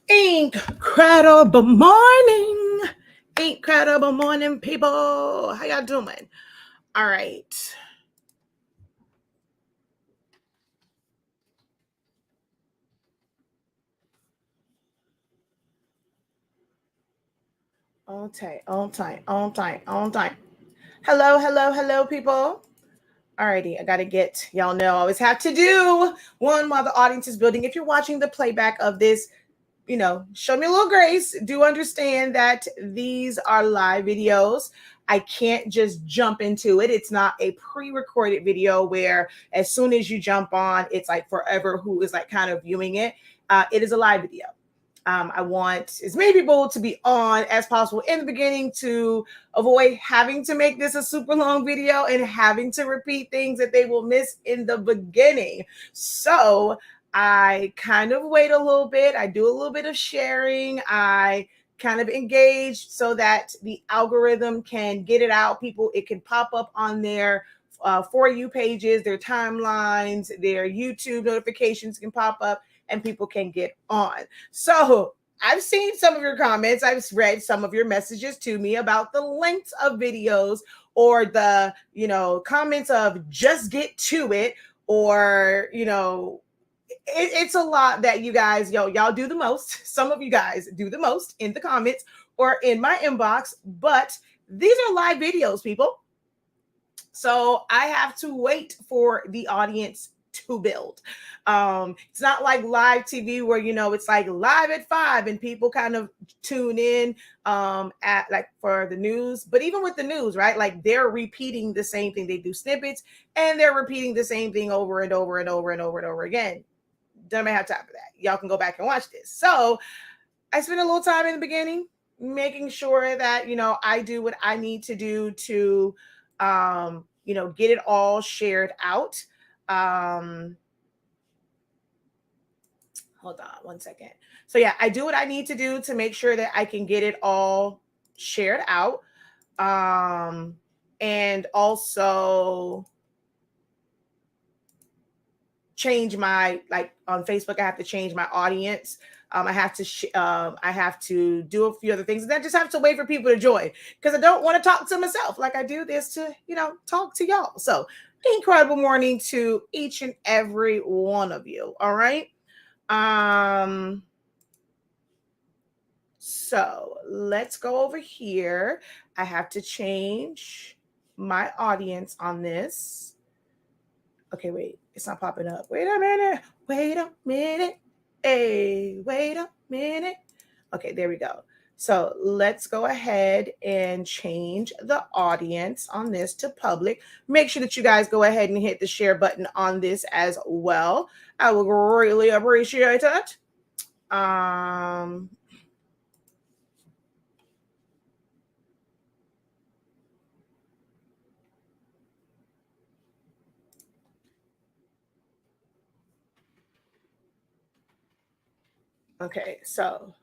Incredible morning. Incredible morning, people. How y'all doing? All right. On time, on time, on time, on time. Hello, hello, hello, people. Alrighty, I gotta get y'all know I always have to do one while the audience is building. If you're watching the playback of this, show me a little grace. Do understand that these are live videos. I can't just jump into it. It's not a pre-recorded video where as soon as you jump on, it's like forever who is like kind of viewing it. It is a live video. I want as many people to be on as possible in the beginning to avoid having to make this a super long video and having to repeat things that they will miss in the beginning. So I kind of wait a little bit. I do a little bit of sharing. I kind of engage so that the algorithm can get it out. It can pop up on their For You pages, their timelines, their YouTube notifications can pop up and people can get on. So I've seen some of your comments. I've read some of your messages to me about the lengths of videos or the, comments of just get to it or, it's a lot that you guys, y'all do the most. Some of you guys do the most in the comments or in my inbox, but these are live videos, people. So I have to wait for the audience to build. It's not like live TV where, it's like live at 5 and people kind of tune in at like for the news. But even with the news, right? Like they're repeating the same thing. They do snippets and they're repeating the same thing over and over and over and over and over again. Don't have time for that. Y'all can go back and watch this. So I spent a little time in the beginning making sure that, I do what I need to do to, get it all shared out. Hold on one second. So yeah, I do what I need to do to make sure that I can get it all shared out. And also change my, like on Facebook, I have to change my audience. I have to do a few other things, and then just have to wait for people to join because I don't want to talk to myself. Like I do this to, talk to y'all. So incredible morning to each and every one of you. All right. So let's go over here. I have to change my audience on this. Okay, wait, it's not popping up. Wait a minute. Hey, wait a minute. Okay, there we go. So let's go ahead and change the audience on this to public. Make sure that you guys go ahead and hit the share button on this as well. I will really appreciate it. Okay, so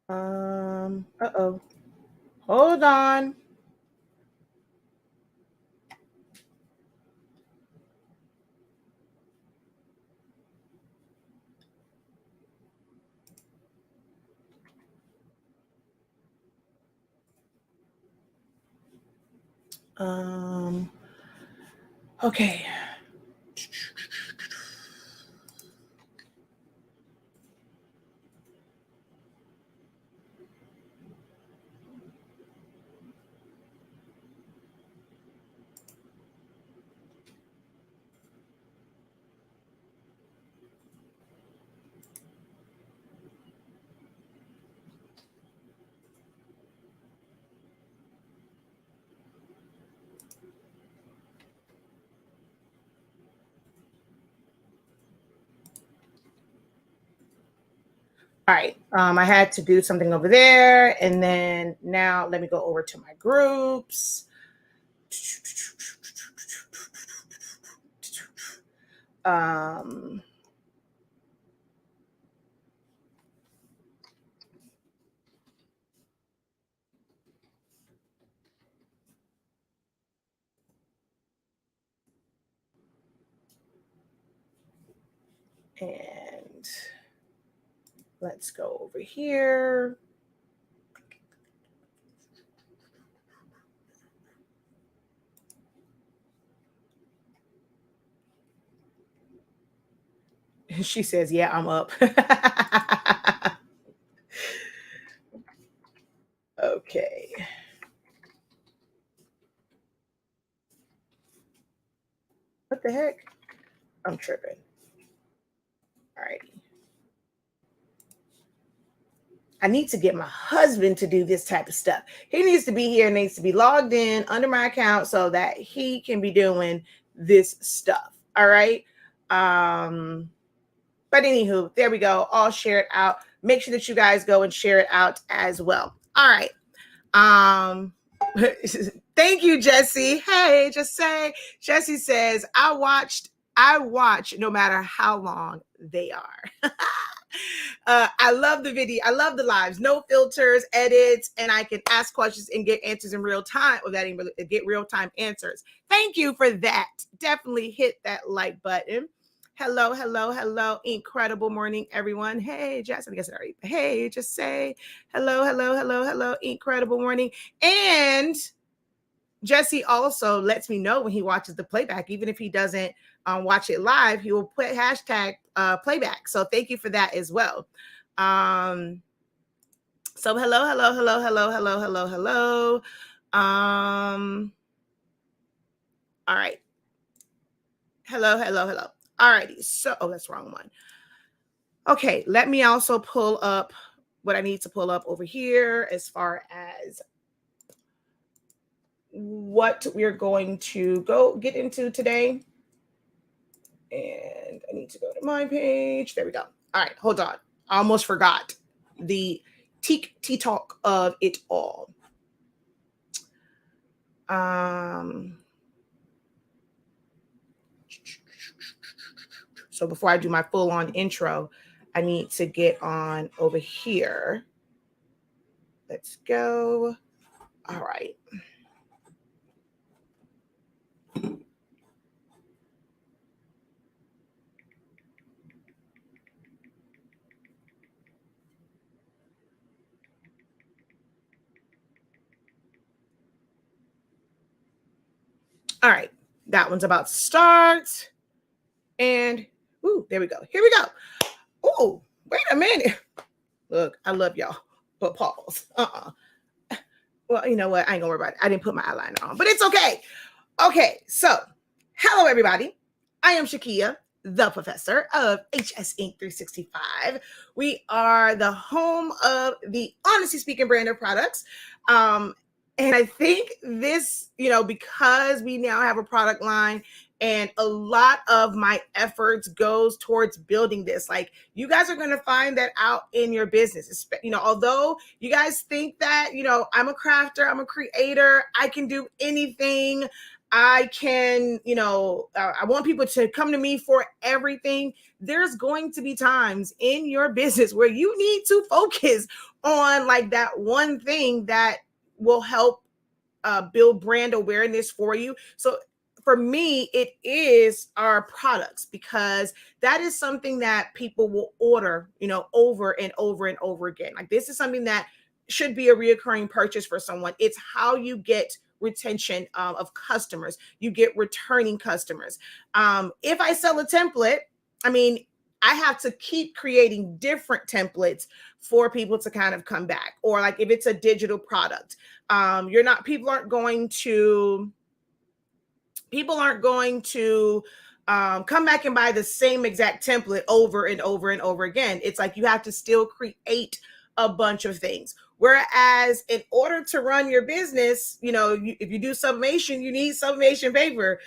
uh-oh. Hold on. Okay. All right. I had to do something over there. And then now let me go over to my groups. And let's go over here. She says, yeah, I'm up. Okay. What the heck? I'm tripping. All right. I need to get my husband to do this type of stuff. He needs to be here, needs to be logged in under my account so that he can be doing this stuff. All right. But anywho, there we go. I'll share it out. Make sure that you guys go and share it out as well. All right. Thank you, Jesse. Hey, just say, Jesse says, I watch no matter how long they are. I love the video. I love the lives. No filters, edits, and I can ask questions and get answers in real time, or that get real time answers. Thank you for that. Definitely hit that like button. Hello, hello, hello. Incredible morning, everyone. Hey, Jess, I guess it already. Hey, just say hello, hello, hello, hello. Incredible morning. And Jesse also lets me know when he watches the playback, even if he doesn't watch it live, he will put hashtag playback. So thank you for that as well. So hello, hello, hello, hello, hello, hello, hello. All right. Hello, hello, hello. All righty. So, that's the wrong one. Okay, let me also pull up what I need to pull up over here as far as what we're going to go get into today. And I need to go to my page. There we go. All right, hold on. I almost forgot the tea talk of it all. So before I do my full-on intro, I need to get on over here. Let's go. All right. All right. That one's about to start. And, ooh, there we go. Here we go. Oh, wait a minute. Look, I love y'all, but pause. Well, you know what? I ain't gonna worry about it. I didn't put my eyeliner on, but it's okay. Okay, so hello, everybody. I am Shakia, the professor of HSINK365. We are the home of the Honestly Speaking brand of products. And I think this, because we now have a product line and a lot of my efforts goes towards building this. Like, you guys are going to find that out in your business. Although you guys think that, I'm a crafter, I'm a creator, I can do anything. I can, I want people to come to me for everything. There's going to be times in your business where you need to focus on like that one thing that will help build brand awareness for you. So for me, it is our products, because that is something that people will order, over and over and over again. Like, this is something that should be a reoccurring purchase for someone. It's how you get retention of customers. You get returning customers. If I sell a template, I have to keep creating different templates for people to kind of come back. Or like if it's a digital product, people aren't going to come back and buy the same exact template over and over and over again. It's like you have to still create a bunch of things. Whereas in order to run your business, if you do sublimation, you need sublimation paper.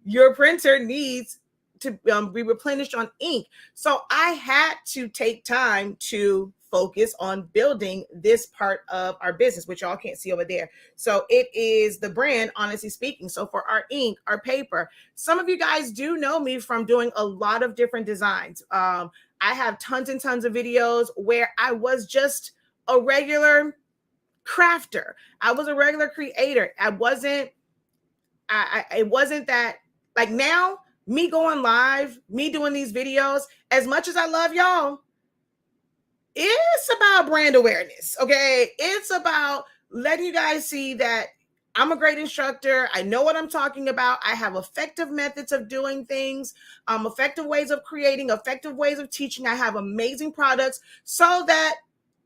Your printer needs to be replenished on ink. So I had to take time to focus on building this part of our business, which y'all can't see over there. So it is the brand Honestly Speaking. So for our ink, our paper, some of you guys do know me from doing a lot of different designs. I have tons and tons of videos where I was just a regular crafter. I was a regular creator. It wasn't that, like, now me going live, me doing these videos, as much as I love y'all, it's about brand awareness. Okay. It's about letting you guys see that I'm a great instructor. I know what I'm talking about. I have effective methods of doing things, effective ways of creating, effective ways of teaching. I have amazing products so that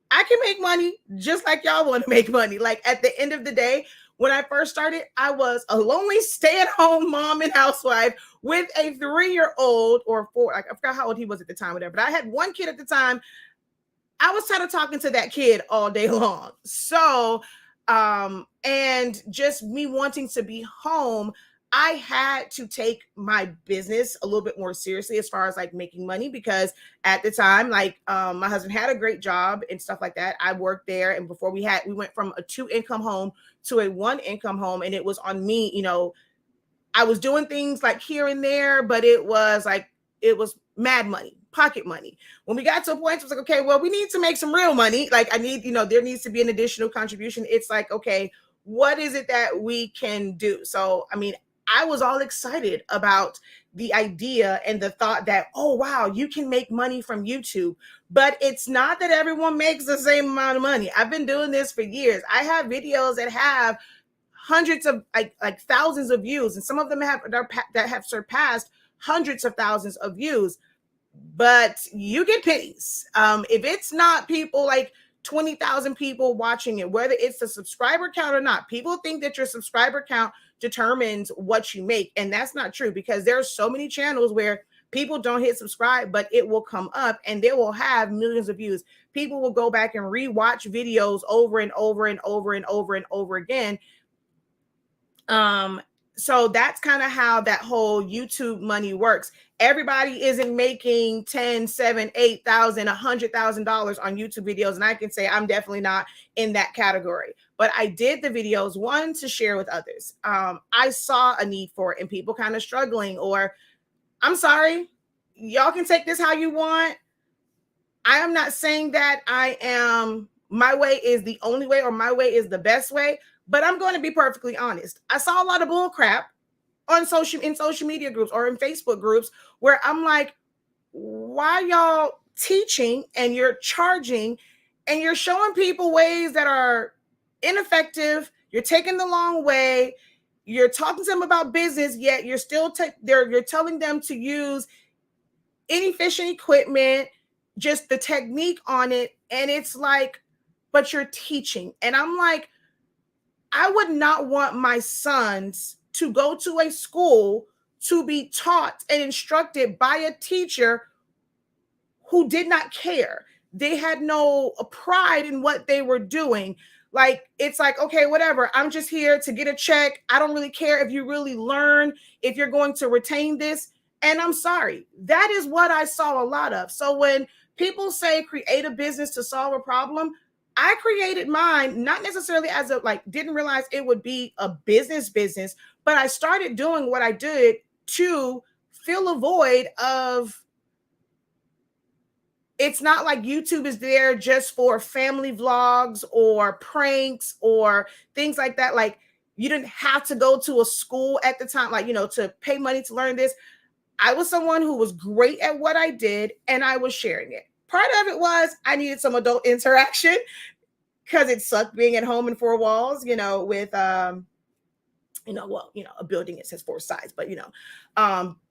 I can make money just like y'all want to make money. Like at the end of the day, when I first started, I was a lonely stay-at-home mom and housewife with a 3-year-old or 4. Like, I forgot how old he was at the time, whatever. But I had one kid at the time. I was tired of talking to that kid all day long. So, and just me wanting to be home, I had to take my business a little bit more seriously as far as like making money, because at the time, like my husband had a great job and stuff like that. I worked there. And before we went from a 2-income home to a 1-income home. And it was on me, you know, I was doing things like here and there, but it was mad money, pocket money. When we got to a point, it was like, okay, well, we need to make some real money. Like I need, you know, there needs to be an additional contribution. It's like, okay, what is it that we can do? So, I mean, I was all excited about the idea and the thought that, oh, wow, you can make money from YouTube. But it's not that everyone makes the same amount of money. I've been doing this for years. I have videos that have hundreds of like thousands of views, and some of them that have surpassed hundreds of thousands of views. But you get pennies. If it's not people like 20,000 people watching it, whether it's the subscriber count or not, people think that your subscriber count determines what you make. And that's not true, because there are so many channels where people don't hit subscribe, but it will come up and they will have millions of views. People will go back and rewatch videos over and over and over and over and over again. So that's kind of how that whole YouTube money works. Everybody isn't making 10, 7, 8,000, $100,000 on YouTube videos. And I can say I'm definitely not in that category, but I did the videos, one, to share with others. I saw a need for it and people kind of struggling, or I'm sorry, y'all can take this how you want. I am not saying that my way is the only way or my way is the best way. But I'm going to be perfectly honest. I saw a lot of bull crap in social media groups or in Facebook groups where I'm like, why y'all teaching and you're charging and you're showing people ways that are ineffective? You're taking the long way. You're talking to them about business, yet you're still you're telling them to use inefficient equipment, just the technique on it. And it's like, but you're teaching. And I'm like, I would not want my sons to go to a school to be taught and instructed by a teacher who did not care. They had no pride in what they were doing. Like, it's like, okay, whatever. I'm just here to get a check. I don't really care if you really learn, if you're going to retain this. And I'm sorry, that is what I saw a lot of. So when people say create a business to solve a problem, I created mine, not necessarily as didn't realize it would be a business, but I started doing what I did to fill a void of, it's not like YouTube is there just for family vlogs or pranks or things like that. Like, you didn't have to go to a school at the time, like, you know, to pay money to learn this. I was someone who was great at what I did and I was sharing it. Part of it was I needed some adult interaction, because it sucked being at home in 4 walls, you know, with, a building, it says 4 sides, but,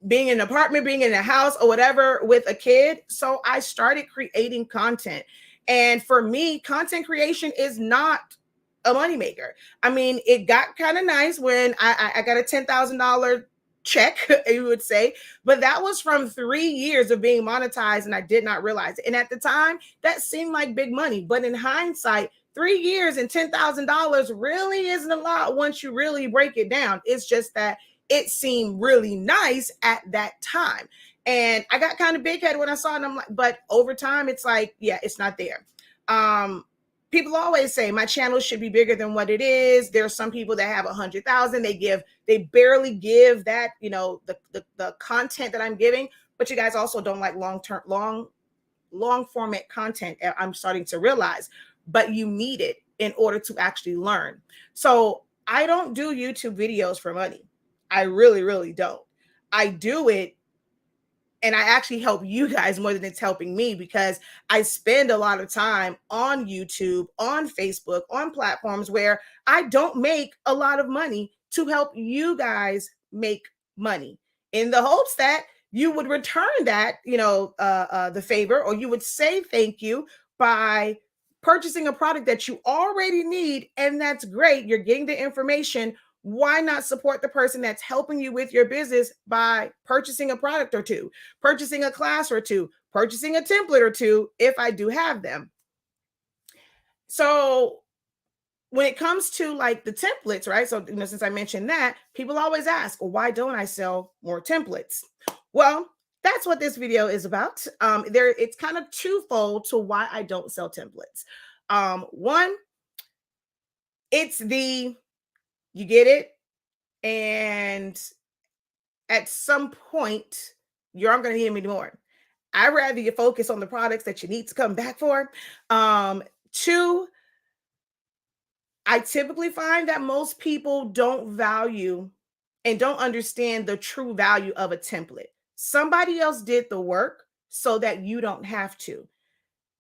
being in an apartment, being in a house or whatever with a kid. So I started creating content. And for me, content creation is not a moneymaker. I mean, it got kind of nice when I got a $10,000 check, you would say, but that was from 3 years of being monetized and I did not realize it. And at the time, that seemed like big money. But in hindsight, 3 years and $10,000 really isn't a lot once you really break it down. It's just that it seemed really nice at that time. And I got kind of big headed when I saw it. And I'm like, but over time, it's like, yeah, it's not there. People always say my channel should be bigger than what it is. There are some people that have 100,000. They barely give that, the content that I'm giving, but you guys also don't like long format content. I'm starting to realize, but you need it in order to actually learn. So I don't do YouTube videos for money. I really, really don't. I do it and I actually help you guys more than it's helping me, because I spend a lot of time on YouTube, on Facebook, on platforms where I don't make a lot of money to help you guys make money, in the hopes that you would return that, the favor, or you would say thank you by purchasing a product that you already need. And that's great. You're getting the information. Why not support the person that's helping you with your business by purchasing a product or two, purchasing a class or two, purchasing a template or two, if I do have them? So when it comes to like the templates, right? So, since I mentioned that, people always ask, well, why don't I sell more templates? Well, that's what this video is about. It's kind of twofold to why I don't sell templates. One, it's you get it, and at some point, you aren't going to need them anymore. I'd rather you focus on the products that you need to come back for. Two, I typically find that most people don't value and don't understand the true value of a template. Somebody else did the work so that you don't have to.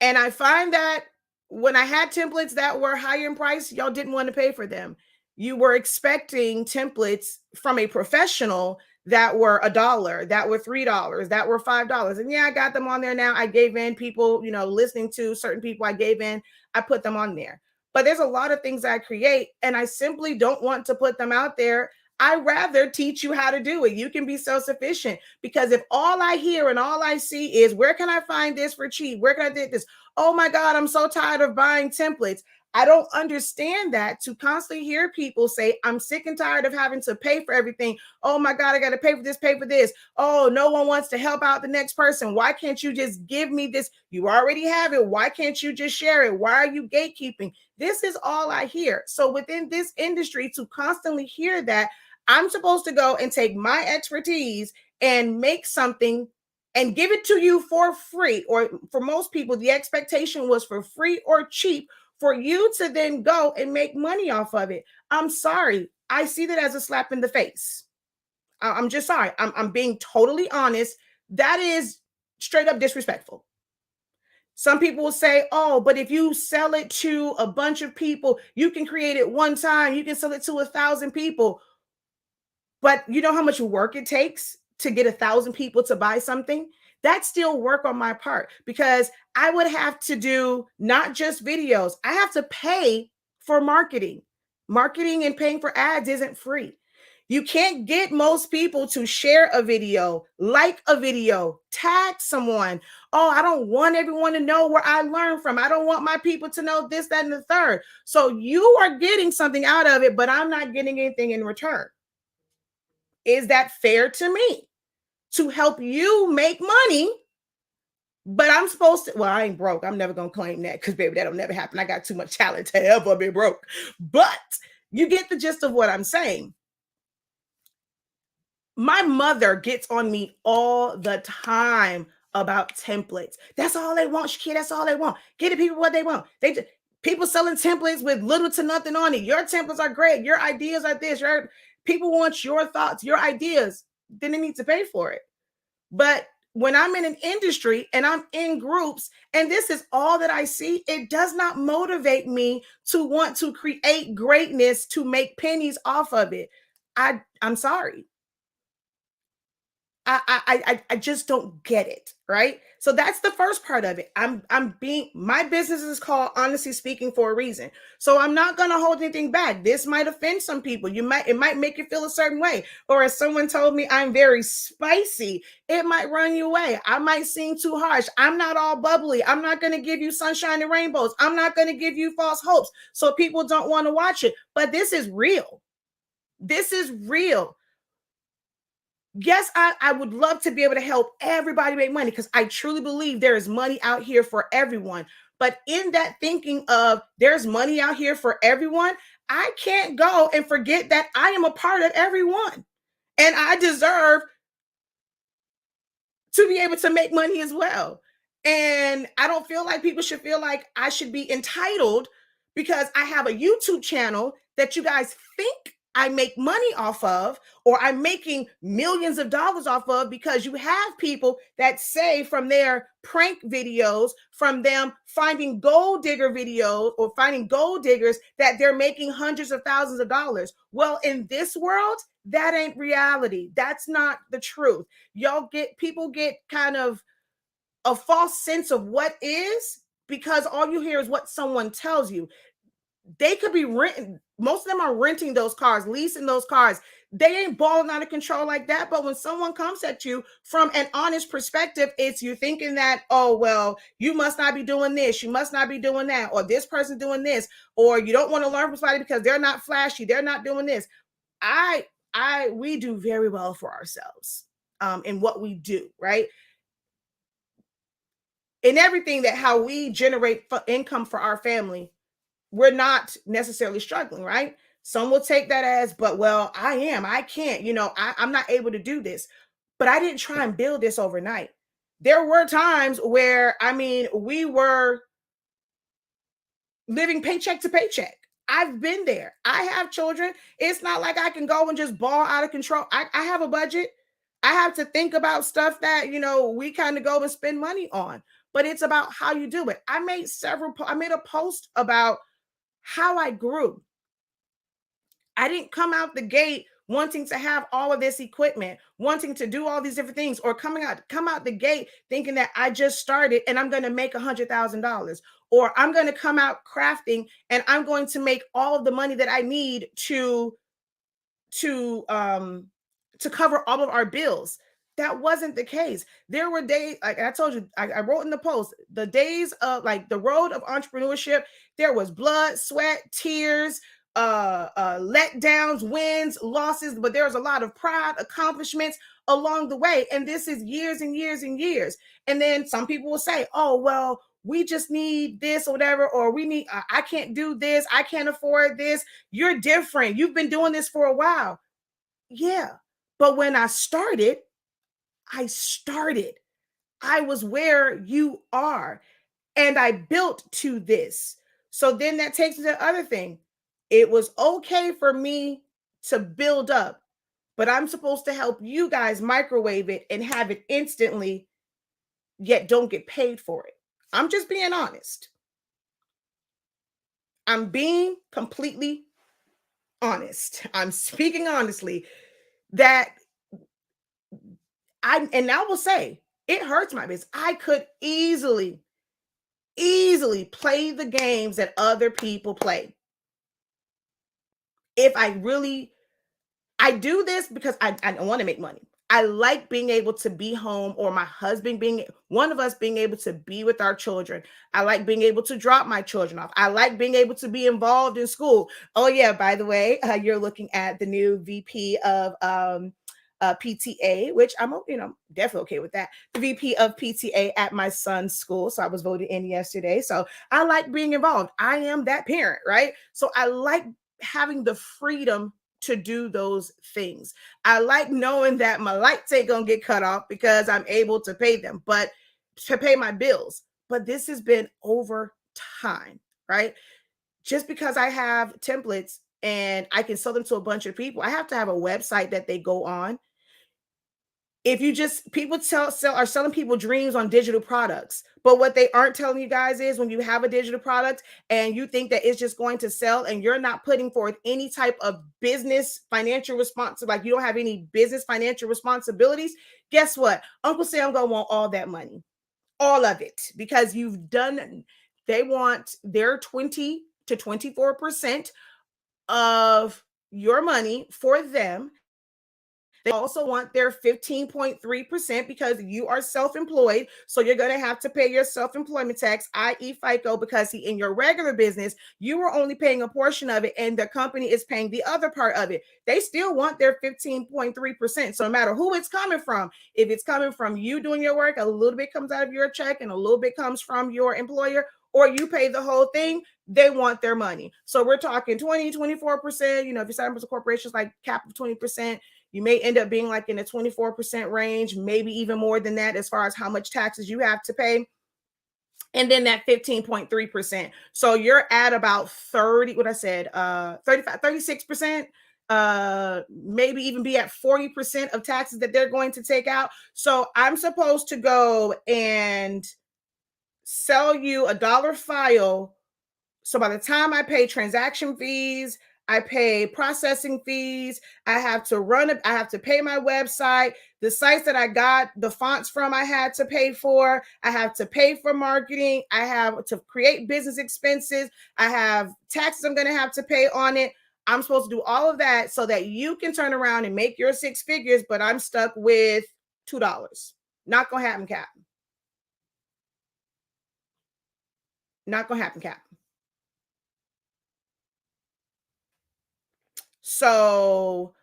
And I find that when I had templates that were higher in price, y'all didn't want to pay for them. You were expecting templates from a professional that were $1, that were $3, that were $5. And yeah, I got them on there now. I gave in. People, listening to certain people, I gave in. I put them on there. But there's a lot of things I create, and I simply don't want to put them out there. I rather teach you how to do it. You can be self-sufficient, because if all I hear and all I see is, where can I find this for cheap? Where can I do this? Oh my God, I'm so tired of buying templates. I don't understand that, to constantly hear people say, I'm sick and tired of having to pay for everything. Oh my God, I got to pay for this, pay for this. Oh, no one wants to help out the next person. Why can't you just give me this? You already have it. Why can't you just share it? Why are you gatekeeping? This is all I hear. So within this industry, to constantly hear that, I'm supposed to go and take my expertise and make something and give it to you for free. Or for most people, the expectation was for free or cheap, for you to then go and make money off of it. I'm sorry. I see that as a slap in the face. I'm just sorry. I'm being totally honest. That is straight up disrespectful. Some people will say, oh, but if you sell it to a bunch of people, you can create it one time. You can sell it to 1,000 people. But you know how much work it takes to get 1,000 people to buy something? That's still work on my part, because I would have to do not just videos. I have to pay for marketing. Marketing and paying for ads isn't free. You can't get most people to share a video, like a video, tag someone. Oh, I don't want everyone to know where I learned from. I don't want my people to know this, that, and the third. So you are getting something out of it, but I'm not getting anything in return. Is that fair to me? To help you make money, but I'm supposed to, well, I ain't broke. I'm never going to claim that, because baby, that'll never happen. I got too much talent to ever be broke. But you get the gist of what I'm saying. My mother gets on me all the time about templates. That's all they want, Shakira. That's all they want. Get the people what they want. People selling templates with little to nothing on it. Your templates are great. Your ideas are this. People want your thoughts, your ideas. Then they need to pay for it. But when I'm in an industry and I'm in groups and this is all that I see, it does not motivate me to want to create greatness to make pennies off of it. I'm sorry. I just don't get it, right? So that's the first part of it. My business is called Honestly Speaking for a reason. So I'm not going to hold anything back. This might offend some people. It might make you feel a certain way. Or as someone told me, I'm very spicy. It might run you away. I might seem too harsh. I'm not all bubbly. I'm not going to give you sunshine and rainbows. I'm not going to give you false hopes so people don't want to watch it. But this is real. This is real. Yes, I would love to be able to help everybody make money, because I truly believe there is money out here for everyone. But in that thinking of there's money out here for everyone, I can't go and forget that I am a part of everyone. And I deserve to be able to make money as well. And I don't feel like people should feel like I should be entitled because I have a YouTube channel that you guys think I make money off of, or I'm making millions of dollars off of, because you have people that say from their prank videos, from them finding gold digger videos or finding gold diggers, that they're making hundreds of thousands of dollars. Well, in this world, that ain't reality. That's not the truth. People get kind of a false sense of what is, because all you hear is what someone tells you. They could be renting. Most of them are renting those cars, leasing those cars. They ain't balling out of control like that. But when someone comes at you from an honest perspective, it's you thinking that, oh, well, you must not be doing this. You must not be doing that. Or this person doing this. Or you don't want to learn from somebody because they're not flashy. They're not doing this. We do very well for ourselves in what we do, right? In everything that how we generate income for our family, we're not necessarily struggling, right? Some will take that as, but well, I can't, I'm not able to do this. But I didn't try and build this overnight. There were times where, we were living paycheck to paycheck. I've been there. I have children. It's not like I can go and just ball out of control. I have a budget. I have to think about stuff that, we kind of go and spend money on. But it's about how you do it. I made a post about how I grew. I didn't come out the gate wanting to have all of this equipment, wanting to do all these different things, or come out the gate thinking that I just started and I'm going to make $100,000, or I'm going to come out crafting and I'm going to make all of the money that I need to cover all of our bills. That wasn't the case. There were days, like I told you, I wrote in the post, the days of like the road of entrepreneurship, there was blood, sweat, tears, letdowns, wins, losses, but there was a lot of pride, accomplishments along the way. And this is years and years and years. And then some people will say, oh, well, we just need this or whatever, or I can't do this. I can't afford this. You're different. You've been doing this for a while. Yeah. But when I started, I was where you are, and I built to this. So then that takes me to the other thing. It was okay for me to build up, but I'm supposed to help you guys microwave it and have it instantly, yet don't get paid for it. I'm just being honest. I'm being completely honest. I'm speaking honestly that I will say it hurts my business. I could easily play the games that other people play. If I do this because I want to make money. I like being able to be home, or my husband one of us being able to be with our children. I like being able to drop my children off. I like being able to be involved in school. Oh yeah, by the way, you're looking at the new VP of PTA, which I'm, definitely okay with that. The VP of PTA at my son's school. So I was voted in yesterday. So I like being involved. I am that parent, right? So I like having the freedom to do those things. I like knowing that my lights ain't gonna get cut off because I'm able to pay them, but to pay my bills. But this has been over time, right? Just because I have templates and I can sell them to a bunch of people, I have to have a website that they go on. If you people are selling people dreams on digital products, but what they aren't telling you guys is when you have a digital product and you think that it's just going to sell and you're not putting forth any type of business financial responsibility, like you don't have any business financial responsibilities, guess what? Uncle Sam gonna want all that money, all of it, because they want their 20 to 24% of your money for them. They also want their 15.3% because you are self-employed. So you're going to have to pay your self-employment tax, i.e. FICO, because in your regular business, you were only paying a portion of it and the company is paying the other part of it. They still want their 15.3%. So no matter who it's coming from, if it's coming from you doing your work, a little bit comes out of your check and a little bit comes from your employer, or you pay the whole thing, they want their money. So we're talking 20, 24%. If you're signing up with corporations like cap of 20%, you may end up being like in the 24% range, maybe even more than that as far as how much taxes you have to pay. And then that 15.3%. So you're at about 36%. maybe even be at 40% of taxes that they're going to take out. So I'm supposed to go and sell you a dollar file. So by the time I pay transaction fees, I pay processing fees, I have to run it, I have to pay my website, the sites that I got the fonts from, I had to pay for, I have to pay for marketing, I have to create business expenses, I have taxes I'm going to have to pay on it. I'm supposed to do all of that so that you can turn around and make your six figures, but I'm stuck with $2. Not going to happen, Cap. Not going to happen, Cap. So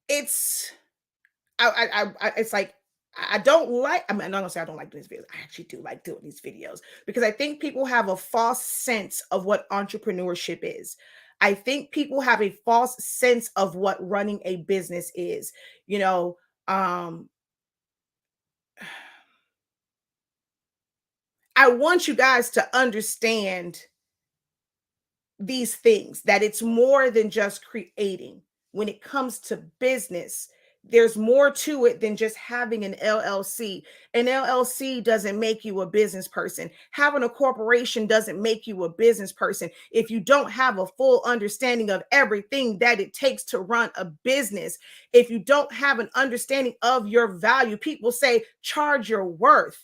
it's it's like I don't like. I'm not gonna say I don't like doing these videos. I actually do like doing these videos because I think people have a false sense of what entrepreneurship is. I think people have a false sense of what running a business is. You know, I want you guys to understand these things, that it's more than just creating. When it comes to business, there's more to it than just having an LLC. An LLC doesn't make you a business person. Having a corporation doesn't make you a business person. If you don't have a full understanding of everything that it takes to run a business, if you don't have an understanding of your value, people say charge your worth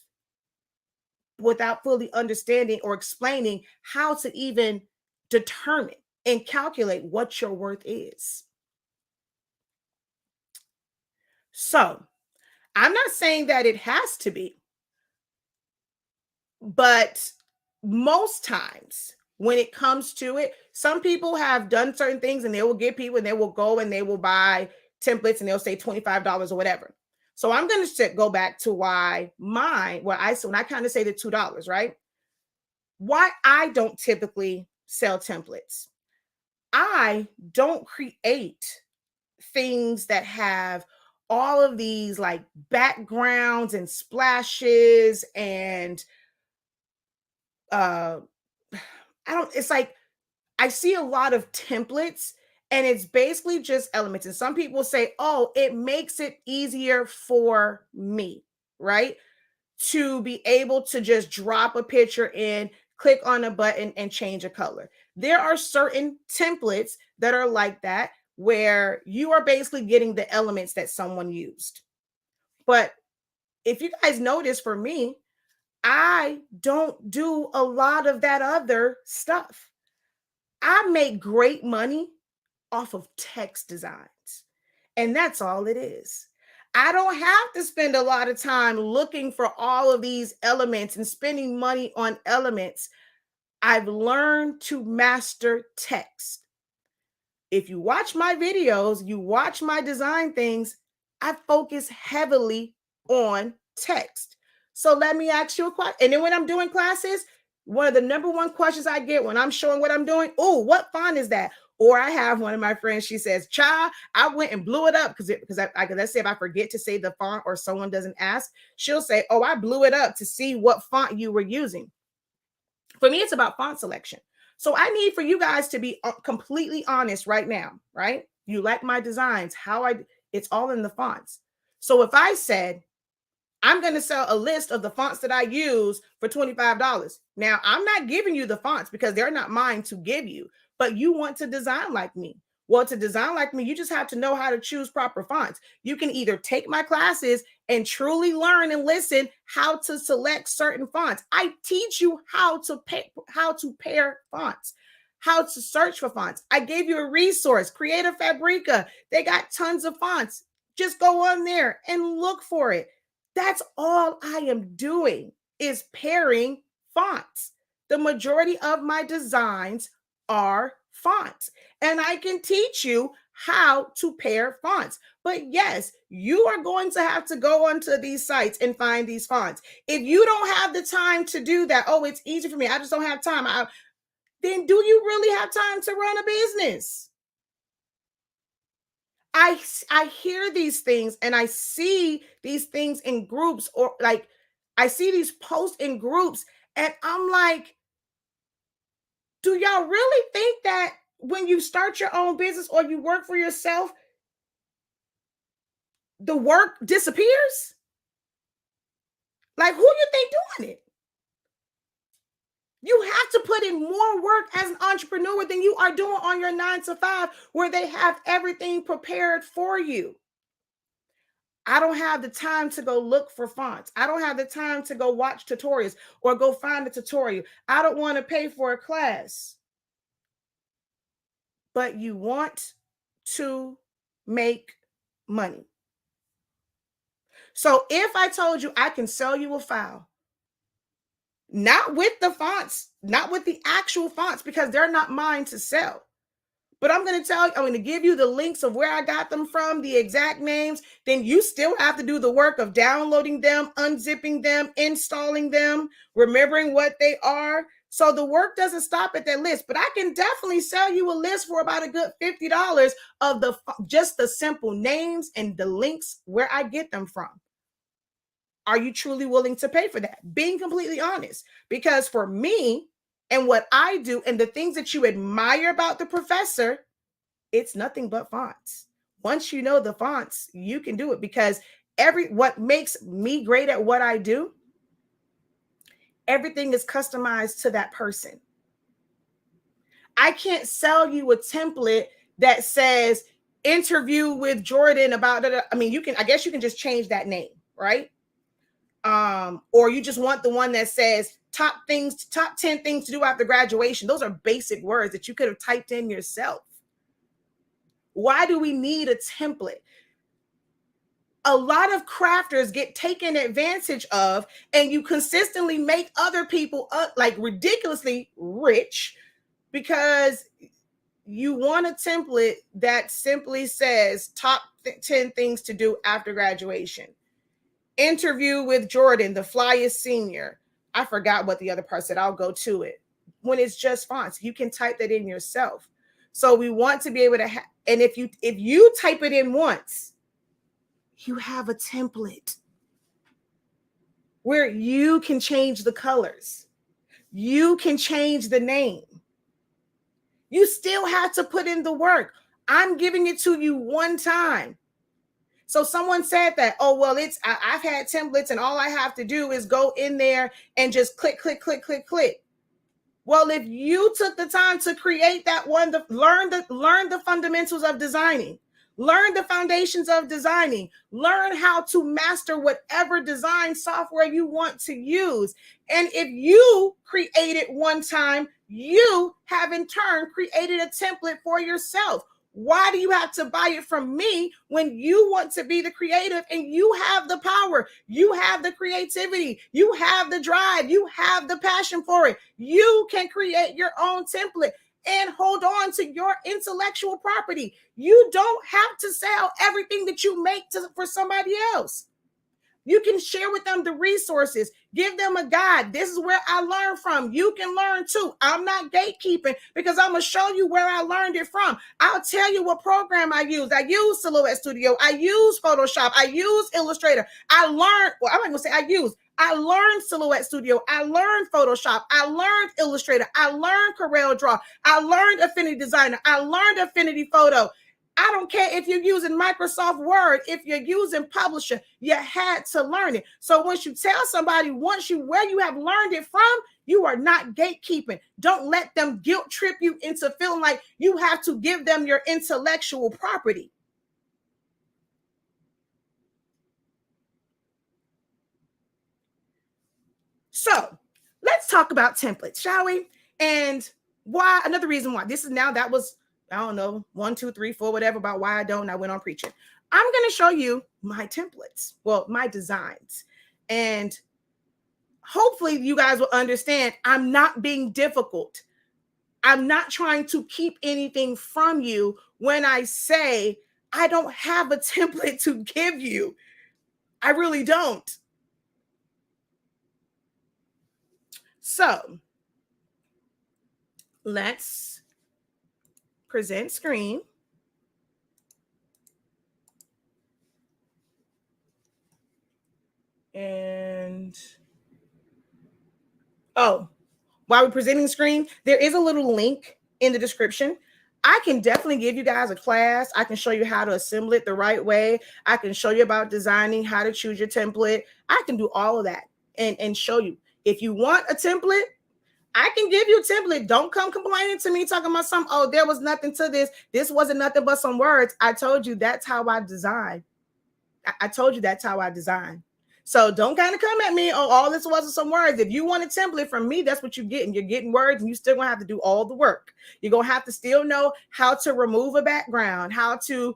without fully understanding or explaining how to even determine and calculate what your worth is. So I'm not saying that it has to be, but most times when it comes to it, some people have done certain things and they will get people and they will go and they will buy templates and they'll say $25 or whatever. So I'm going to go back to why when I kind of say the $2, right? Why I don't typically sell templates. I don't create things that have all of these like backgrounds and splashes and I don't, it's like I see a lot of templates and it's basically just elements. And some people say, oh, it makes it easier for me, right? To be able to just drop a picture in, click on a button and change a color. There are certain templates that are like that, where you are basically getting the elements that someone used. But if you guys notice, for me, I don't do a lot of that other stuff. I make great money off of text designs, and that's all it is. I don't have to spend a lot of time looking for all of these elements and spending money on elements. I've learned to master text. If you watch my videos, you watch my design things, I focus heavily on text. So let me ask you a question. And then when I'm doing classes, one of the number one questions I get when I'm showing what I'm doing, oh, what font is that? Or I have one of my friends, she says, "Child, I went and blew it up because let's say if I forget to say the font or someone doesn't ask, she'll say, oh, I blew it up to see what font you were using." For me, it's about font selection. So I need for you guys to be completely honest right now, right? You like my designs, it's all in the fonts. So if I said, I'm going to sell a list of the fonts that I use for $25. Now, I'm not giving you the fonts because they're not mine to give you, but you want to design like me. Well, to design like me, you just have to know how to choose proper fonts. You can either take my classes and truly learn and listen how to select certain fonts. I teach you how to pair fonts, how to search for fonts. I gave you a resource, Creative Fabrica. They got tons of fonts. Just go on there and look for it. That's all I am doing, is pairing fonts. The majority of my designs are fonts, and I can teach you how to pair fonts. But yes, you are going to have to go onto these sites and find these fonts. If you don't have the time to do that, oh, it's easy for me, I just don't have time. Then do you really have time to run a business? I hear these things and I see these things in groups, or like I see these posts in groups, and I'm like, do y'all really think that when you start your own business or you work for yourself, the work disappears? Like, who you think doing it? You have to put in more work as an entrepreneur than you are doing on your 9 to 5, where they have everything prepared for you. I don't have the time to go look for fonts. I don't have the time to go watch tutorials or go find a tutorial. I don't want to pay for a class. But you want to make money. So if I told you I can sell you a file, not with the fonts, not with the actual fonts, because they're not mine to sell. But I'm going to give you the links of where I got them from, the exact names. Then you still have to do the work of downloading them, unzipping them, installing them, remembering what they are. So the work doesn't stop at that list, but I can definitely sell you a list for about a good $50 of just the simple names and the links where I get them from. Are you truly willing to pay for that? Being completely honest, because for me and what I do and the things that you admire about the professor, it's nothing but fonts. Once you know the fonts, you can do it, because what makes me great at what I do, everything is customized to that person. I can't sell you a template that says interview with Jordan about it. I mean, I guess you can just change that name, right? Or you just want the one that says top 10 things to do after graduation. Those are basic words that you could have typed in yourself. Why do we need a template? A lot of crafters get taken advantage of, and you consistently make other people like ridiculously rich because you want a template that simply says top 10 things to do after graduation. Interview with Jordan, the flyest senior. I forgot what the other part said. I'll go to it. When it's just fonts, you can type that in yourself. So we want to be able to and if you type it in once, you have a template where you can change the colors. You can change the name. You still have to put in the work. I'm giving it to you one time. So someone said that, oh, well, I've had templates and all I have to do is go in there and just click, click, click, click, click. Well, if you took the time to create that one, learn the fundamentals of designing, learn the foundations of designing, learn how to master whatever design software you want to use. And if you create it one time, you have in turn created a template for yourself. Why do you have to buy it from me when you want to be the creative and you have the power, you have the creativity, you have the drive, you have the passion for it? You can create your own template and hold on to your intellectual property. You don't have to sell everything that you make for somebody else. You can share with them the resources, give them a guide. This is where I learned from. You can learn too. I'm not gatekeeping because I'm going to show you where I learned it from. I'll tell you what program I use. I use Silhouette Studio. I use Photoshop. I use Illustrator. I'm not going to say I learned Silhouette Studio. I learned Photoshop. I learned Illustrator. I learned Corel Draw. I learned Affinity Designer. I learned Affinity Photo. I don't care if you're using Microsoft Word, if you're using Publisher, you had to learn it. So once you tell somebody where you have learned it from, you are not gatekeeping. Don't let them guilt trip you into feeling like you have to give them your intellectual property. So let's talk about templates, shall we? And why, another reason why that was, I don't know, 1, 2, 3, 4, whatever, about why I don't, and I went on preaching. I'm going to show you my templates, my designs. And hopefully you guys will understand I'm not being difficult. I'm not trying to keep anything from you when I say I don't have a template to give you. I really don't. So let's present screen. And while we're presenting the screen, there is a little link in the description. I can definitely give you guys a class. I can show you how to assemble it the right way. I can show you about designing, how to choose your template. I can do all of that and show you. If you want a template, I can give you a template. Don't come complaining to me talking about some, oh, there was nothing to this. This wasn't nothing but some words. I told you that's how I design. I told you that's how I design. So don't kind of come at me, oh, all this was some words. If you want a template from me, that's what you're getting. You're getting words, and you still gonna have to do all the work. You're gonna have to still know how to remove a background, how to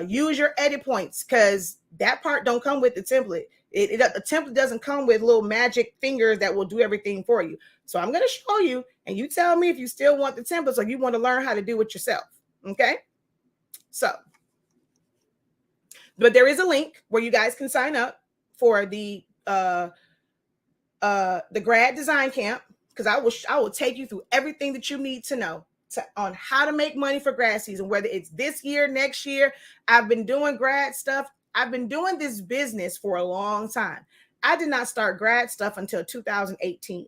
use your edit points, because that part don't come with the template. The template doesn't come with little magic fingers that will do everything for you. So I'm gonna show you, and you tell me if you still want the templates or you want to learn how to do it yourself. Okay, so. But there is a link where you guys can sign up for the grad design camp, because I will take you through everything that you need to know on how to make money for grad season, whether it's this year, next year. I've been doing grad stuff. I've been doing this business for a long time. I did not start grad stuff until 2018.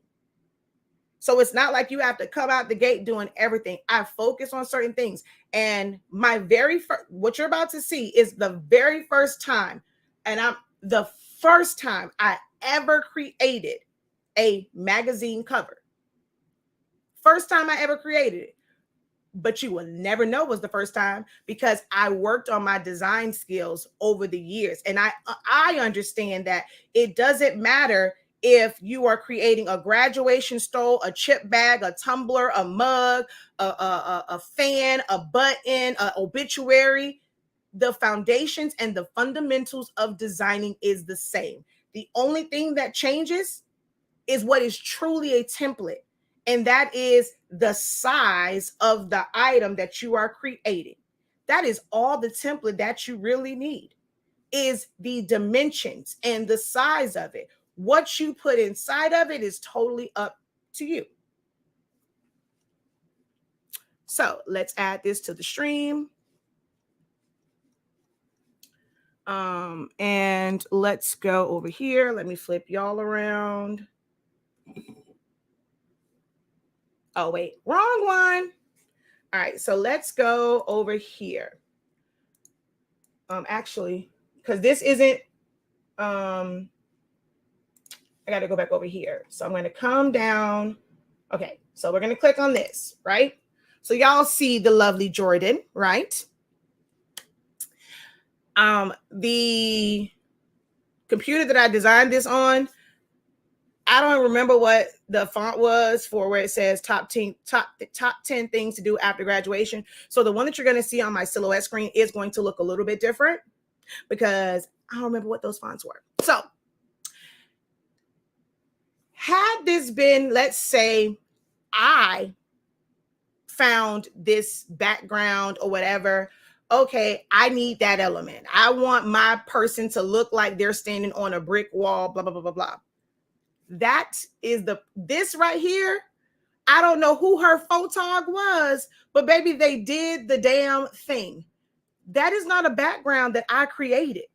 So it's not like you have to come out the gate doing everything. I focus on certain things. And my very first, what you're about to see is the very first time, and the first time I ever created a magazine cover. First time I ever created it. But you will never know was the first time, because I worked on my design skills over the years. And I understand that it doesn't matter if you are creating a graduation stole, a chip bag, a tumbler, a mug, a fan, a button, an obituary. The foundations and the fundamentals of designing is the same. The only thing that changes is what is truly a template. And that is the size of the item that you are creating. That is all the template that you really need, is the dimensions and the size of it. What you put inside of it is totally up to you. So let's add this to the stream. And let's go over here. Let me flip y'all around. Oh, wait, wrong one. All right, so let's go over here. Actually, because this isn't, I got to go back over here. So I'm going to come down. Okay, so we're going to click on this, right? So y'all see the lovely Jordan, right? The computer that I designed this on, I don't remember what the font was for where it says top 10 things to do after graduation. So the one that you're going to see on my silhouette screen is going to look a little bit different, because I don't remember what those fonts were. So had this been, let's say I found this background or whatever, okay, I need that element. I want my person to look like they're standing on a brick wall, blah, blah, blah, blah, blah. That is this right here. I don't know who her photog was, but baby, they did the damn thing. That is not a background that I created.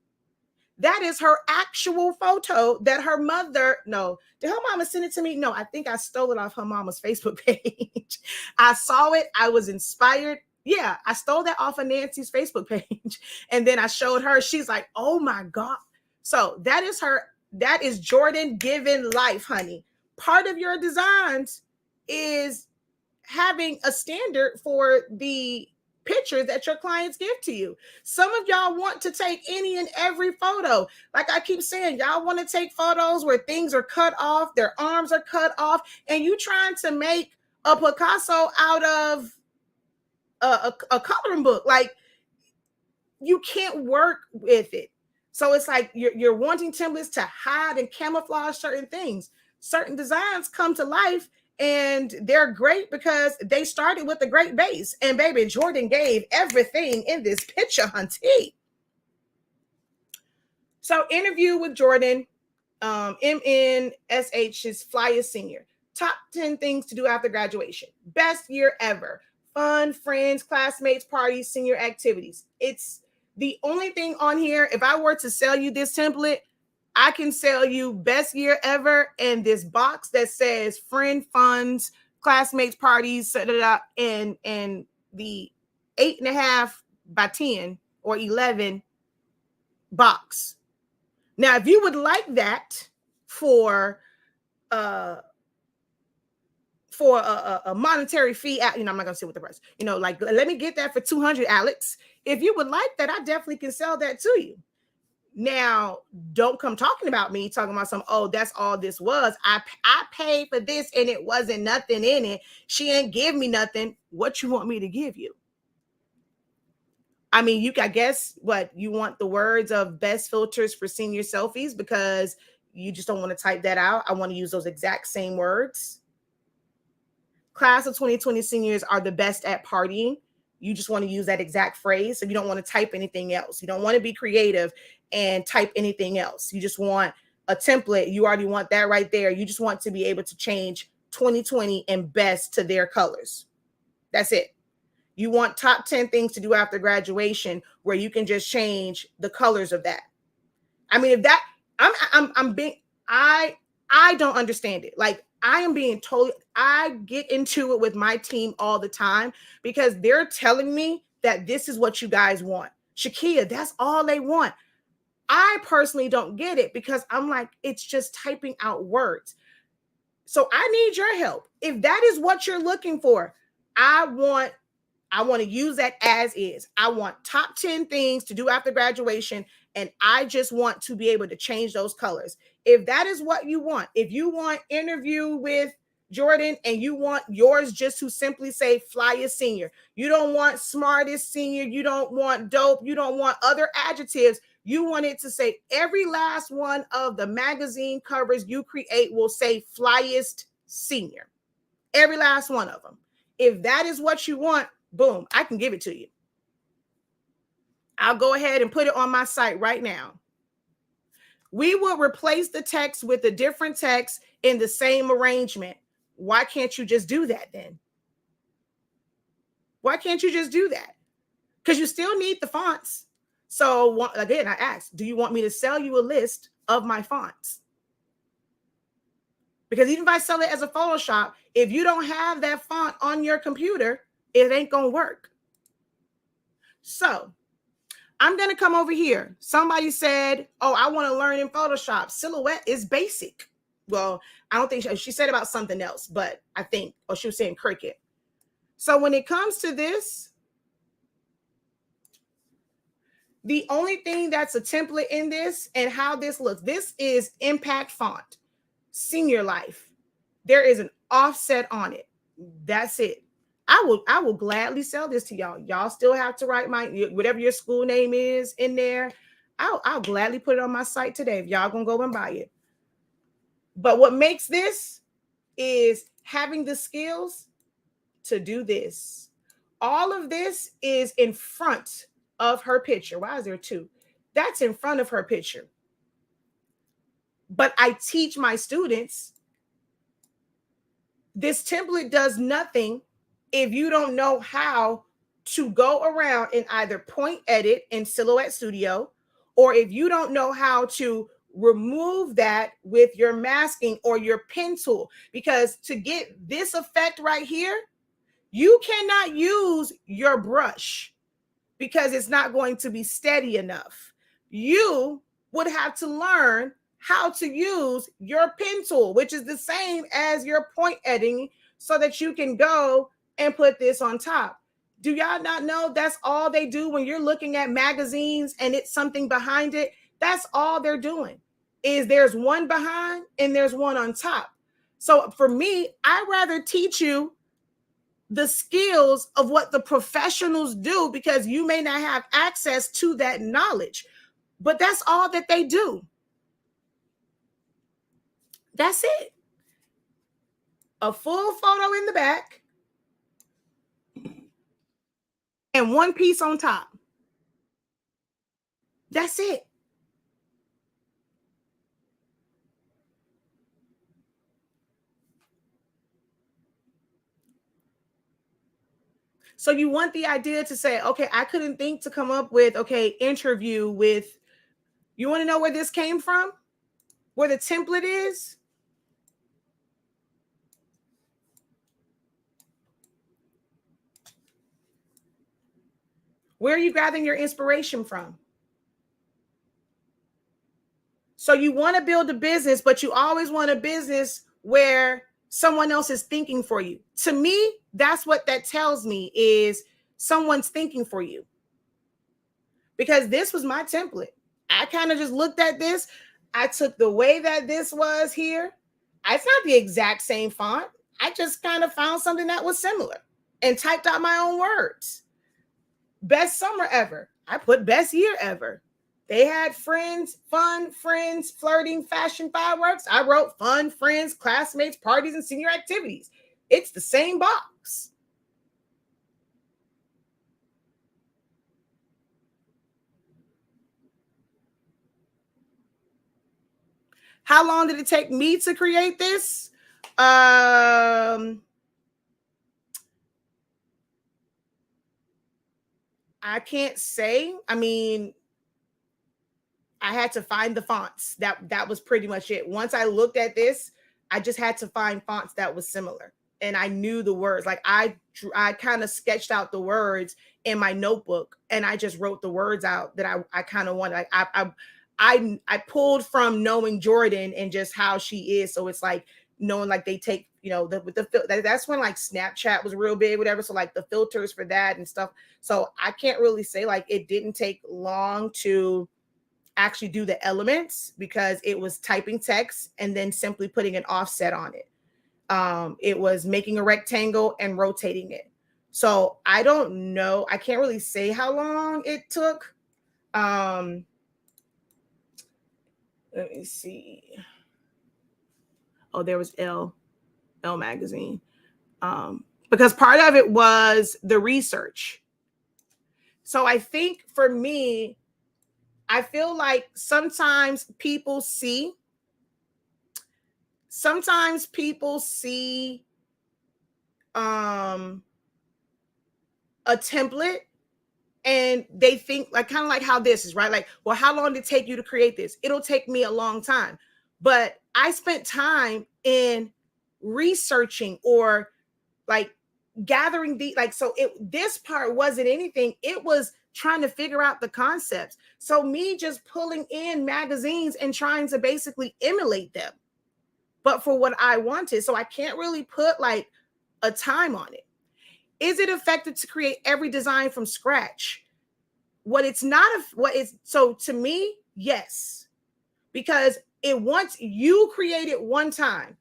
That is her actual photo that her mother, no, did her mama send it to me? No, I think I stole it off her mama's Facebook page. I saw it. I was inspired. Yeah, I stole that off of Nancy's Facebook page. And then I showed her. She's like, oh my God. So that is her. That is Jordan giving life, honey. Part of your designs is having a standard for the pictures that your clients give to you. Some of y'all want to take any and every photo. Like I keep saying, y'all want to take photos where things are cut off, their arms are cut off, and you trying to make a Picasso out of a coloring book. Like, you can't work with it. So it's like you're wanting templates to hide and camouflage certain things. Certain designs come to life, and they're great because they started with a great base. And baby, Jordan gave everything in this picture, hunty. So interview with Jordan, MNSH's Flyer Senior. Top 10 things to do after graduation. Best year ever. Fun, friends, classmates, parties, senior activities. It's the only thing on here. If I were to sell you this template, I can sell you best year ever and this box that says friend funds, classmates, parties, and the 8.5 by 10 or 11 box. Now, if you would like that for a monetary fee, I'm not gonna say what the price, like, let me get that for 200, Alex. If you would like that, I definitely can sell that to you. Now, don't come talking about me, talking about that's all this was. I paid for this and it wasn't nothing in it. She ain't give me nothing. What you want me to give you? I mean, I guess what you want, the words of best filters for senior selfies, because you just don't want to type that out. I want to use those exact same words. Class of 2020 seniors are the best at partying. You just want to use that exact phrase. So you don't want to type anything else. You don't want to be creative and type anything else. You just want a template. You already want that right there. You just want to be able to change 2020 and best to their colors. That's it. You want top 10 things to do after graduation, where you can just change the colors of that. I mean, if that, I don't understand it. Like, I am being told, I get into it with my team all the time because they're telling me that this is what you guys want. Shakia, that's all they want. I personally don't get it because I'm like, it's just typing out words. So I need your help. If that is what you're looking for, I want to use that as is. I want top 10 things to do after graduation, and I just want to be able to change those colors. If that is what you want, if you want interview with Jordan and you want yours just to simply say flyest senior, you don't want smartest senior, you don't want dope, you don't want other adjectives, you want it to say every last one of the magazine covers you create will say flyest senior. Every last one of them. If that is what you want, boom, I can give it to you. I'll go ahead and put it on my site right now. We will replace the text with a different text in the same arrangement. Why can't you just do that then? Why can't you just do that? Because you still need the fonts. So again, I asked, do you want me to sell you a list of my fonts? Because even if I sell it as a Photoshop, if you don't have that font on your computer, it ain't going to work. So I'm going to come over here. Somebody said, oh, I want to learn in Photoshop. Silhouette is basic. Well, I don't think she said about something else, but I think, or she was saying Cricut. So when it comes to this, the only thing that's a template in this and how this looks, this is Impact Font, Senior Life. There is an offset on it. That's it. I will gladly sell this to y'all. Y'all still have to write whatever your school name is in there. I'll gladly put it on my site today if y'all gonna go and buy it. But what makes this is having the skills to do this. All of this is in front of her picture. Why is there two? That's in front of her picture. But I teach my students this template does nothing if you don't know how to go around and either point edit in Silhouette Studio, or if you don't know how to remove that with your masking or your pen tool. Because to get this effect right here, you cannot use your brush because it's not going to be steady enough. You would have to learn how to use your pen tool, which is the same as your point editing, so that you can go and put this on top. Do y'all not know that's all they do when you're looking at magazines and it's something behind it? That's all they're doing, is there's one behind and there's one on top. So for me, I'd rather teach you the skills of what the professionals do, because you may not have access to that knowledge, but that's all that they do. That's it. A full photo in the back and one piece on top. That's it. So you want the idea to say, okay, I couldn't think to come up with, okay, interview with, you want to know where this came from? Where the template is? Where are you gathering your inspiration from? So you want to build a business, but you always want a business where someone else is thinking for you. To me, that's what that tells me, is someone's thinking for you. Because this was my template. I kind of just looked at this. I took the way that this was here. It's not the exact same font. I just kind of found something that was similar and typed out my own words. Best summer ever. I put best year ever. They had friends, fun, friends, flirting, fashion, fireworks. I wrote fun, friends, classmates, parties, and senior activities. It's the same box. How long did it take me to create this? I can't say. I mean, I had to find the fonts. That was pretty much it. Once I looked at this, I just had to find fonts that was similar. And I knew the words. Like I kind of sketched out the words in my notebook, and I just wrote the words out that I kind of wanted. Like I pulled from knowing Jordan and just how she is. So it's like knowing, like, they take, you know, that's when like Snapchat was real big, whatever. So like the filters for that and stuff. So I can't really say like it didn't take long to actually do the elements, because it was typing text and then simply putting an offset on it. It was making a rectangle and rotating it. So I don't know. I can't really say how long it took. Let me see. Oh, there was Elle magazine. Because part of it was the research. So I think for me, I feel like sometimes people see a template and they think, like, kind of like how this is, right? Like, well, how long did it take you to create this? It'll take me a long time. But I spent time in researching, or like gathering this part wasn't anything. It was trying to figure out the concepts. So me just pulling in magazines and trying to basically emulate them, but for what I wanted. So I can't really put like a time on it. Is it effective to create every design from scratch? So to me, yes, because once you create it one time,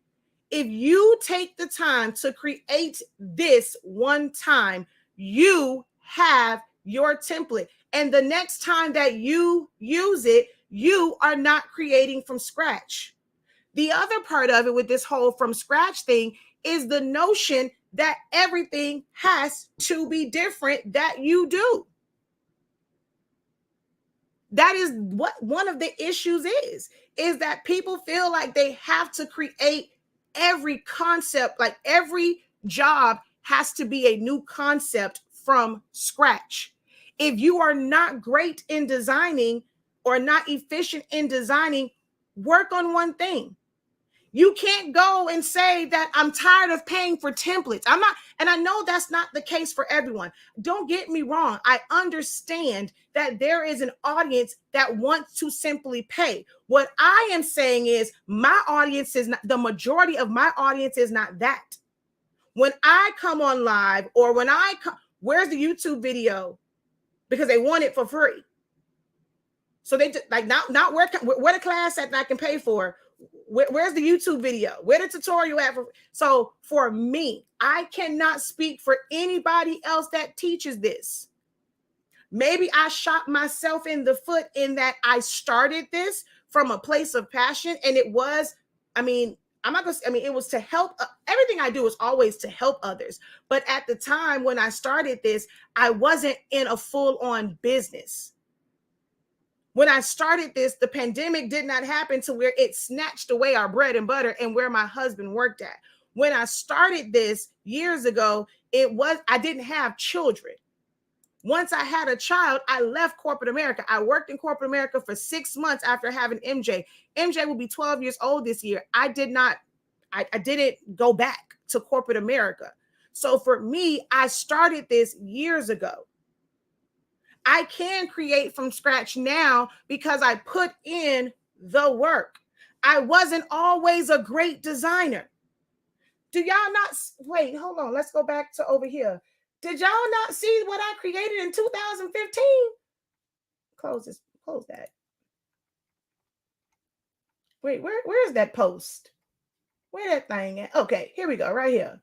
if you take the time to create this one time, you have your template. And the next time that you use it, you are not creating from scratch. The other part of it with this whole from scratch thing is the notion that everything has to be different that you do. That is what one of the issues is that people feel like they have to create every concept, like every job has to be a new concept from scratch. If you are not great in designing or not efficient in designing, work on one thing. You can't go and say that I'm tired of paying for templates. I'm not, and I know that's not the case for everyone. Don't get me wrong. I understand that there is an audience that wants to simply pay. What I am saying is my audience is not, the majority of my audience is not that. When I come on live, or when I come, where's the YouTube video? Because they want it for free. So they just like not where the class that I can pay for. Where's the YouTube video? Where the tutorial at? So for me, I cannot speak for anybody else that teaches this. Maybe I shot myself in the foot in that I started this from a place of passion, and it was, it was to help. Everything I do is always to help others. But at the time when I started this, I wasn't in a full-on business. When I started this, the pandemic did not happen to where it snatched away our bread and butter and where my husband worked at. When I started this years ago, I didn't have children. Once I had a child, I left corporate America. I worked in corporate America for 6 months after having MJ. MJ will be 12 years old this year. I didn't go back to corporate America. So for me, I started this years ago. I can create from scratch now because I put in the work. I wasn't always a great designer. Do y'all not, wait, hold on. Let's go back to over here. Did y'all not see what I created in 2015? Close this, close that. Wait, where is that post? Where that thing at? Okay, here we go, right here.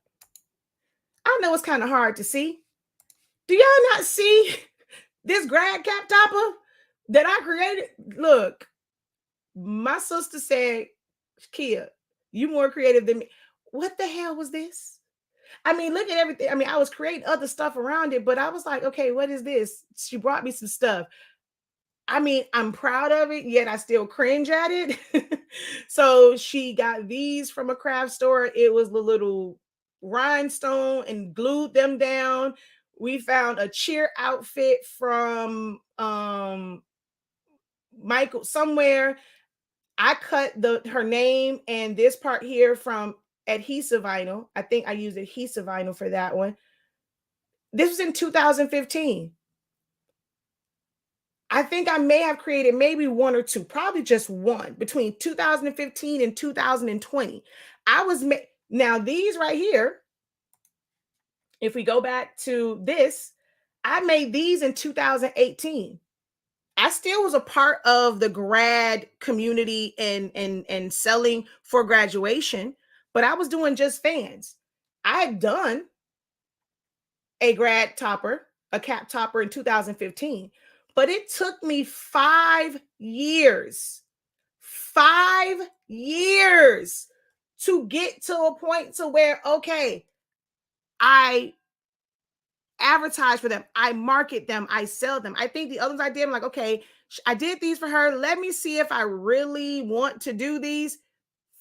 I know it's kind of hard to see. Do y'all not see this grad cap topper that I created? Look, my sister said, Kia, you more creative than me. What the hell was this? I mean, look at everything. I mean, I was creating other stuff around it, but I was like, okay, what is this? She brought me some stuff. I mean, I'm proud of it, yet I still cringe at it. So she got these from a craft store. It was the little rhinestone and glued them down. We found a cheer outfit from Michael somewhere. I cut her name and this part here from adhesive vinyl. I think I used adhesive vinyl for that one. This was in 2015. I think I may have created maybe one or two, probably just one between 2015 and 2020. I was now these right here. If we go back to this, I made these in 2018. I still was a part of the grad community and selling for graduation, but I was doing just fans. I had done a grad topper, a cap topper in 2015, but it took me 5 years, 5 years to get to a point to where, okay, I advertise for them, I market them, I sell them. I think the others I did, I'm like, okay, I did these for her. Let me see if I really want to do these.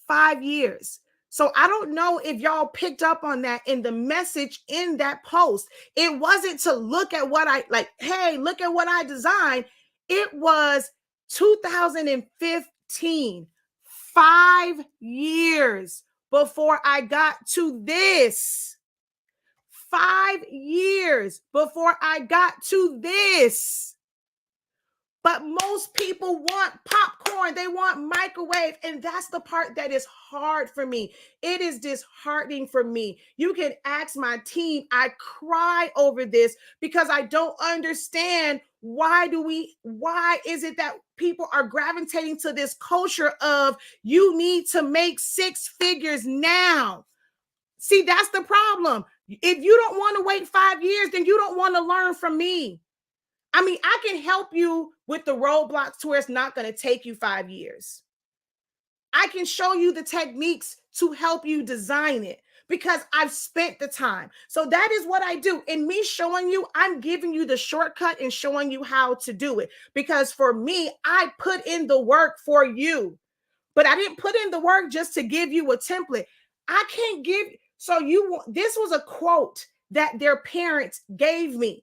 5 years. So I don't know if y'all picked up on that in the message in that post. It wasn't to look at what I like, hey, look at what I designed. It was 2015, 5 years before I got to this. 5 years before I got to this. But most people want popcorn. They want microwave. And that's the part that is hard for me. It is disheartening for me. You can ask my team. I cry over this because I don't understand why is it that people are gravitating to this culture of you need to make 6 figures now. See, that's the problem. If you don't want to wait 5 years, then you don't want to learn from me. I mean, I can help you with the roadblocks to where it's not going to take you 5 years. I can show you the techniques to help you design it because I've spent the time. So that is what I do. In me showing you, I'm giving you the shortcut and showing you how to do it. Because for me, I put in the work for you. But I didn't put in the work just to give you a template. I can't give. So this was a quote that their parents gave me.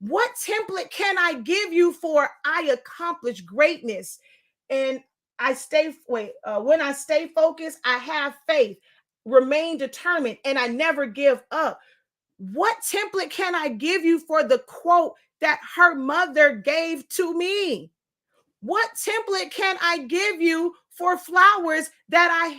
What template can I give you for I accomplish greatness? And when I stay focused, I have faith, remain determined, and I never give up. What template can I give you for the quote that her mother gave to me? What template can I give you for flowers that I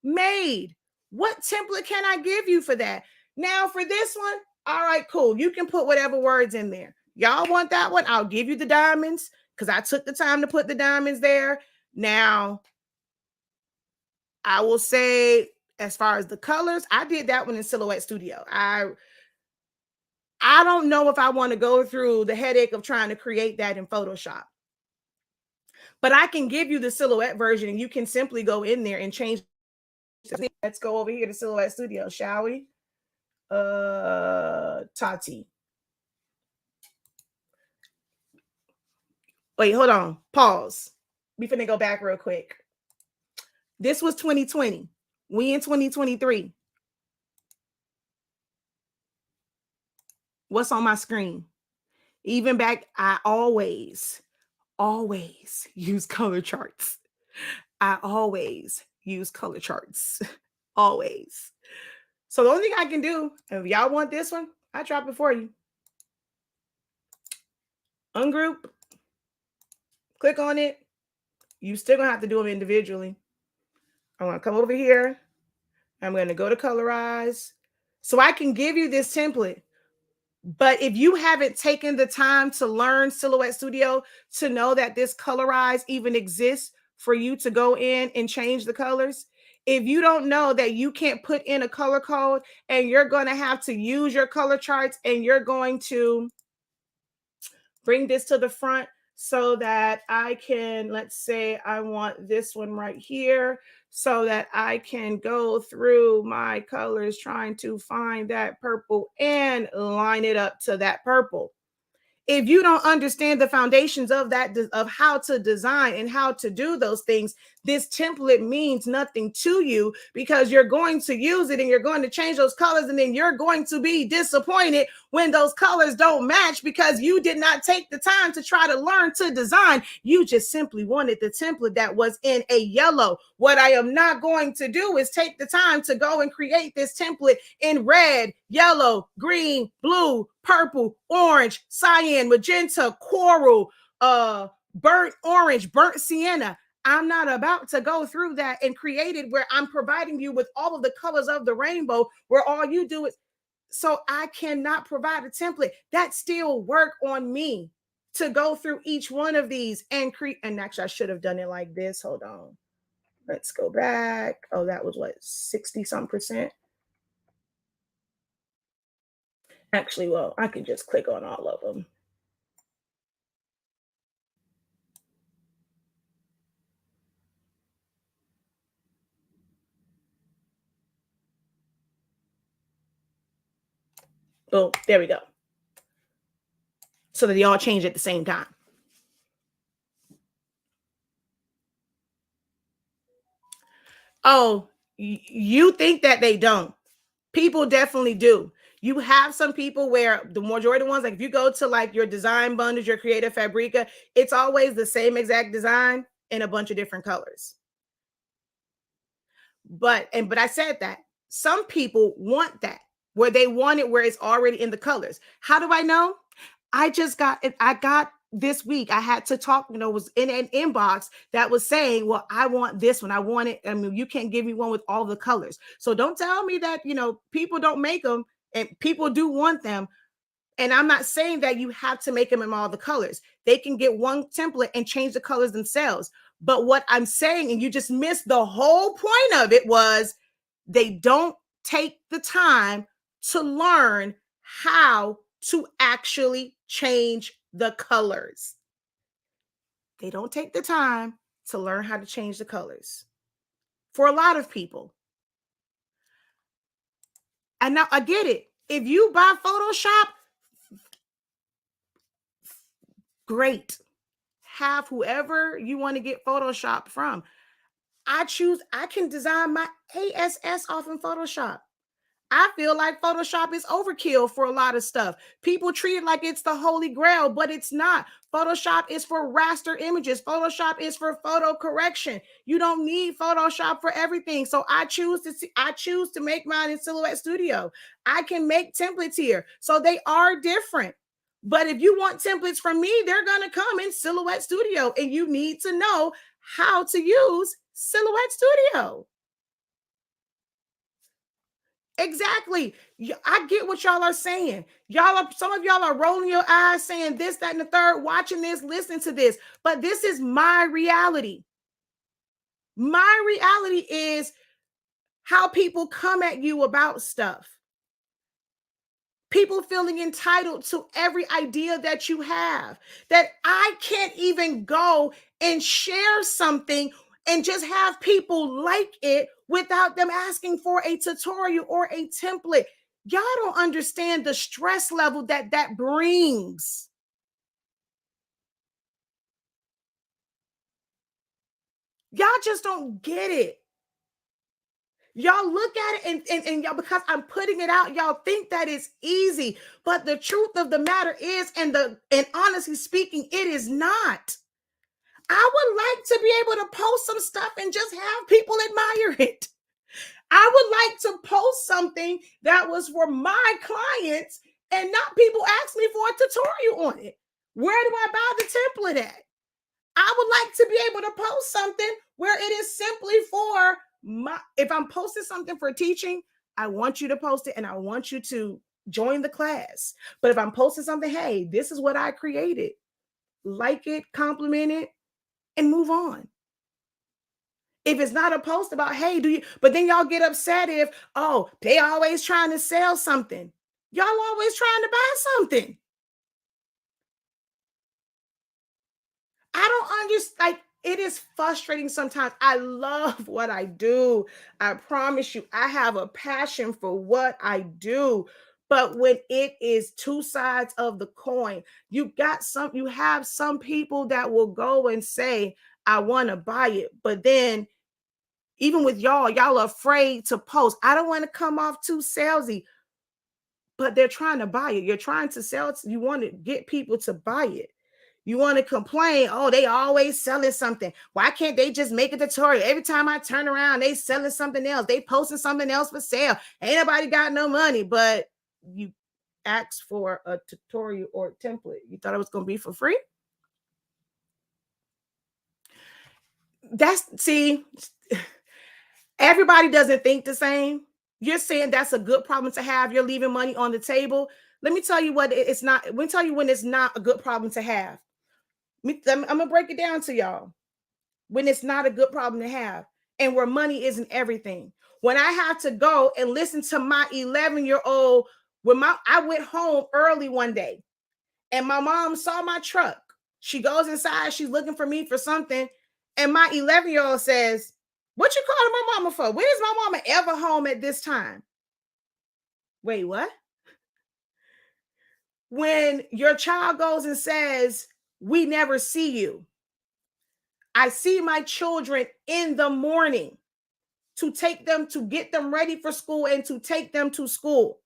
handmade? What template can I give you for that? Now for this one, all right, cool. You can put whatever words in there. Y'all want that one? I'll give you the diamonds because I took the time to put the diamonds there. Now, I will say as far as the colors, I did that one in Silhouette Studio. I don't know if I want to go through the headache of trying to create that in Photoshop. But I can give you the Silhouette version and you can simply go in there and change. Let's go over here to Silhouette Studio, shall we? Tati. Wait, hold on. Pause. We finna go back real quick. This was 2020. We in 2023. What's on my screen? Even back, I always use color charts. I always use color charts. Always. So the only thing I can do, if y'all want this one, I drop it for you. Ungroup, click on it. You still gonna have to do them individually. I'm gonna come over here. I'm gonna go to colorize. So I can give you this template. But if you haven't taken the time to learn Silhouette Studio to know that this colorize even exists for you to go in and change the colors, if you don't know that you can't put in a color code and you're going to have to use your color charts and you're going to bring this to the front so that I can, let's say I want this one right here so that I can go through my colors trying to find that purple and line it up to that purple. If you don't understand the foundations of that, of how to design and how to do those things, this template means nothing to you because you're going to use it and you're going to change those colors and then you're going to be disappointed when those colors don't match because you did not take the time to try to learn to design. You just simply wanted the template that was in a yellow. What I am not going to do is take the time to go and create this template in red, yellow, green, blue, purple, orange, cyan, magenta, coral, burnt orange, burnt sienna. I'm not about to go through that and create it where I'm providing you with all of the colors of the rainbow where all you do is, so I cannot provide a template. That still work on me to go through each one of these and create. And actually I should have done it like this. Hold on. Let's go back. Oh, that was what, 60 some percent. Actually, well, I can just click on all of them. Oh, there we go. So that they all change at the same time. Oh, you think that they don't. People definitely do. You have some people where the majority of the ones, like if you go to like your design bundles, your Creative Fabrica, it's always the same exact design in a bunch of different colors. But I said that some people want that where they want it where it's already in the colors. How do I know? I just got it. I got this week. I had to talk, was in an inbox that was saying, well, I want this one. I want it. I mean, you can't give me one with all the colors. So don't tell me that, people don't make them and people do want them. And I'm not saying that you have to make them in all the colors. They can get one template and change the colors themselves. But what I'm saying, and you just missed the whole point of it, was they don't take the time to learn how to actually change the colors. They don't take the time to learn how to change the colors for a lot of people. And now I get it. If you buy Photoshop, great. Have whoever you want to get Photoshop from. I can design my ASS off in Photoshop. I feel like Photoshop is overkill for a lot of stuff. People treat it like it's the holy grail, but it's not. Photoshop is for raster images. Photoshop is for photo correction. You don't need Photoshop for everything. So I choose to make mine in Silhouette Studio. I can make templates here. So they are different. But if you want templates from me, they're going to come in Silhouette Studio, and you need to know how to use Silhouette Studio. Exactly. I get what y'all are saying. Some of y'all are rolling your eyes saying this, that, and the third, watching this, listening to this. But this is my reality. My reality is how people come at you about stuff. People feeling entitled to every idea that you have, that I can't even go and share something and just have people like it without them asking for a tutorial or a template. Y'all don't understand the stress level that brings. Y'all just don't get it. Y'all look at it and y'all, because I'm putting it out, y'all think that it's easy. But the truth of the matter is, and honestly speaking, it is not. I would like to be able to post some stuff and just have people admire it. I would like to post something that was for my clients and not people ask me for a tutorial on it. Where do I buy the template at? I would like to be able to post something where it is simply for if I'm posting something for teaching, I want you to post it and I want you to join the class. But if I'm posting something, hey, this is what I created, like it, compliment it, and move on. If it's not a post about, hey, but then y'all get upset if, oh, they always trying to sell something. Y'all always trying to buy something. I don't understand. Like, it is frustrating sometimes. I love what I do. I promise you, I have a passion for what I do. But when it is two sides of the coin, you have some people that will go and say, I want to buy it. But then even with y'all are afraid to post. I don't want to come off too salesy, but they're trying to buy it. You're trying to sell it. You want to get people to buy it. You want to complain, oh, they always selling something. Why can't they just make a tutorial? Every time I turn around, they selling something else. They posting something else for sale. Ain't nobody got no money, but you asked for a tutorial or a template. You thought it was going to be for free? Everybody doesn't think the same. You're saying that's a good problem to have. You're leaving money on the table. Let me tell you what it's not. Let me tell you when it's not a good problem to have. I'm going to break it down to y'all. When it's not a good problem to have and where money isn't everything. When I have to go and listen to my 11-year-old, I went home early one day and my mom saw my truck. She goes inside, she's looking for me for something. And my 11-year-old says, what you calling my mama for? When is my mama ever home at this time? Wait, what? When your child goes and says, we never see you. I see my children in the morning to get them ready for school and to take them to school.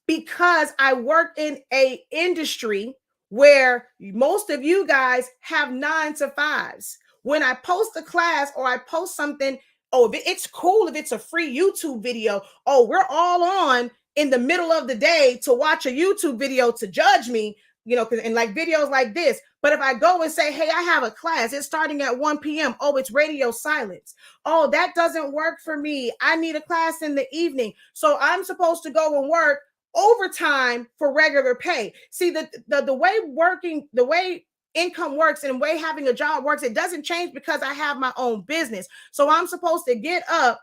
Because I work in a industry where most of you guys have 9 to 5s. When I post a class or I post something, it's cool if it's a free YouTube video. Oh, we're all on in the middle of the day to watch a YouTube video to judge me, and like videos like this. But if I go and say, hey, I have a class, it's starting at 1 p.m. Oh, it's radio silence. Oh, that doesn't work for me. I need a class in the evening. So I'm supposed to go and work overtime for regular pay. See, the way income works and the way having a job works, it doesn't change because I have my own business. So I'm supposed to get up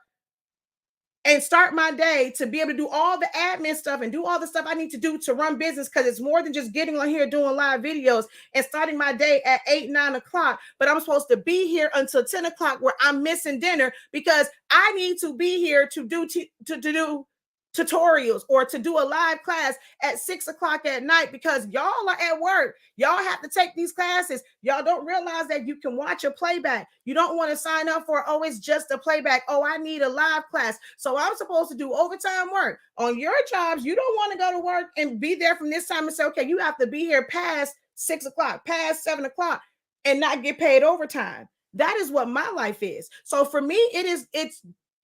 and start my day to be able to do all the admin stuff and do all the stuff I need to do to run business, because it's more than just getting on here doing live videos and starting my day at 8, 9 o'clock. But I'm supposed to be here until 10 o'clock where I'm missing dinner because I need to be here to do tutorials or to do a live class at 6 o'clock at night because y'all are at work. Y'all have to take these classes. Y'all don't realize that you can watch a playback. You don't want to sign up for, oh, it's just a playback. Oh, I need a live class. So I'm supposed to do overtime work. On your jobs, you don't want to go to work and be there from this time and say, okay, you have to be here past 6 o'clock, past 7 o'clock and not get paid overtime. That is what my life is. So for me, it's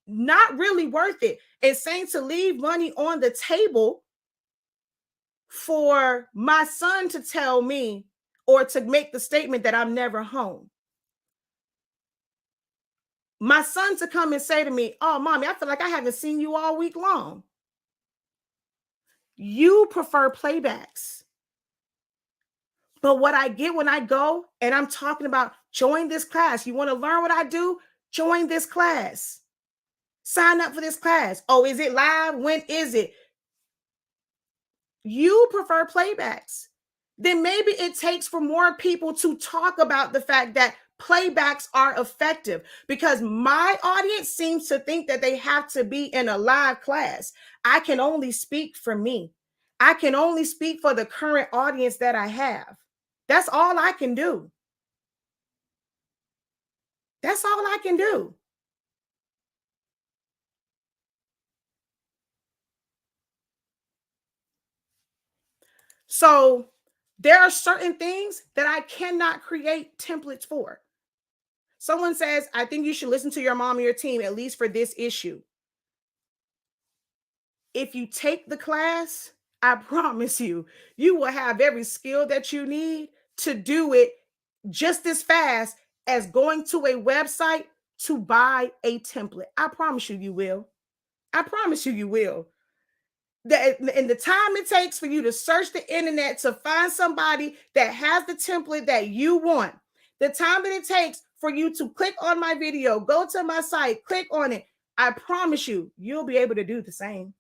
not really worth it. It's saying to leave money on the table for my son to tell me or to make the statement that I'm never home. My son to come and say to me, oh, mommy, I feel like I haven't seen you all week long. You prefer playbacks. But what I get when I go and I'm talking about join this class, you want to learn what I do? Join this class. Sign up for this class. Oh, is it live? When is it? You prefer playbacks. Then maybe it takes for more people to talk about the fact that playbacks are effective, because my audience seems to think that they have to be in a live class. I can only speak for me. I can only speak for the current audience that I have. That's all I can do. That's all I can do. So there are certain things that I cannot create templates for. Someone says, I think you should listen to your mom or your team, at least for this issue. If you take the class, I promise you, you will have every skill that you need to do it just as fast as going to a website to buy a template. I promise you, you will. I promise you, you will. And the time it takes for you to search the internet to find somebody that has the template that you want, the time that it takes for you to click on my video, go to my site, click on it, I promise you, you'll be able to do the same.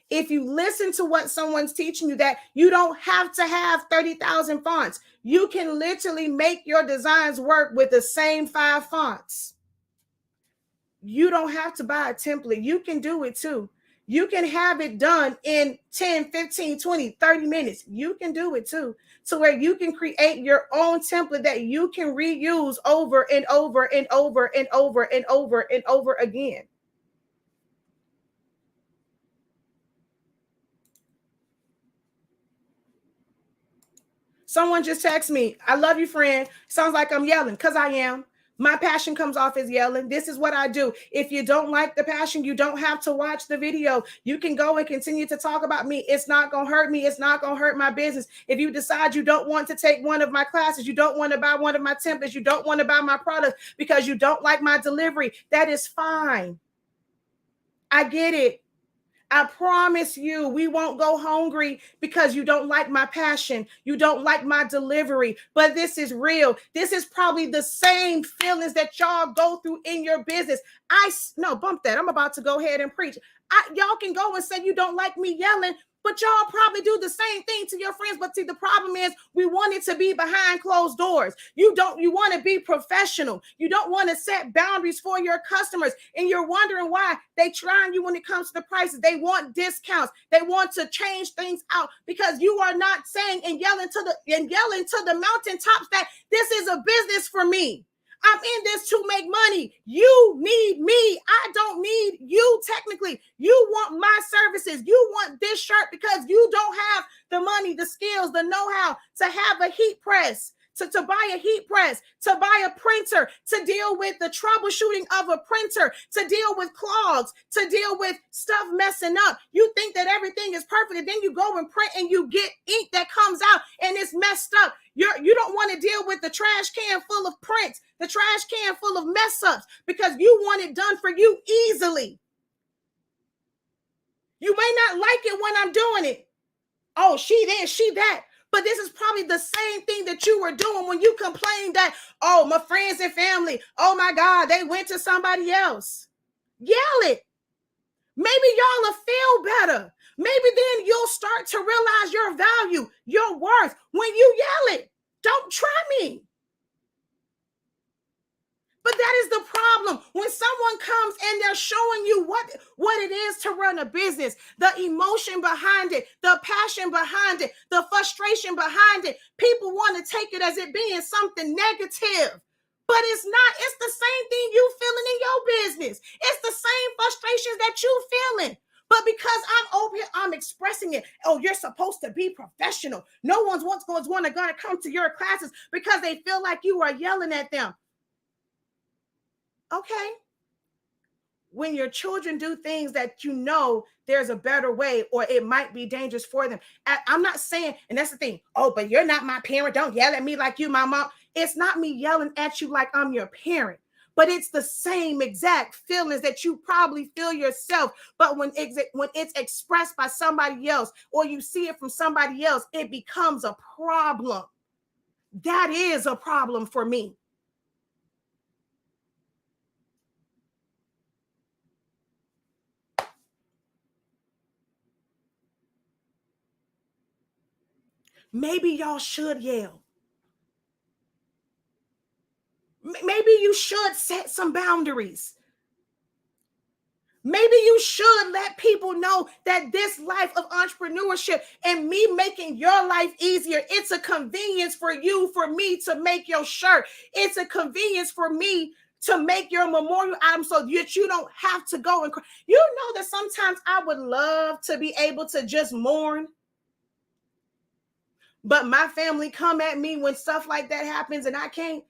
If you listen to what someone's teaching you, that you don't have to have 30,000 fonts. You can literally make your designs work with the same 5 fonts. You don't have to buy a template. You can do it too. You can have it done in 10, 15, 20, 30 minutes. You can do it too. So where you can create your own template that you can reuse over and over and over and over and over and over again. Someone just texted me, I love you, friend. Sounds like I'm yelling, because I am. My passion comes off as yelling. This is what I do. If you don't like the passion, you don't have to watch the video. You can go and continue to talk about me. It's not going to hurt me. It's not going to hurt my business. If you decide you don't want to take one of my classes, you don't want to buy one of my templates, you don't want to buy my product because you don't like my delivery, that is fine. I get it. I promise you, we won't go hungry because you don't like my passion. You don't like my delivery. But this is real. This is probably the same feelings that y'all go through in your business. No, bump that. I'm about to go ahead and preach. Y'all can go and say you don't like me yelling, but y'all probably do the same thing to your friends. But see, the problem is we want it to be behind closed doors. You want to be professional. You don't want to set boundaries for your customers. And you're wondering why they trying you when it comes to the prices. They want discounts. They want to change things out because you are not saying and yelling to the mountaintops that this is a business for me. I'm in this to make money. You need me. I don't need you technically. You want my services. You want this shirt because you don't have the money, the skills, the know-how to have a heat press, to buy a heat press, to buy a printer, to deal with the troubleshooting of a printer, to deal with clogs, to deal with stuff messing up. You think that everything is perfect, and then you go and print and you get ink that comes out and it's messed up. You don't want to deal with the trash can full of prints, the trash can full of mess ups, because you want it done for you easily. You may not like it when I'm doing it. Oh, she this, she that. But this is probably the same thing that you were doing when you complained that, oh, my friends and family, oh my God, they went to somebody else. Yell it. Maybe y'all will feel better. Maybe then you'll start to realize your value, your worth when you yell it. Don't try me. But that is the problem. When someone comes and they're showing you what it is to run a business, the emotion behind it, the passion behind it, the frustration behind it, people want to take it as it being something negative. But it's not. It's the same thing you feeling in your business. It's the same frustrations that you feeling. But because I'm over here, I'm expressing it. Oh, you're supposed to be professional. No one's going to come to your classes because they feel like you are yelling at them. Okay. When your children do things that you know there's a better way or it might be dangerous for them. I'm not saying, and that's the thing, oh, but you're not my parent. Don't yell at me like you, my mom. It's not me yelling at you like I'm your parent, but it's the same exact feelings that you probably feel yourself. But when it's expressed by somebody else or you see it from somebody else, it becomes a problem. That is a problem for me. Maybe y'all should yell. Maybe you should set some boundaries. Maybe you should let people know that this life of entrepreneurship and me making your life easier, it's a convenience for you, for me to make your shirt. It's a convenience for me to make your memorial item so that you don't have to go and cry. You know that sometimes I would love to be able to just mourn. But my family come at me when stuff like that happens and I can't.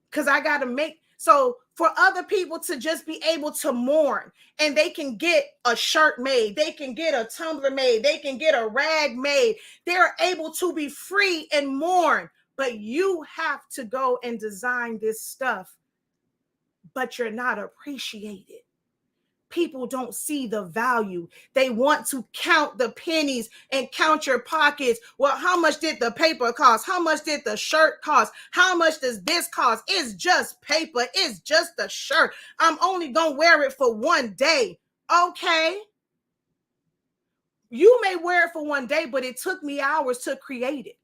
Because I got to make, So for other people to just be able to mourn, and they can get a shirt made, they can get a tumbler made, they can get a rag made, they're able to be free and mourn. But you have to go and design this stuff, but you're not appreciated. People don't see the value. They want to count the pennies and count your pockets. Well, how much did the paper cost? How much did the shirt cost? How much does this cost? It's just paper. It's just a shirt. I'm only going to wear it for one day. Okay. You may wear it for one day, but it took me hours to create it.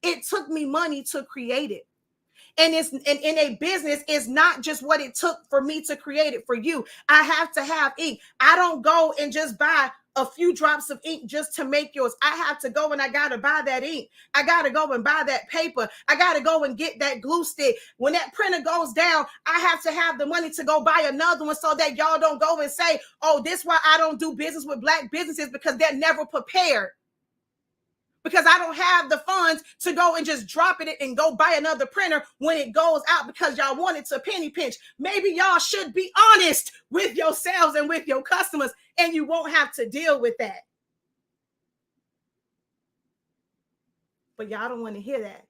It took me money to create it. And it's in a business, it's not just what it took for me to create it for you. I have to have ink. I don't go and just buy a few drops of ink just to make yours. I have to go and I got to buy that ink. I got to go and buy that paper. I got to go and get that glue stick. When that printer goes down, I have to have the money to go buy another one so that y'all don't go and say, oh, this is why I don't do business with Black businesses, because they're never prepared. Because I don't have the funds to go and just drop it and go buy another printer when it goes out because y'all want it to penny pinch. Maybe y'all should be honest with yourselves and with your customers, and you won't have to deal with that. But y'all don't want to hear that.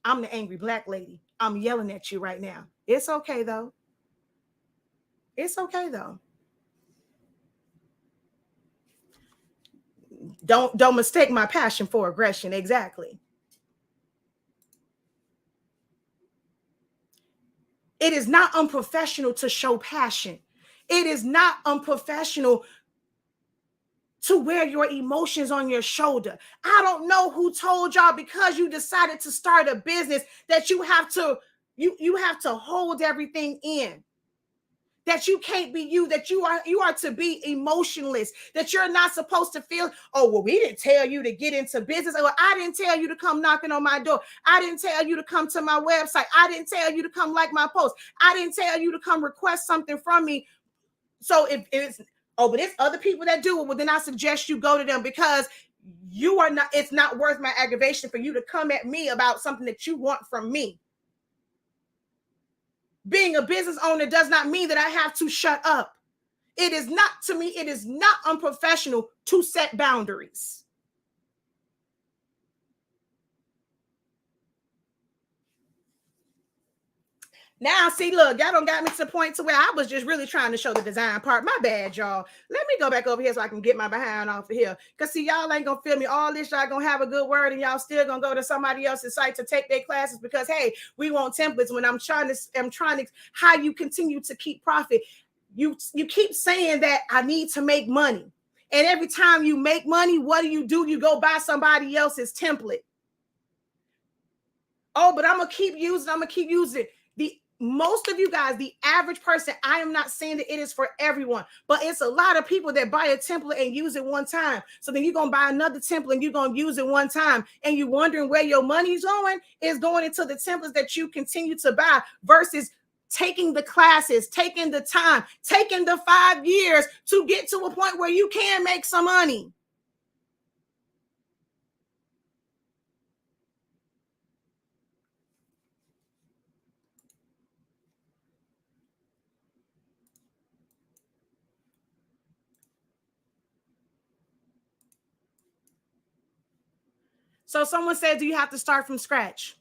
I'm the angry Black lady. I'm yelling at you right now. It's okay, though. It's okay, though. Don't mistake my passion for aggression. Exactly. It is not unprofessional to show passion. It is not unprofessional to wear your emotions on your shoulder. I don't know who told y'all, because you decided to start a business, that you have to hold everything in. That you can't be you, that you are to be emotionless, that you're not supposed to feel, oh, well, we didn't tell you to get into business. Or I didn't tell you to come knocking on my door. I didn't tell you to come to my website. I didn't tell you to come like my post. I didn't tell you to come request something from me. So if it's, oh, but it's other people that do it, well, then I suggest you go to them, because you are not, it's not worth my aggravation for you to come at me about something that you want from me. Being a business owner does not mean that I have to shut up. It is not, to me, it is not unprofessional to set boundaries. Now, see, look, y'all don't got me to the point to where I was just really trying to show the design part. My bad, y'all. Let me go back over here so I can get my behind off of here. Because, see, y'all ain't going to feel me all this. Y'all going to have a good word, and y'all still going to go to somebody else's site to take their classes because, hey, we want templates. When I'm trying to, how you continue to keep profit. You keep saying that I need to make money. And every time you make money, what do? You go buy somebody else's template. Oh, but I'm going to keep using it. Most of you guys, the average person, I am not saying that it is for everyone, but it's a lot of people that buy a template and use it one time. So then you're going to buy another template and you're going to use it one time. And you're wondering where your money's going. Is going into the templates that you continue to buy versus taking the classes, taking the time, taking the 5 years to get to a point where you can make some money. So someone said, do you have to start from scratch?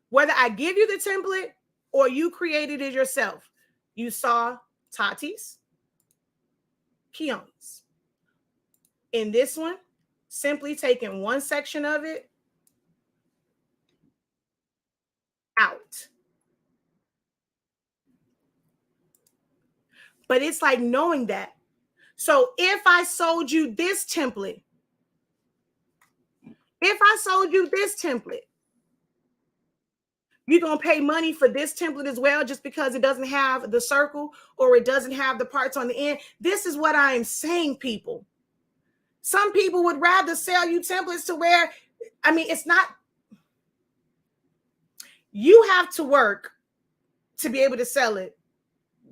Whether I give you the template or you created it yourself, you saw Tati's, Keone's. In this one, simply taking one section of it out. But it's like knowing that. So if I sold you this template, you're going to pay money for this template as well, just because it doesn't have the circle or it doesn't have the parts on the end. This is what I am saying, people. Some people would rather sell you templates to where, I mean, it's not, you have to work to be able to sell it.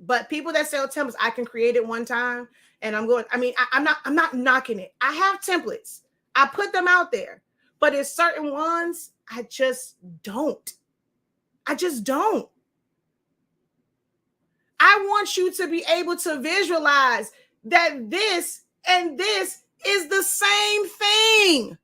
But people that sell templates, I can create it one time and I'm going, I mean, I'm not knocking it. I have templates. I put them out there, but it's certain ones I just don't. I want you to be able to visualize that this and this is the same thing.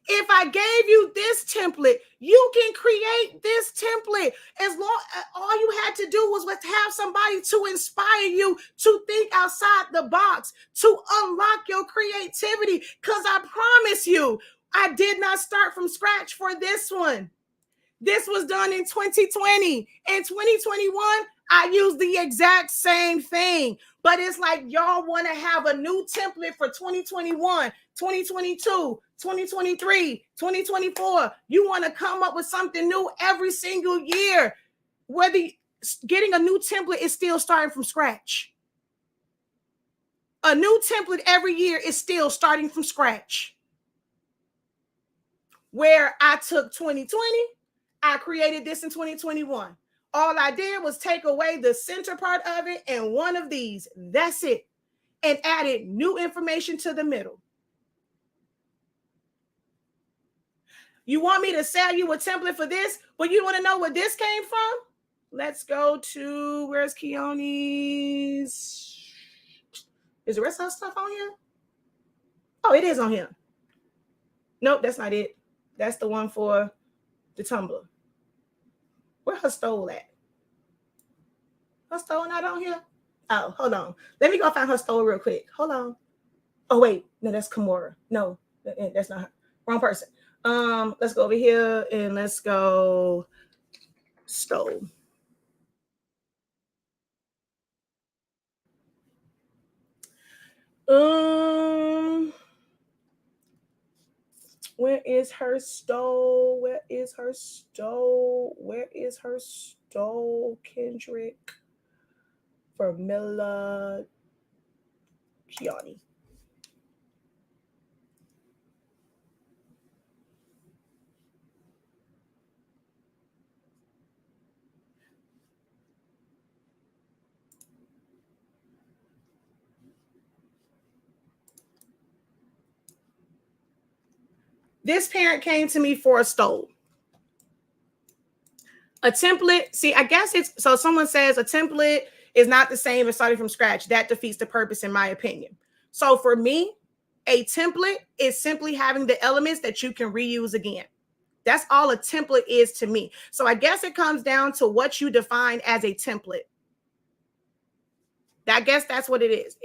If I gave you this template, you can create this template. As long all you had to do was have somebody to inspire you to think outside the box, to unlock your creativity. Because I promise you, I did not start from scratch for this one. This was done in 2020. In 2021, I used the exact same thing. But it's like y'all want to have a new template for 2021, 2022, 2023, 2024. You want to come up with something new every single year. Whether getting a new template is still starting from scratch. A new template every year is still starting from scratch. Where I took 2020, I created this in 2021. All I did was take away the center part of it and one of these. That's it. And added new information to the middle. You want me to sell you a template for this, but you want to know where this came from? Let's go to, where's Keone's? Is the rest of her stuff on here? Oh, it is on here. Nope, that's not it. That's the one for the Tumblr. Where her stole at? Her stole not on here? Oh, hold on. Let me go find her stole real quick. Hold on. Oh, wait. No, that's Kimora. No, that's not her. Wrong person. Let's go over here and let's go stole. Where is her stole? Where is her stole? Where is her stole? Kendrick, Vermilla, Keone. This parent came to me for a stole. A template, see, I guess it's, so someone says a template is not the same as starting from scratch. That defeats the purpose, in my opinion. So for me, a template is simply having the elements that you can reuse again. That's all a template is to me. So I guess it comes down to what you define as a template. I guess that's what it is.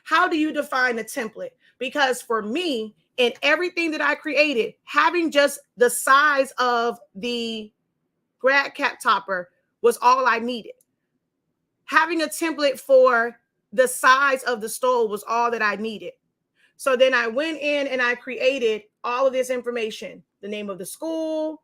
How do you define a template? Because for me, in everything that I created, having just the size of the grad cap topper was all I needed. Having a template for the size of the stole was all that I needed. So then I went in and I created all of this information, the name of the school,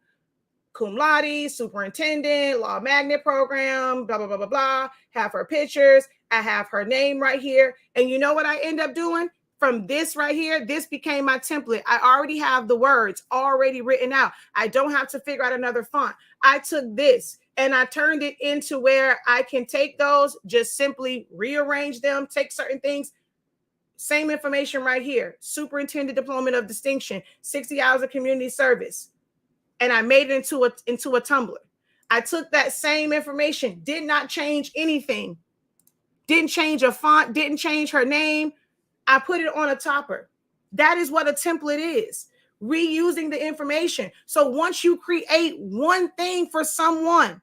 cum laude, superintendent, law magnet program, blah, blah, blah, blah, blah. Have her pictures. I have her name right here. And you know what I end up doing? From this right here, this became my template. I already have the words already written out. I don't have to figure out another font. I took this and I turned it into where I can take those, just simply rearrange them, take certain things. Same information right here. Superintendent Diploma of Distinction, 60 hours of community service. And I made it into a Tumblr. I took that same information, did not change anything. Didn't change a font, didn't change her name. I put it on a topper. That is what a template is. Reusing the information. So once you create one thing for someone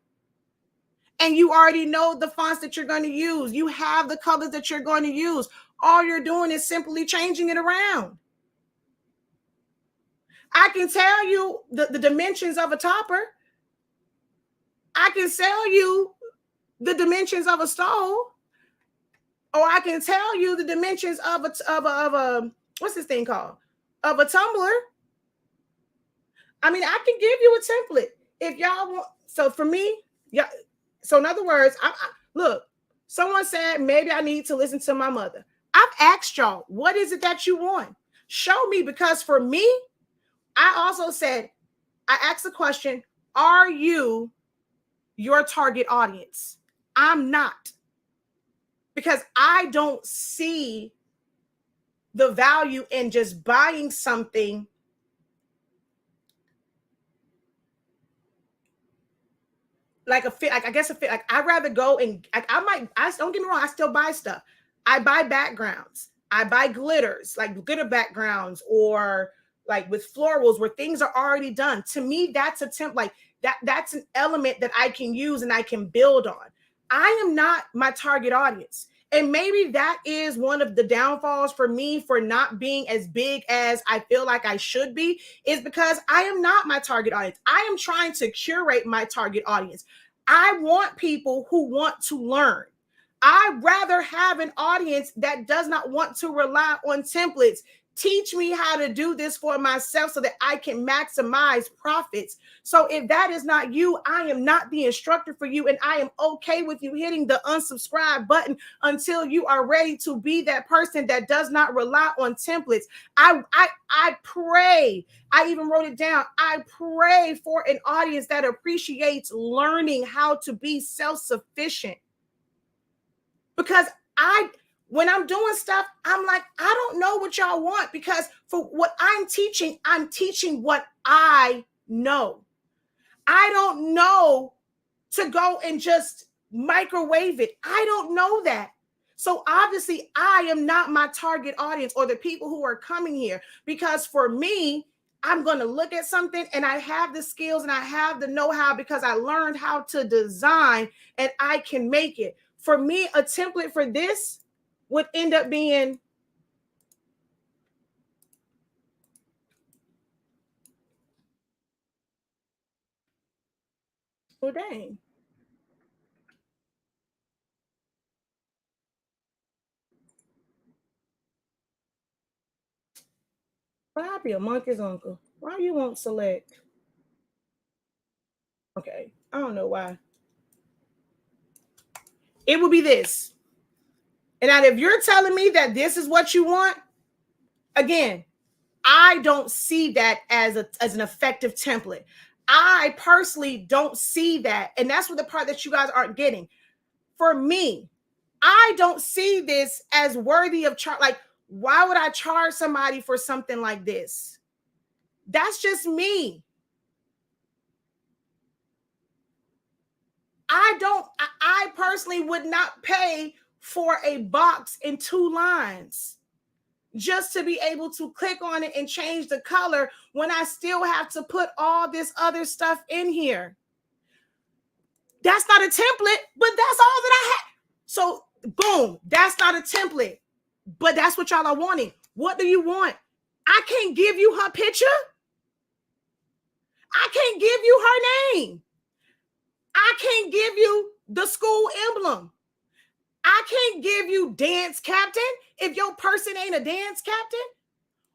and you already know the fonts that you're going to use, you have the colors that you're going to use, all you're doing is simply changing it around. I can tell you the dimensions of a topper. I can tell you the dimensions of a stole. Or I can tell you the dimensions of a what's this thing called? Of a tumbler. I mean, I can give you a template if y'all want. So for me, yeah. So in other words, look, someone said maybe I need to listen to my mother. I've asked y'all, what is it that you want? Show me, because for me, I also said, I asked the question, are you your target audience? I'm not. Because I don't see the value in just buying something like a fit, like I guess a fit, like I'd rather go and I don't get me wrong, I still buy stuff. I buy backgrounds. I buy glitters, like glitter backgrounds, or like with florals where things are already done. To me, that's a temp, that's an element that I can use and I can build on. I am not my target audience. And maybe that is one of the downfalls for me for not being as big as I feel like I should be, is because I am not my target audience. I am trying to curate my target audience. I want people who want to learn. I'd rather have an audience that does not want to rely on templates. Teach me how to do this for myself so that I can maximize profits. So if that is not you, I am not the instructor for you. And I am okay with you hitting the unsubscribe button until you are ready to be that person that does not rely on templates. I pray, I even wrote it down. I pray for an audience that appreciates learning how to be self-sufficient. Because when I'm doing stuff, I'm like, I don't know what y'all want, because for what I'm teaching what I know. I don't know to go and just microwave it. I don't know that. So obviously I am not my target audience or the people who are coming here, because for me, I'm going to look at something and I have the skills and I have the know-how because I learned how to design and I can make it. For me, a template for this would end up being oh dang. Why I be a monkey's uncle? Why you won't select? Okay, I don't know why. It would be this. And now if you're telling me that this is what you want, again, I don't see that as an effective template. I personally don't see that. And that's what the part that you guys aren't getting. For me, I don't see this as worthy of charge. Like, why would I charge somebody for something like this? That's just me. I personally would not pay for a box in 2 lines just to be able to click on it and change the color when I still have to put all this other stuff in here. That's not a template, but that's all that I have. So boom, that's not a template, but that's what y'all are wanting. What do you want? I can't give you her picture. I can't give you her name. I can't give you the school emblem. I can't give you dance captain if your person ain't a dance captain.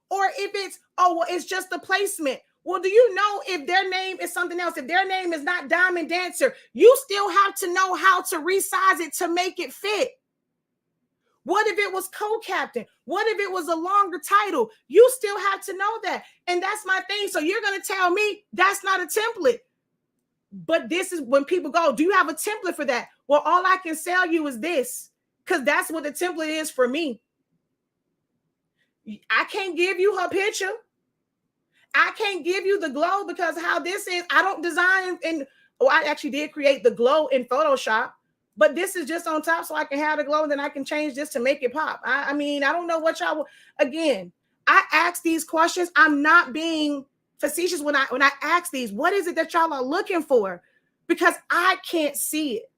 Or if it's, oh, well, it's just the placement. Well, do you know if their name is something else? If their name is not Diamond Dancer, you still have to know how to resize it to make it fit. What if it was co-captain? What if it was a longer title? You still have to know that. And that's my thing. So you're going to tell me that's not a template. But this is when people go, do you have a template for that? Well, all I can sell you is this, because that's what the template is for me. I can't give you her picture. I can't give you the glow because how this is, I don't design I actually did create the glow in Photoshop, but this is just on top so I can have the glow and then I can change this to make it pop. I mean, I don't know what y'all, again, I ask these questions. I'm not being facetious when I ask these. What is it that y'all are looking for? Because I can't see it.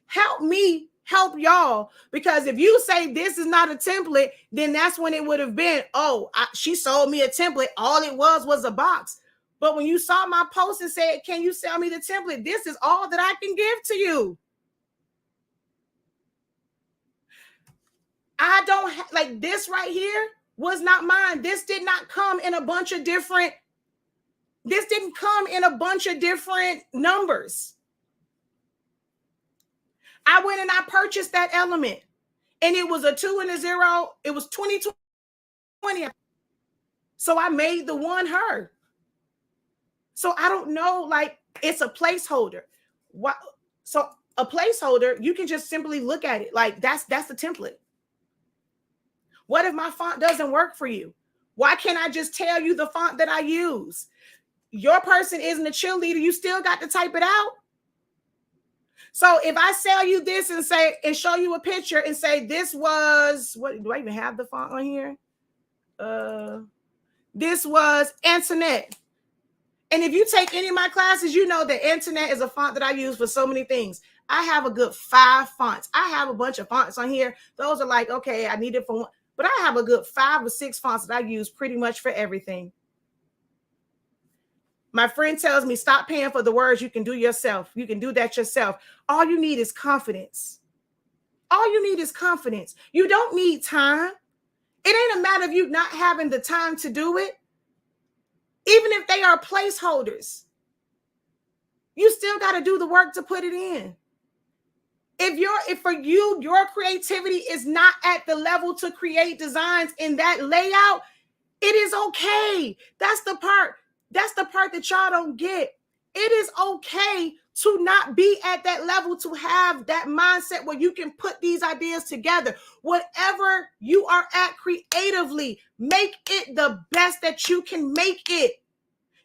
Help me help y'all, because if you say this is not a template, then that's when it would have been, oh, she sold me a template. All it was a box. But when you saw my post and said, can you sell me the template? This is all that I can give to you. I don't like this right here was not mine. This did not come in a bunch of different, this didn't come in a bunch of different numbers. I went and I purchased that element and it was a 2 and a 0. It was 2020. So I made the one her. So I don't know, like it's a placeholder. What? So a placeholder, you can just simply look at it. Like that's the template. What if my font doesn't work for you? Why can't I just tell you the font that I use? your person isn't a cheerleader, you still got to type it out. So if I sell you this and say, and show you a picture and say, this was, what do I even have the font on here? This was Antoinette. And if you take any of my classes, you know that Antoinette is a font that I use for so many things. I have a good 5 fonts. I have a bunch of fonts on here. Those are like, okay, I need it for one, but I have a good 5 or 6 fonts that I use pretty much for everything. My friend tells me, stop paying for the words you can do yourself. You can do that yourself. All you need is confidence. All you need is confidence. You don't need time. It ain't a matter of you not having the time to do it. Even if they are placeholders, you still got to do the work to put it in. If for you, your creativity is not at the level to create designs in that layout, it is okay. That's the part that y'all don't get. It is okay to not be at that level, to have that mindset where you can put these ideas together. Whatever you are at creatively, make it the best that you can make it.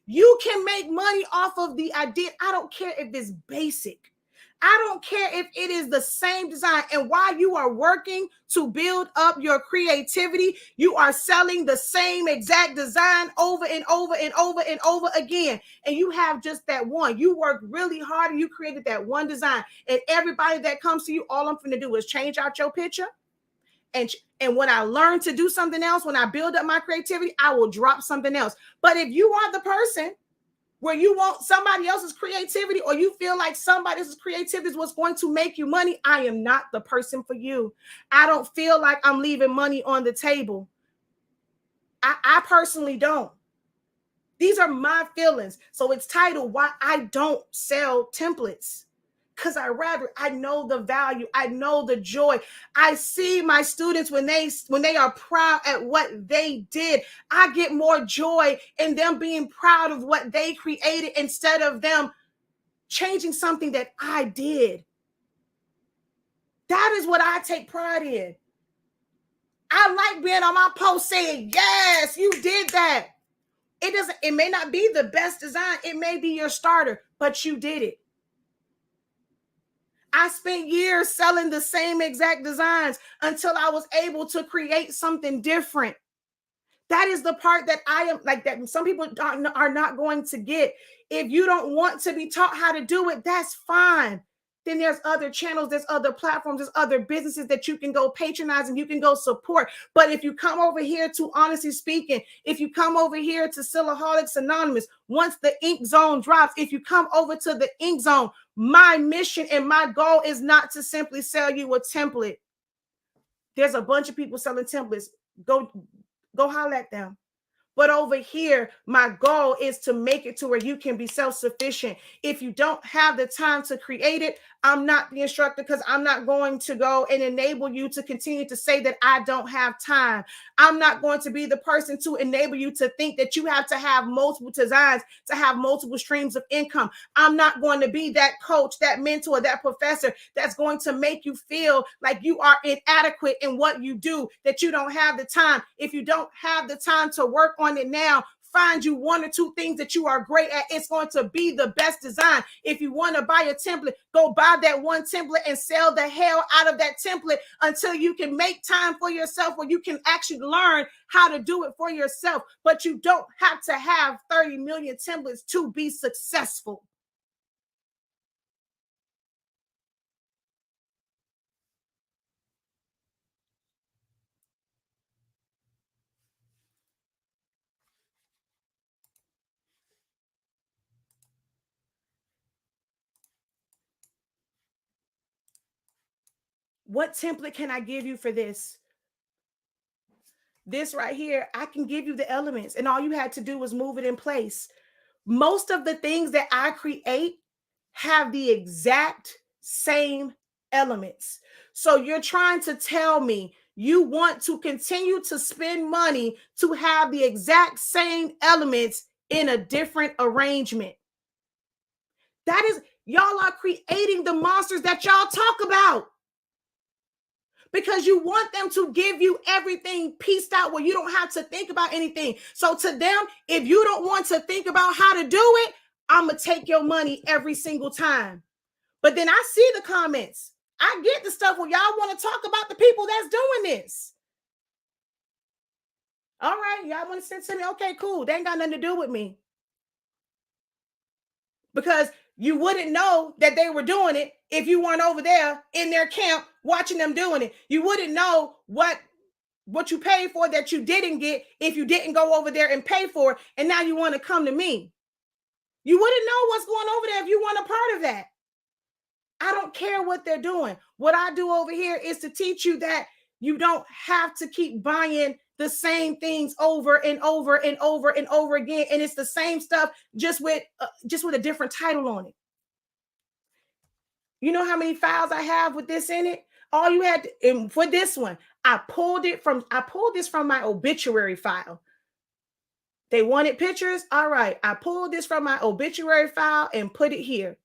You can make money off of the idea. I don't care if it's basic. I don't care if it is the same design. And while you are working to build up your creativity, you are selling the same exact design over and over and over and over again. And you have just that one. You worked really hard and you created that one design. And everybody that comes to you, all I'm going to do is change out your picture. And when I learn to do something else, when I build up my creativity, I will drop something else. But if you are the person where you want somebody else's creativity, or you feel like somebody else's creativity is what's going to make you money, I am not the person for you. I don't feel like I'm leaving money on the table. I personally don't. These are my feelings. So it's titled Why I Don't Sell Templates. Because I know the value. I know the joy. I see my students when they are proud at what they did. I get more joy in them being proud of what they created instead of them changing something that I did. That is what I take pride in. I like being on my post saying, yes, you did that. It may not be the best design. It may be your starter, but you did it. I spent years selling the same exact designs until I was able to create something different. That is the part that I am like, that some people are not going to get. If you don't want to be taught how to do it, that's fine. Then there's other channels, there's other platforms, there's other businesses that you can go patronize and you can go support. But if you come over here to Honestly Speaking, if you come over here to Sillaholics Anonymous, once the Ink Zone drops, if you come over to the Ink Zone, my mission and my goal is not to simply sell you a template. There's a bunch of people selling templates. Go holler at them. But over here, my goal is to make it to where you can be self-sufficient. If you don't have the time to create it, I'm not the instructor, because I'm not going to go and enable you to continue to say that I don't have time. I'm not going to be the person to enable you to think that you have to have multiple designs to have multiple streams of income. I'm not going to be that coach, that mentor, that professor that's going to make you feel like you are inadequate in what you do, that you don't have the time. If you don't have the time to work on it now, find you 1 or 2 things that you are great at. It's going to be the best design. If you want to buy a template, go buy that one template and sell the hell out of that template until you can make time for yourself, where you can actually learn how to do it for yourself. But you don't have to have 30 million templates to be successful. What template can I give you for this? This right here, I can give you the elements, and all you had to do was move it in place. Most of the things that I create have the exact same elements. So you're trying to tell me you want to continue to spend money to have the exact same elements in a different arrangement. That is, y'all are creating the monsters that y'all talk about. because you want them to give you everything pieced out where you don't have to think about anything. So to them, if you don't want to think about how to do it, I'm going to take your money every single time. But then I see the comments. I get the stuff where y'all want to talk about the people that's doing this. All right, y'all want to send to me? Okay, cool. They ain't got nothing to do with me. Because you wouldn't know that they were doing it if you weren't over there in their camp watching them doing it. You wouldn't know what you paid for that you didn't get if you didn't go over there and pay for it. And now you want to come to me. You wouldn't know what's going over there if you weren't a part of that. I don't care what they're doing. What I do over here is to teach you that you don't have to keep buying the same things over and over and over and over again. And it's the same stuff, just with a different title on it. You know how many files I have with this in it? All you had to, and for this one, I pulled this from my obituary file. They wanted pictures. All right. I pulled this from my obituary file and put it here.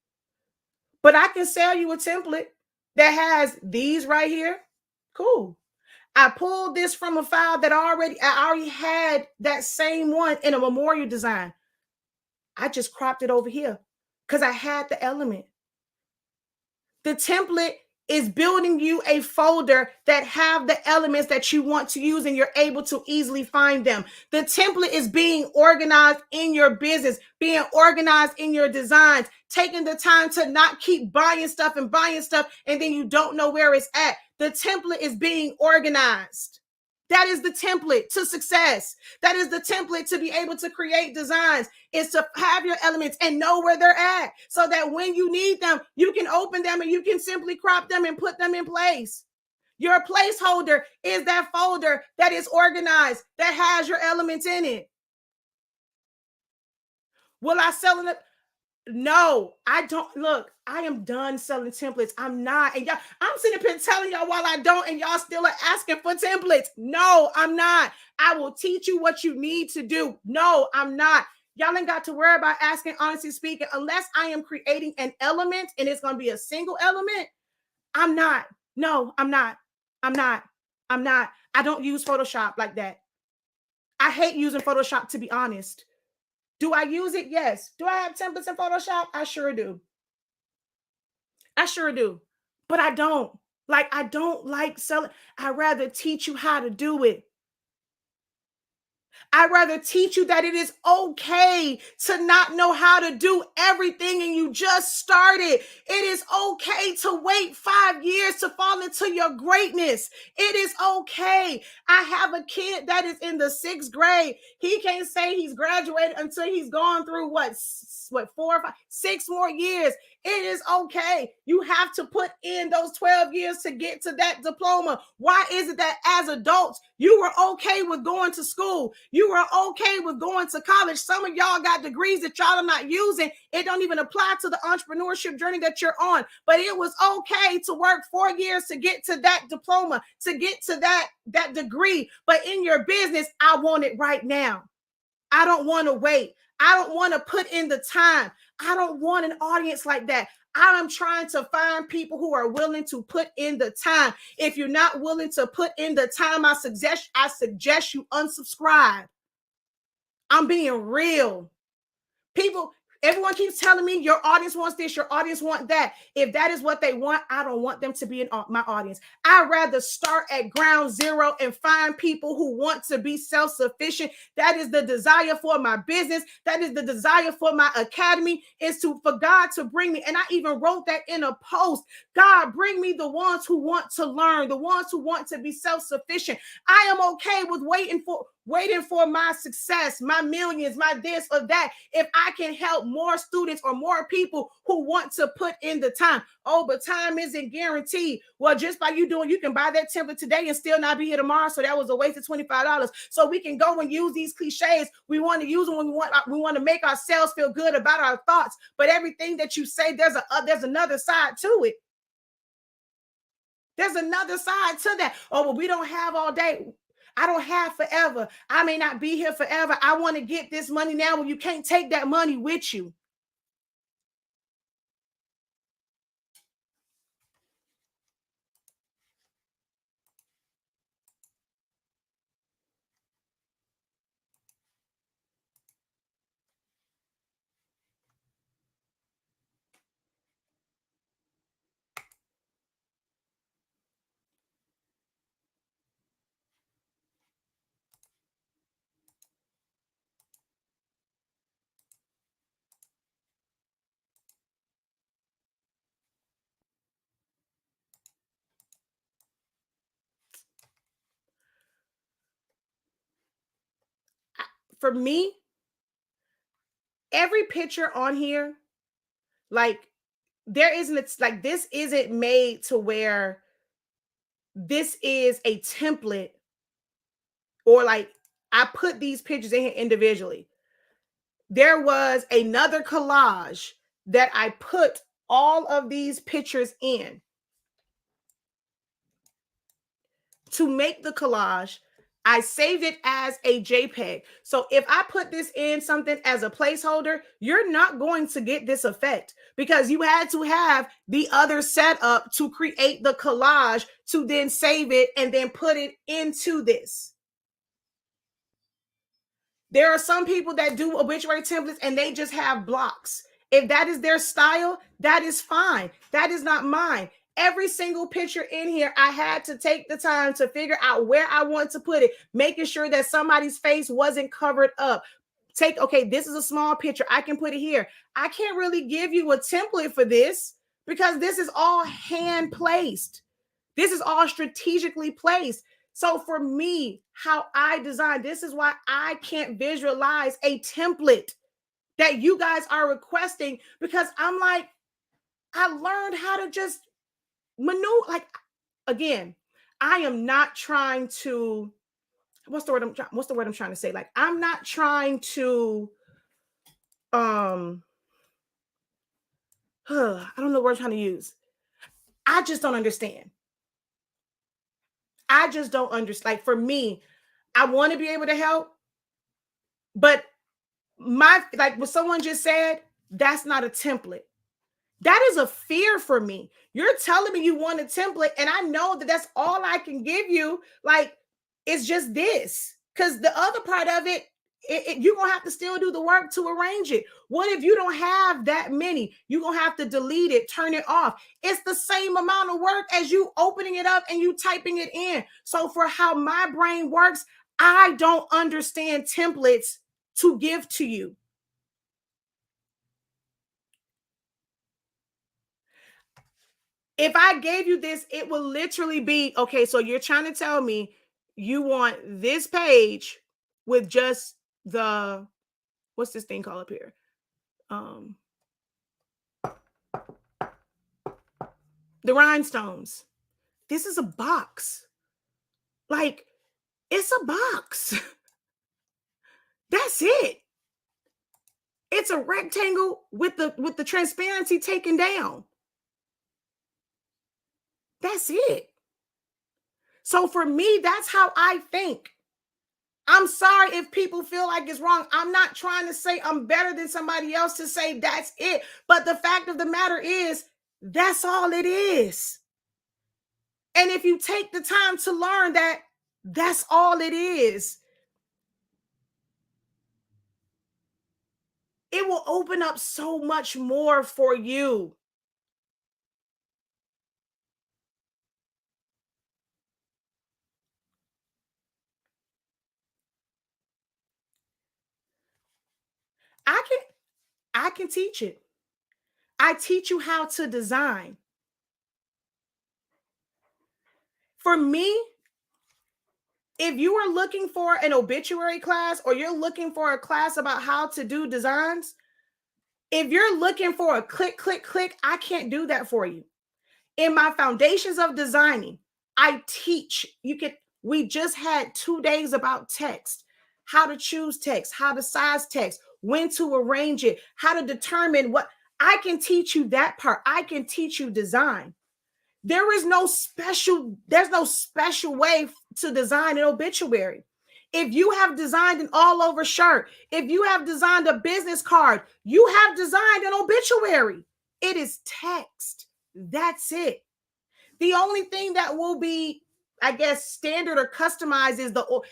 But I can sell you a template that has these right here. Cool. I pulled this from a file that I already had that same one in a memorial design. I just cropped it over here because I had the element. The template is building you a folder that have the elements that you want to use, and you're able to easily find them. The template is being organized in your business, being organized in your designs, taking the time to not keep buying stuff, and then you don't know where it's at. The template is being organized. That is the template to success. That is the template to be able to create designs, is to have your elements and know where they're at, so that when you need them, you can open them and you can simply crop them and put them in place. Your placeholder is that folder that is organized, that has your elements in it. Will I sell it? No, I don't. Look, I am done selling templates. I'm not. And y'all, I'm sitting up here telling y'all while I don't, and y'all still are asking for templates. No, I'm not. I will teach you what you need to do. No, I'm not. Y'all ain't got to worry about asking, honestly speaking, unless I am creating an element and it's going to be a single element. I'm not. No, I'm not. I'm not. I'm not. I don't use Photoshop like that. I hate using Photoshop, to be honest. Do I use it? Yes. Do I have templates in Photoshop? I sure do. I sure do. But I don't. I don't like selling. I'd rather teach you how to do it. I'd rather teach you that it is okay to not know how to do everything and you just started. It is okay to wait 5 years to fall into your greatness. It is okay. I have a kid that is in the 6th grade. He can't say he's graduated until he's gone through what 4 or 5, 6 more years. It is okay. You have to put in those 12 years to get to that diploma. Why is it that as adults, you were okay with going to school? You were okay with going to college. Some of y'all got degrees that y'all are not using. It don't even apply to the entrepreneurship journey that you're on. But it was okay to work 4 years to get to that diploma, to get to that degree. But in your business, I want it right now. I don't want to wait. I don't want to put in the time. I don't want an audience like that. I am trying to find people who are willing to put in the time. If you're not willing to put in the time, I suggest you unsubscribe. I'm being real. Everyone keeps telling me your audience wants this, your audience want that. If that is what they want, I don't want them to be in my audience. I'd rather start at ground zero and find people who want to be self-sufficient. That is the desire for my business. That is the desire for my academy, is for God to bring me. And I even wrote that in a post. God, bring me the ones who want to learn, the ones who want to be self-sufficient. I am okay with waiting for my success, my millions, my this or that, if I can help more students or more people who want to put in the time. Oh, but time isn't guaranteed. Well, just by you can buy that template today and still not be here tomorrow. So that was a waste of $25. So we can go and use these cliches. We want to use them when we want to make ourselves feel good about our thoughts. But everything that you say, there's another side to it. There's another side to that. Oh, well, we don't have all day. I don't have forever. I may not be here forever. I want to get this money now. Well, you can't take that money with you. for me, every picture on here, like it's like this isn't made to where this is a template or like I put these pictures in here individually. There was another collage that I put all of these pictures in to make the collage. I saved it as a JPEG. So if I put this in something as a placeholder, you're not going to get this effect because you had to have the other setup to create the collage to then save it and then put it into this. There are some people that do obituary templates and they just have blocks. If that is their style, that is fine. That is not mine. Every single picture in here, I had to take the time to figure out where I want to put it, making sure that somebody's face wasn't covered up. Okay, this is a small picture. I can put it here. I can't really give you a template for this because this is all hand placed. This is all strategically placed. So for me, how I design, this is why I can't visualize a template that you guys are requesting because I'm like, I learned how to just maneuver. Like, again, I am not trying to, what's the word I'm trying to say? Like, I'm not trying to, I don't know what I'm trying to use. I just don't understand. I just don't understand. Like for me, I want to be able to help, but like what someone just said, that's not a template. That is a fear for me. You're telling me you want a template, and I know that that's all I can give you. Like, it's just this. Because the other part of it, you're going to have to still do the work to arrange it. What if you don't have that many? You're going to have to delete it, turn it off. It's the same amount of work as you opening it up and you typing it in. So for how my brain works, I don't understand templates to give to you. If I gave you this, it will literally be, okay, so you're trying to tell me you want this page with just the, what's this thing called up here? The rhinestones. This is a box. Like, it's a box. That's it. It's a rectangle with the transparency taken down. That's it. So for me, that's how I think. I'm sorry if people feel like it's wrong. I'm not trying to say I'm better than somebody else to say that's it. But the fact of the matter is, that's all it is. And if you take the time to learn that that's all it is, it will open up so much more for you. I can teach it. I teach you how to design. For me, if you are looking for an obituary class or you're looking for a class about how to do designs, if you're looking for a click, click, click, I can't do that for you. In my foundations of designing, I teach. We just had 2 days about text, how to choose text, how to size text, when to arrange it, how to determine what. I can teach you that part. I can teach you design. There's no special way to design an obituary. If you have designed an all-over shirt, if you have designed a business card, you have designed an obituary. It is text. That's it. The only thing that will be, I guess, standard or customized is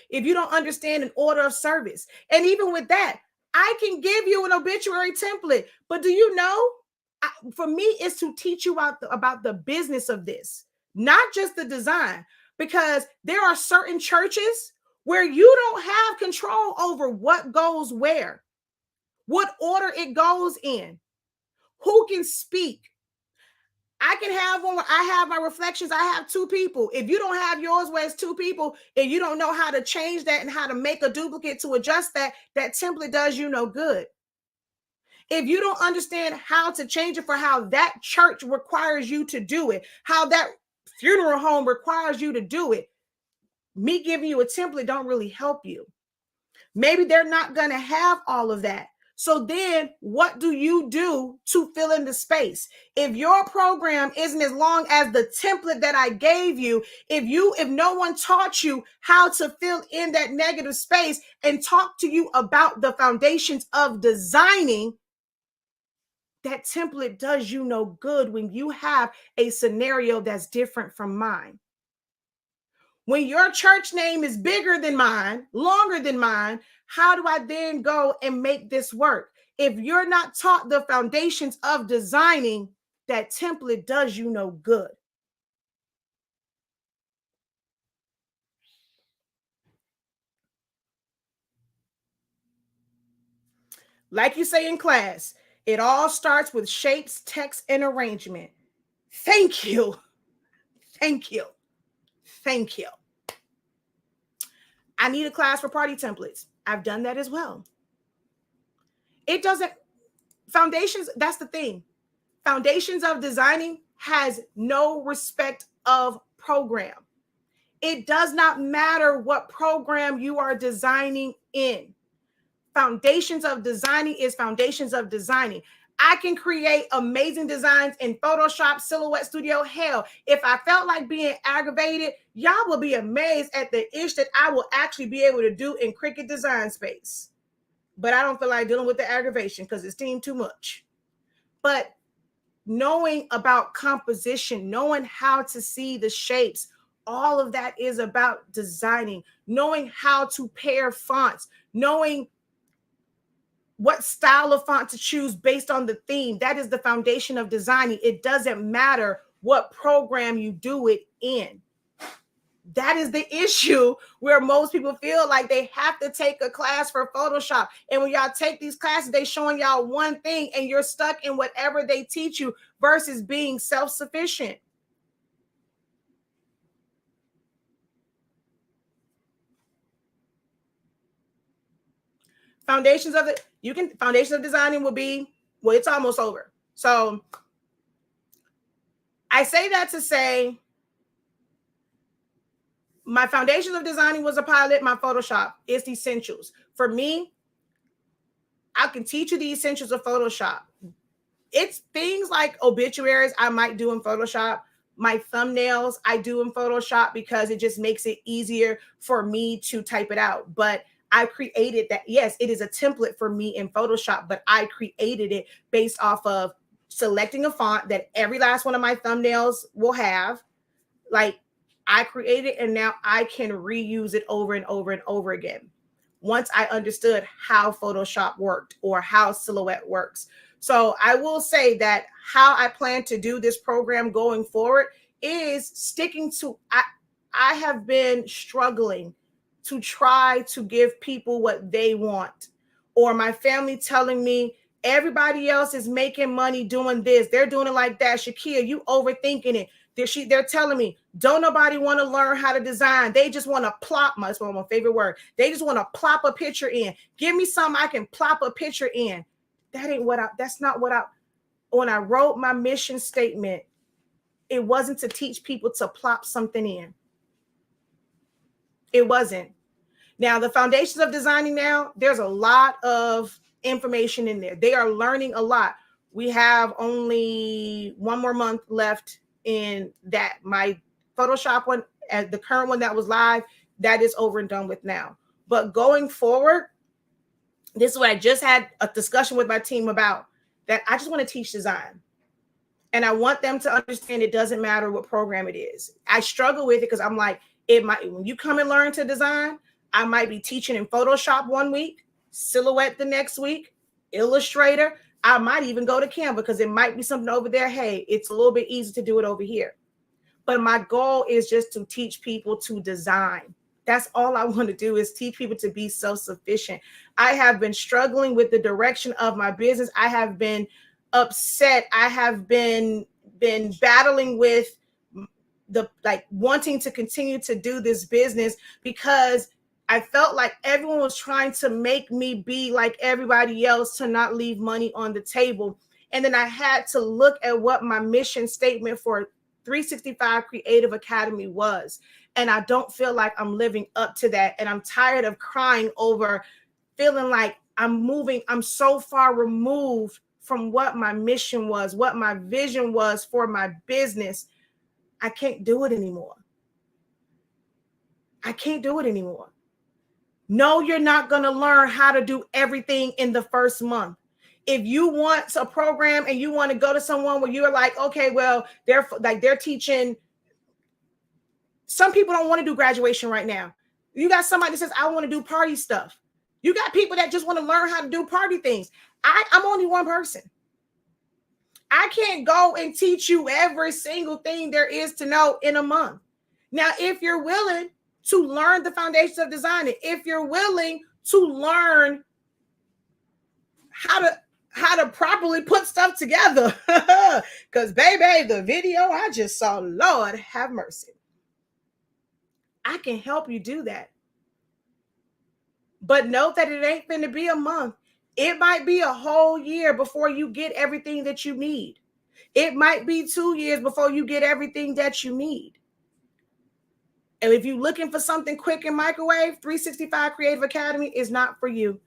if you don't understand an order of service. And even with that, I can give you an obituary template, but do you know, for me, it's to teach you about the business of this, not just the design, because there are certain churches where you don't have control over what goes where, what order it goes in, who can speak. I can have one where I have my reflections. I have 2 people. If you don't have yours where it's 2 people and you don't know how to change that and how to make a duplicate to adjust that, that template does you no good. If you don't understand how to change it for how that church requires you to do it, how that funeral home requires you to do it, me giving you a template don't really help you. Maybe they're not going to have all of that. So then what do you do to fill in the space? If your program isn't as long as the template that I gave you, if no one taught you how to fill in that negative space and talk to you about the foundations of designing, that template does you no good when you have a scenario that's different from mine. When your church name is bigger than mine, longer than mine, how do I then go and make this work? If you're not taught the foundations of designing, that template does you no good. Like you say in class, it all starts with shapes, text, and arrangement. Thank you. Thank you. Thank you. I need a class for party templates. I've done that as well. It doesn't, foundations, that's the thing. Foundations of designing has no respect of program. It does not matter what program you are designing in. Foundations of designing is foundations of designing. I can create amazing designs in Photoshop, Silhouette Studio. Hell, if I felt like being aggravated, y'all will be amazed at the ish that I will actually be able to do in Cricut Design Space. But I don't feel like dealing with the aggravation because it's deemed too much. But knowing about composition, knowing how to see the shapes, all of that is about designing, knowing how to pair fonts, knowing what style of font to choose based on the theme. That is the foundation of designing. It doesn't matter what program you do it in. That is the issue where most people feel like they have to take a class for Photoshop. And when y'all take these classes, they showing y'all one thing and you're stuck in whatever they teach you versus being self-sufficient. Foundations of designing will be, well, it's almost over. So I say that to say my foundations of designing was a pilot. My Photoshop is the essentials. For me, I can teach you the essentials of Photoshop. It's things like obituaries I might do in Photoshop. My thumbnails I do in Photoshop because it just makes it easier for me to type it out. But I created that. Yes, it is a template for me in Photoshop, but I created it based off of selecting a font that every last one of my thumbnails will have. Like, I created, and now I can reuse it over and over and over again once I understood how Photoshop worked or how Silhouette works. So I will say that how I plan to do this program going forward is sticking to, I have been struggling to try to give people what they want, or my family telling me everybody else is making money doing this. They're doing it like that. Shakia, you overthinking it. They're telling me, don't nobody want to learn how to design. They just want to plop, that's one of my favorite words. They just want to plop a picture in. Give me something I can plop a picture in. That's not what when I wrote my mission statement, it wasn't to teach people to plop something in. It wasn't. Now, the foundations of designing now, there's a lot of information in there. They are learning a lot. We have only one more month left in that. My Photoshop one, the current one that was live, that is over and done with now. But going forward, this is what I just had a discussion with my team about, that I just want to teach design. And I want them to understand it doesn't matter what program it is. I struggle with it because I'm like, when you come and learn to design, I might be teaching in Photoshop one week, Silhouette the next week, Illustrator. I might even go to Canva because it might be something over there. Hey, it's a little bit easy to do it over here. But my goal is just to teach people to design. That's all I want to do, is teach people to be self-sufficient. I have been struggling with the direction of my business. I have been upset. I have been been battling with the like wanting to continue to do this business because I felt like everyone was trying to make me be like everybody else to not leave money on the table. And then I had to look at what my mission statement for 365 Creative Academy was. And I don't feel like I'm living up to that. And I'm tired of crying over feeling like I'm so far removed from what my mission was, what my vision was for my business. I can't do it anymore. I can't do it anymore. No, you're not going to learn how to do everything in the first month. If you want a program and you want to go to someone where you're like, okay, well, they're teaching. Some people don't want to do graduation right now. You got somebody that says, I want to do party stuff. You got people that just want to learn how to do party things. I'm only one person. I can't go and teach you every single thing there is to know in a month. Now, if you're willing to learn the foundations of designing, if you're willing to learn how to properly put stuff together, because baby, the video I just saw, Lord have mercy. I can help you do that. But note that it ain't going to be a month. It might be a whole year before you get everything that you need. It might be 2 years before you get everything that you need. And if you're looking for something quick and microwave, 365 Creative Academy is not for you.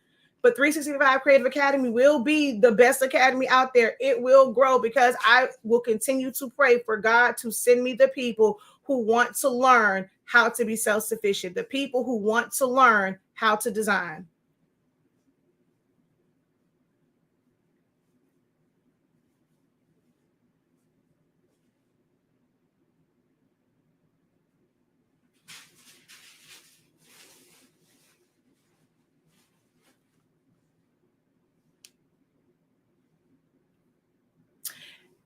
But 365 Creative Academy will be the best academy out there. It will grow because I will continue to pray for God to send me the people who want to learn how to be self-sufficient, the people who want to learn how to design.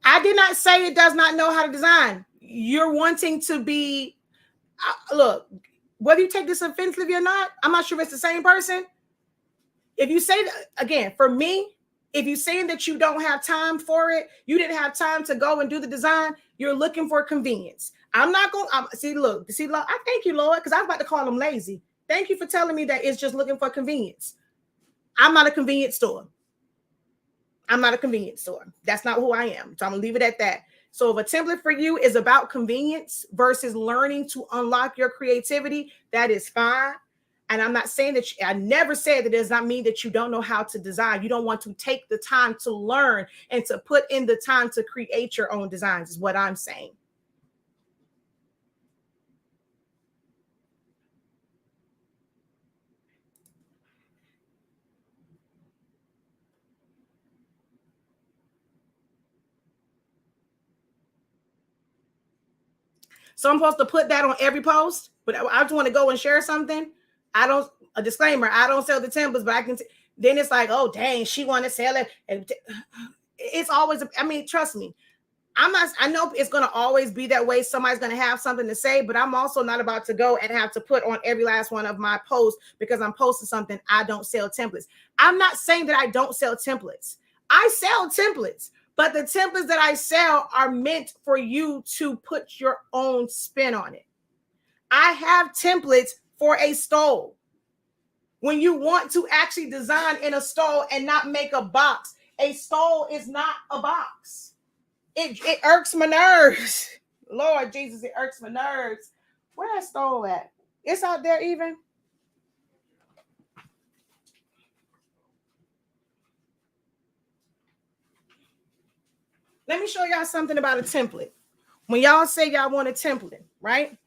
I did not say it does not know how to design. You're wanting to be, look, whether you take this offensively or not, I'm not sure if it's the same person. If you say that, again, for me, if you're saying that you don't have time for it, you didn't have time to go and do the design, you're looking for convenience. I'm not going to see, I thank you, Lord, because I was about to call them lazy. Thank you for telling me that it's just looking for convenience. I'm not a convenience store. I'm not a convenience store. That's not who I am. So I'm going to leave it at that. So if a template for you is about convenience versus learning to unlock your creativity, that is fine. And I'm not saying that I never said that does not mean that you don't know how to design. You don't want to take the time to learn and to put in the time to create your own designs is what I'm saying. So I'm supposed to put that on every post, but I just want to go and share something. A disclaimer, I don't sell the templates, but I can, then it's like, oh, dang, she want to sell it. And it's always, trust me, I know it's going to always be that way. Somebody's going to have something to say, but I'm also not about to go and have to put on every last one of my posts because I'm posting something. I don't sell templates. I'm not saying that I don't sell templates. I sell templates. But the templates that I sell are meant for you to put your own spin on it. I have templates for a stole. When you want to actually design in a stole and not make a box, a stole is not a box. It irks my nerves. Lord Jesus, it irks my nerves. Where that stole at? It's out there even. Let me show y'all something about a template. When y'all say y'all want a template, right?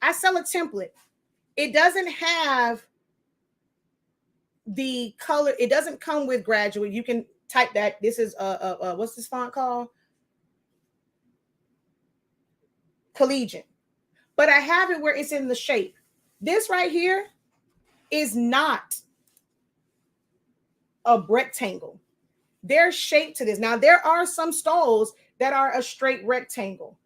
I sell a template. It doesn't have the color. It doesn't come with graduate. You can type that. This is what's this font called? Collegiate. But I have it where it's in the shape. This right here is not a rectangle. There's shape to this. Now, there are some stoles that are a straight rectangle.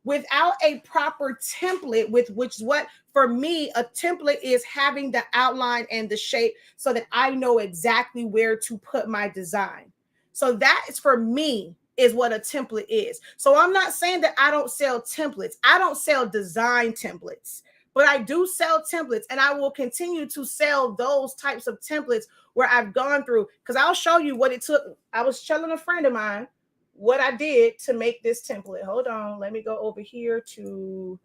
Without a proper template, which is what, for me, a template is having the outline and the shape so that I know exactly where to put my design. So that is, for me, is what a template is. So I'm not saying that I don't sell templates. I don't sell design templates, but I do sell templates, and I will continue to sell those types of templates where I've gone through, because I'll show you what it took. I was telling a friend of mine what I did to make this template. Hold on. Let me go over here to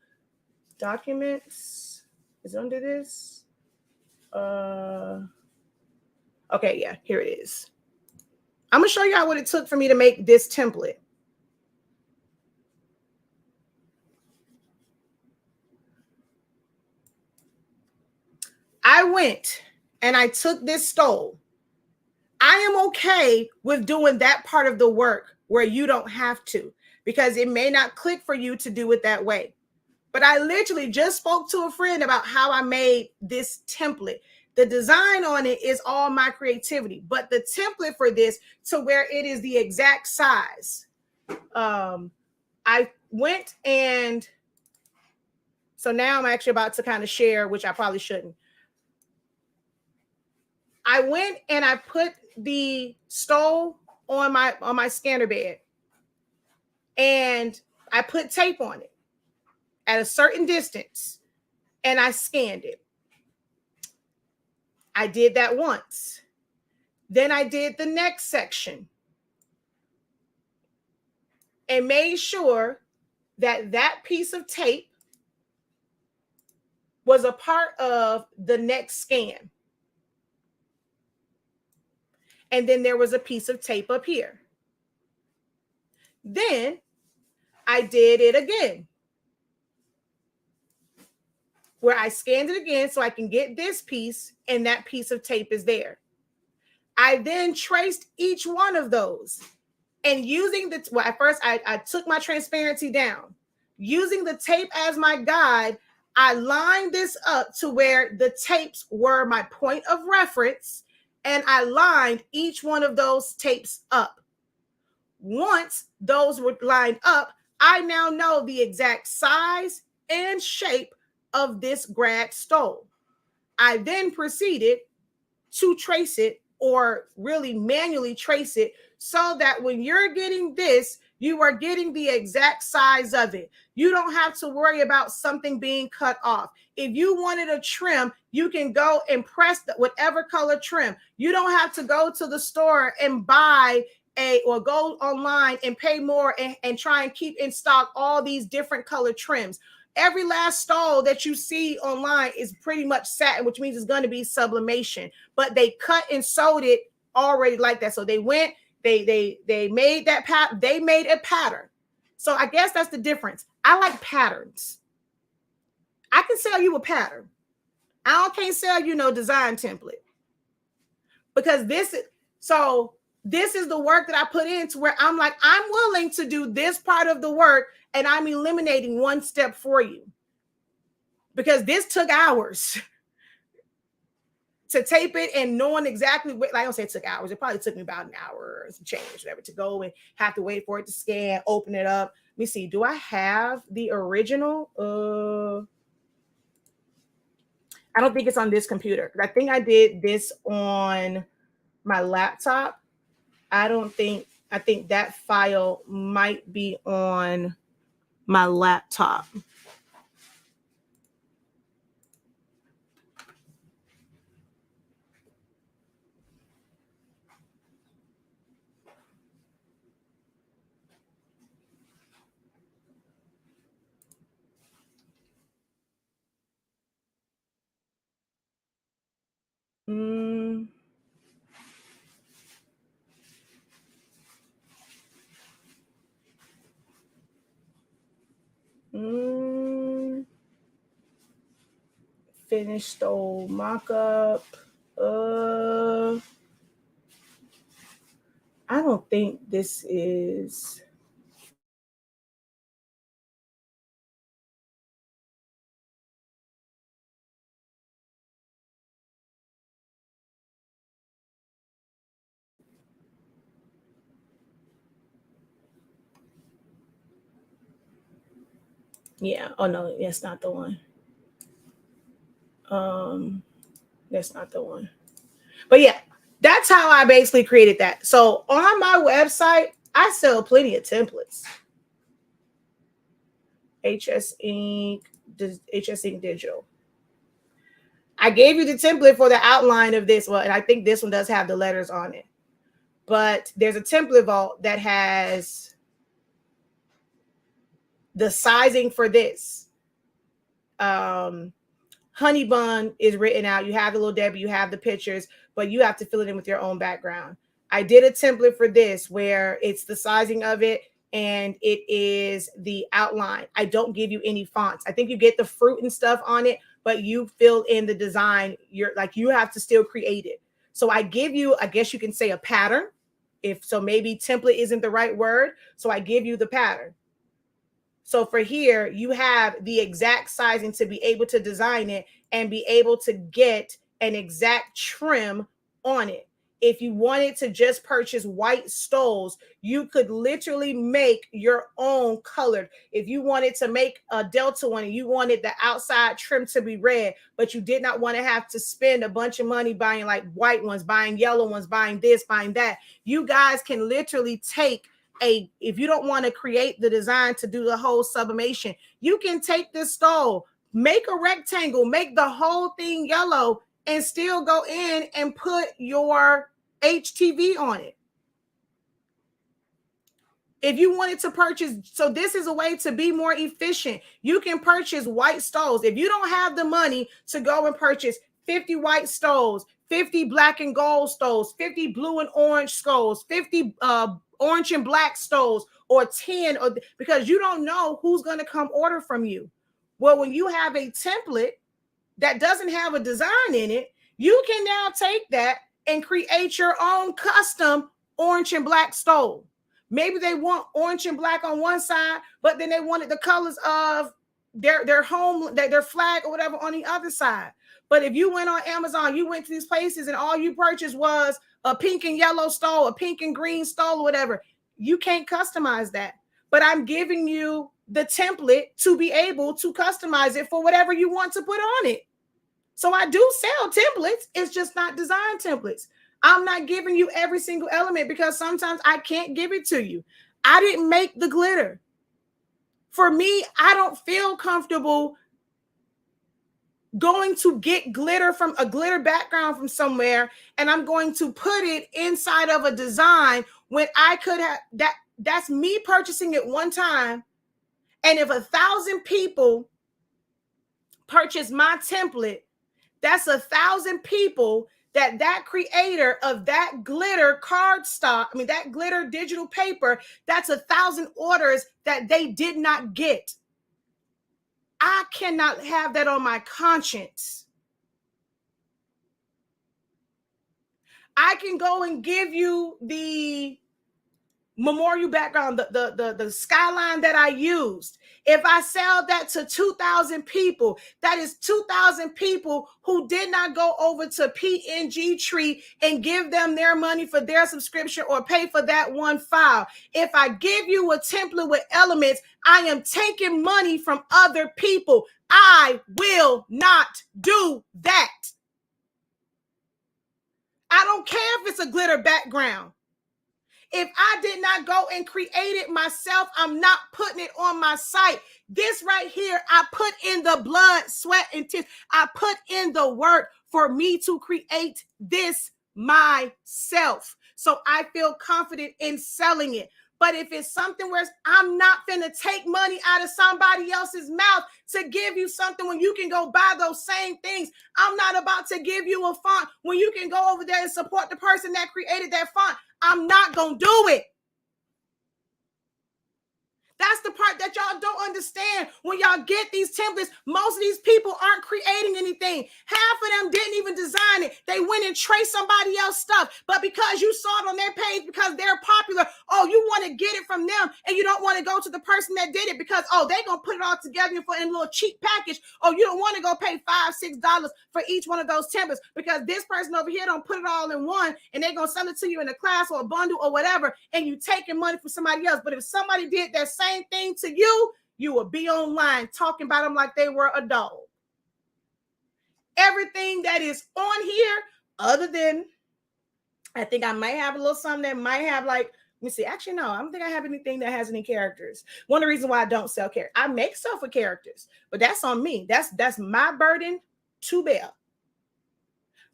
documents. Is it under this? Okay, yeah, here it is. I'm going to show you what it took for me to make this template. I went and I took this stole. I am okay with doing that part of the work where you don't have to, because it may not click for you to do it that way. But I literally just spoke to a friend about how I made this template. The design on it is all my creativity, but the template for this, to where it is the exact size. I went and so now I'm actually about to kind of share, which I probably shouldn't. I went and I put the stole on my scanner bed, and I put tape on it at a certain distance, and I scanned it. I did that once. Then I did the next section and made sure that that piece of tape was a part of the next scan. And then there was a piece of tape up here. Then I did it again, where I scanned it again so I can get this piece, and that piece of tape is there. I then traced each one of those, and using the, well, at first I took my transparency down. Using the tape as my guide, I lined this up to where the tapes were my point of reference, and I lined each one of those tapes up. Once those were lined up, I now know the exact size and shape of this grad stole. I then proceeded to trace it, or really manually trace it, so that when you're getting this, you are getting the exact size of it. You don't have to worry about something being cut off. If you wanted a trim, you can go and press whatever color trim. You don't have to go to the store and buy or go online and pay more and try and keep in stock all these different color trims. Every last stole that you see online is pretty much satin, which means it's going to be sublimation, but they cut and sewed it already like that. So they went, they made that they made a pattern. So I guess that's the difference. I like patterns. I can sell you a pattern. Can't sell you no design template, because this is the work that I put into where I'm like, I'm willing to do this part of the work, and I'm eliminating one step for you, because this took hours to tape it, and knowing exactly what, like I don't say it took hours. It probably took me about an hour or some change, whatever, to go and have to wait for it to scan, open it up. Let me see. Do I have the original? I don't think it's on this computer. I think I did this on my laptop. I think that file might be on my laptop. Finished stole mock-up. I don't think this is. Yeah. Oh no, that's not the one. That's not the one. But yeah, that's how I basically created that. So on my website, I sell plenty of templates. HSINK Digital. I gave you the template for the outline of this one, and I think this one does have the letters on it. But there's a template vault that has the sizing for this. Honey bun is written out. You have the little Debbie, you have the pictures, but you have to fill it in with your own background. I did a template for this where it's the sizing of it and it is the outline. I don't give you any fonts. I think you get the fruit and stuff on it, but you fill in the design. You have to still create it. So I give you, I guess you can say, a pattern. If so, maybe template isn't the right word. So I give you the pattern. So for here, you have the exact sizing to be able to design it and be able to get an exact trim on it. If you wanted to just purchase white stoles, you could literally make your own colored. If you wanted to make a Delta one and you wanted the outside trim to be red, but you did not want to have to spend a bunch of money buying like white ones, buying yellow ones, buying this, buying that, you guys can literally take if you don't want to create the design to do the whole sublimation, you can take this stole, make a rectangle, make the whole thing yellow, and still go in and put your HTV on it. If you wanted to purchase, so this is a way to be more efficient. You can purchase white stoles. If you don't have the money to go and purchase 50 white stoles, 50 black and gold stoles, 50 blue and orange stoles, 50 orange and black stoles, or 10, because you don't know who's going to come order from you. Well, when you have a template that doesn't have a design in it, you can now take that and create your own custom orange and black stole. Maybe they want orange and black on one side, but then they wanted the colors of their home, their flag or whatever on the other side. But if you went on Amazon, you went to these places and all you purchased was a pink and yellow stole, a pink and green stole, or whatever, you can't customize that. But I'm giving you the template to be able to customize it for whatever you want to put on it. So I do sell templates. It's just not design templates. I'm not giving you every single element because sometimes I can't give it to you. I didn't make the glitter. For me, I don't feel comfortable going to get glitter from a glitter background from somewhere and I'm going to put it inside of a design when I could have that's me purchasing it one time. And if 1,000 people purchase my template, that's 1,000 people that creator of that glitter cardstock, that glitter digital paper, that's 1,000 orders that they did not get. I cannot have that on my conscience. I can go and give you the memorial background, the skyline that I used. If I sell that to 2,000 people, that is 2,000 people who did not go over to PNG Tree and give them their money for their subscription or pay for that one file. If I give you a template with elements, I am taking money from other people. I will not do that. I don't care if it's a glitter background. If I did not go and create it myself, I'm not putting it on my site. This right here, I put in the blood, sweat, and tears. I put in the work for me to create this myself. So I feel confident in selling it. But if it's something where I'm not going to take money out of somebody else's mouth to give you something when you can go buy those same things. I'm not about to give you a font when you can go over there and support the person that created that font. I'm not going to do it. That's the part that y'all don't understand. When y'all get these templates, most of these people aren't creating anything. Half of them didn't even design it. They went and traced somebody else's stuff. But because you saw it on their page, because they're popular, you want to get it from them and you don't want to go to the person that did it because, they're going to put it all together in a little cheap package. You don't want to go pay $5, $6 for each one of those templates because this person over here don't put it all in one and they're going to sell it to you in a class or a bundle or whatever, and you taking money from somebody else. But if somebody did that same thing to you, you will be online talking about them like they were a dog. Everything that is on here, other than I think I might have a little something that might have like Let me see. Actually, no, I don't think I have anything that has any characters. One of the reasons why I don't sell characters, I make stuff with characters, but that's on me. That's my burden to bear.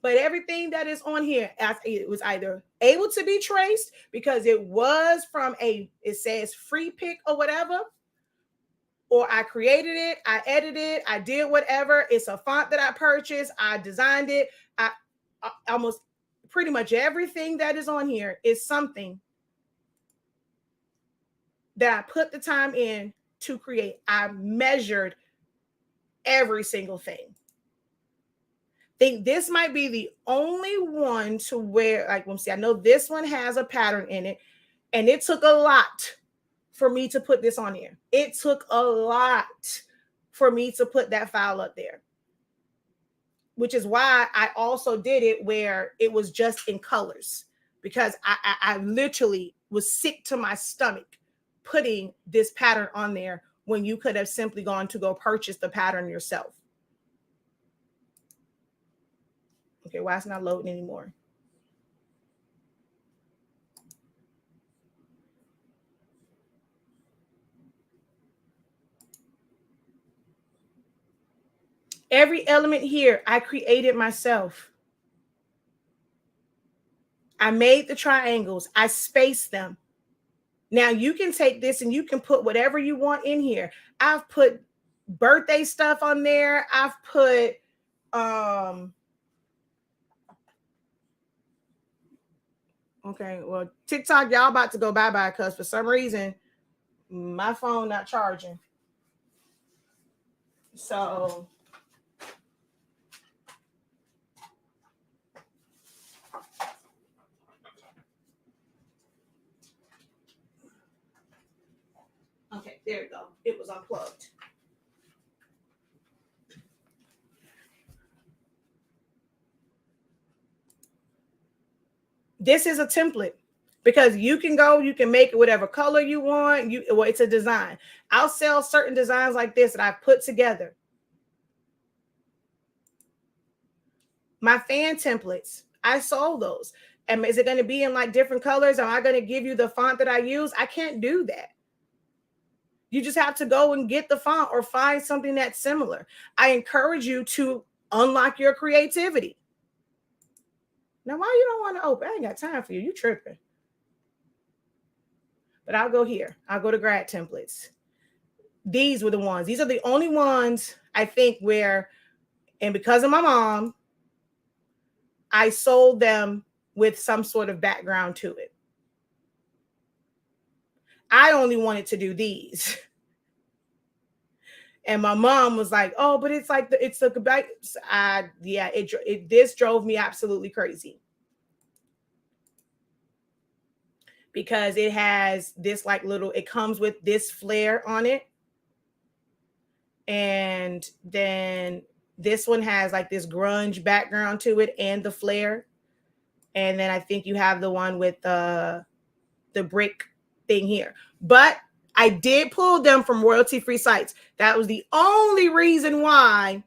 But everything that is on here, it was either able to be traced because it was from it says free pick or whatever, or I created it, I edited it, I did whatever. It's a font that I purchased, I designed it. I almost pretty much everything that is on here is something that I put the time in to create. I measured every single thing. Think this might be the only one to where, like, let me see, I know this one has a pattern in it, and it took a lot for me to put this on here. It took a lot for me to put that file up there, which is why I also did it where it was just in colors, because I literally was sick to my stomach putting this pattern on there when you could have simply gone to go purchase the pattern yourself. Okay, why it's not loading anymore? Every element here, I created myself. I made the triangles. I spaced them. Now you can take this and you can put whatever you want in here. I've put birthday stuff on there. I've put okay, well, TikTok, y'all about to go bye-bye because for some reason my phone not charging. So okay, there we go. It was unplugged. This is a template because you can go, you can make it whatever color you want. Well, it's a design. I'll sell certain designs like this that I put together. My fan templates, I sold those. And is it going to be in like different colors? Am I going to give you the font that I use? I can't do that. You just have to go and get the font or find something that's similar. I encourage you to unlock your creativity. Now, why you don't want to open? I ain't got time for you. You tripping. But I'll go here. I'll go to grad templates. These were the ones. These are the only ones I think where, and because of my mom, I sold them with some sort of background to it. I only wanted to do these. And my mom was like, oh, but it's like, this drove me absolutely crazy. Because it has this like little, it comes with this flare on it. And then this one has like this grunge background to it and the flare. And then I think you have the one with the brick thing here. But I did pull them from royalty-free sites. That was the only reason why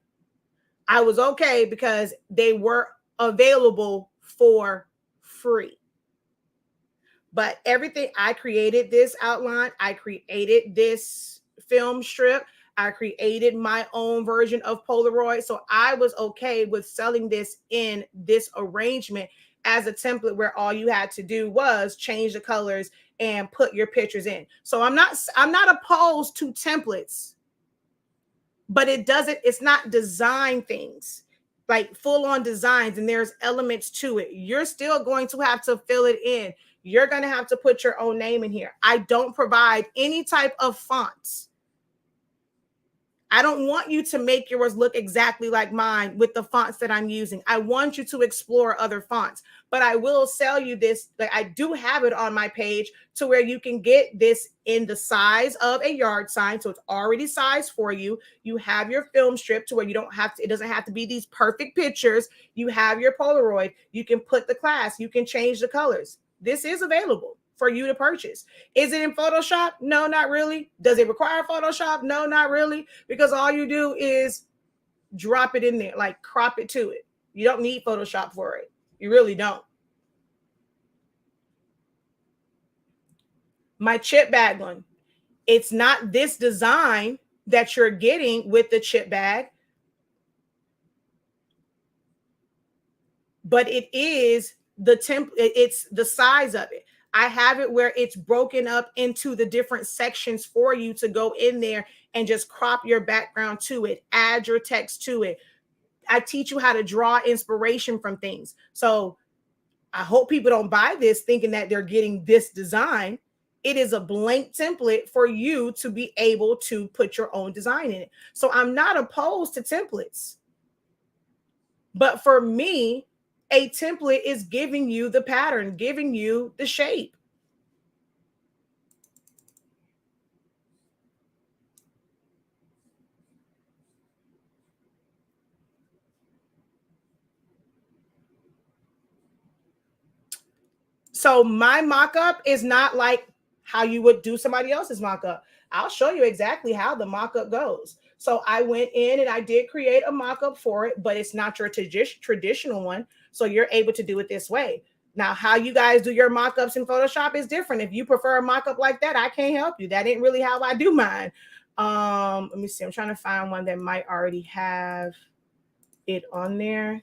I was okay, because they were available for free. But everything, I created this outline. I created this film strip. I created my own version of Polaroid. So I was okay with selling this in this arrangement as a template where all you had to do was change the colors and put your pictures in. So I'm not opposed to templates, but it's not design things, like full on designs, and there's elements to it. You're still going to have to fill it in. You're going to have to put your own name in here. I don't provide any type of fonts. I don't want you to make yours look exactly like mine with the fonts that I'm using. I want you to explore other fonts, but I will sell you this. Like, I do have it on my page to where you can get this in the size of a yard sign. So it's already sized for you. You have your film strip to where you don't have to, it doesn't have to be these perfect pictures. You have your Polaroid. You can put the class, you can change the colors. This is available for you to purchase. Is it in Photoshop? No, not really. Does it require Photoshop? No, not really. Because all you do is drop it in there, like crop it to it. You don't need Photoshop for it. You really don't. My chip bag one. It's not this design that you're getting with the chip bag, but it is it's the size of it. I have it where it's broken up into the different sections for you to go in there and just crop your background to it, add your text to it. I teach you how to draw inspiration from things. So I hope people don't buy this thinking that they're getting this design. It is a blank template for you to be able to put your own design in it. So I'm not opposed to templates. But for me, a template is giving you the pattern, giving you the shape. So my mock-up is not like how you would do somebody else's mock-up. I'll show you exactly how the mock-up goes. So I went in and I did create a mock-up for it, but it's not your traditional one. So you're able to do it this way. Now, how you guys do your mock-ups in Photoshop is different. If you prefer a mock-up like that, I can't help you. That ain't really how I do mine. Let me see. I'm trying to find one that might already have it on there.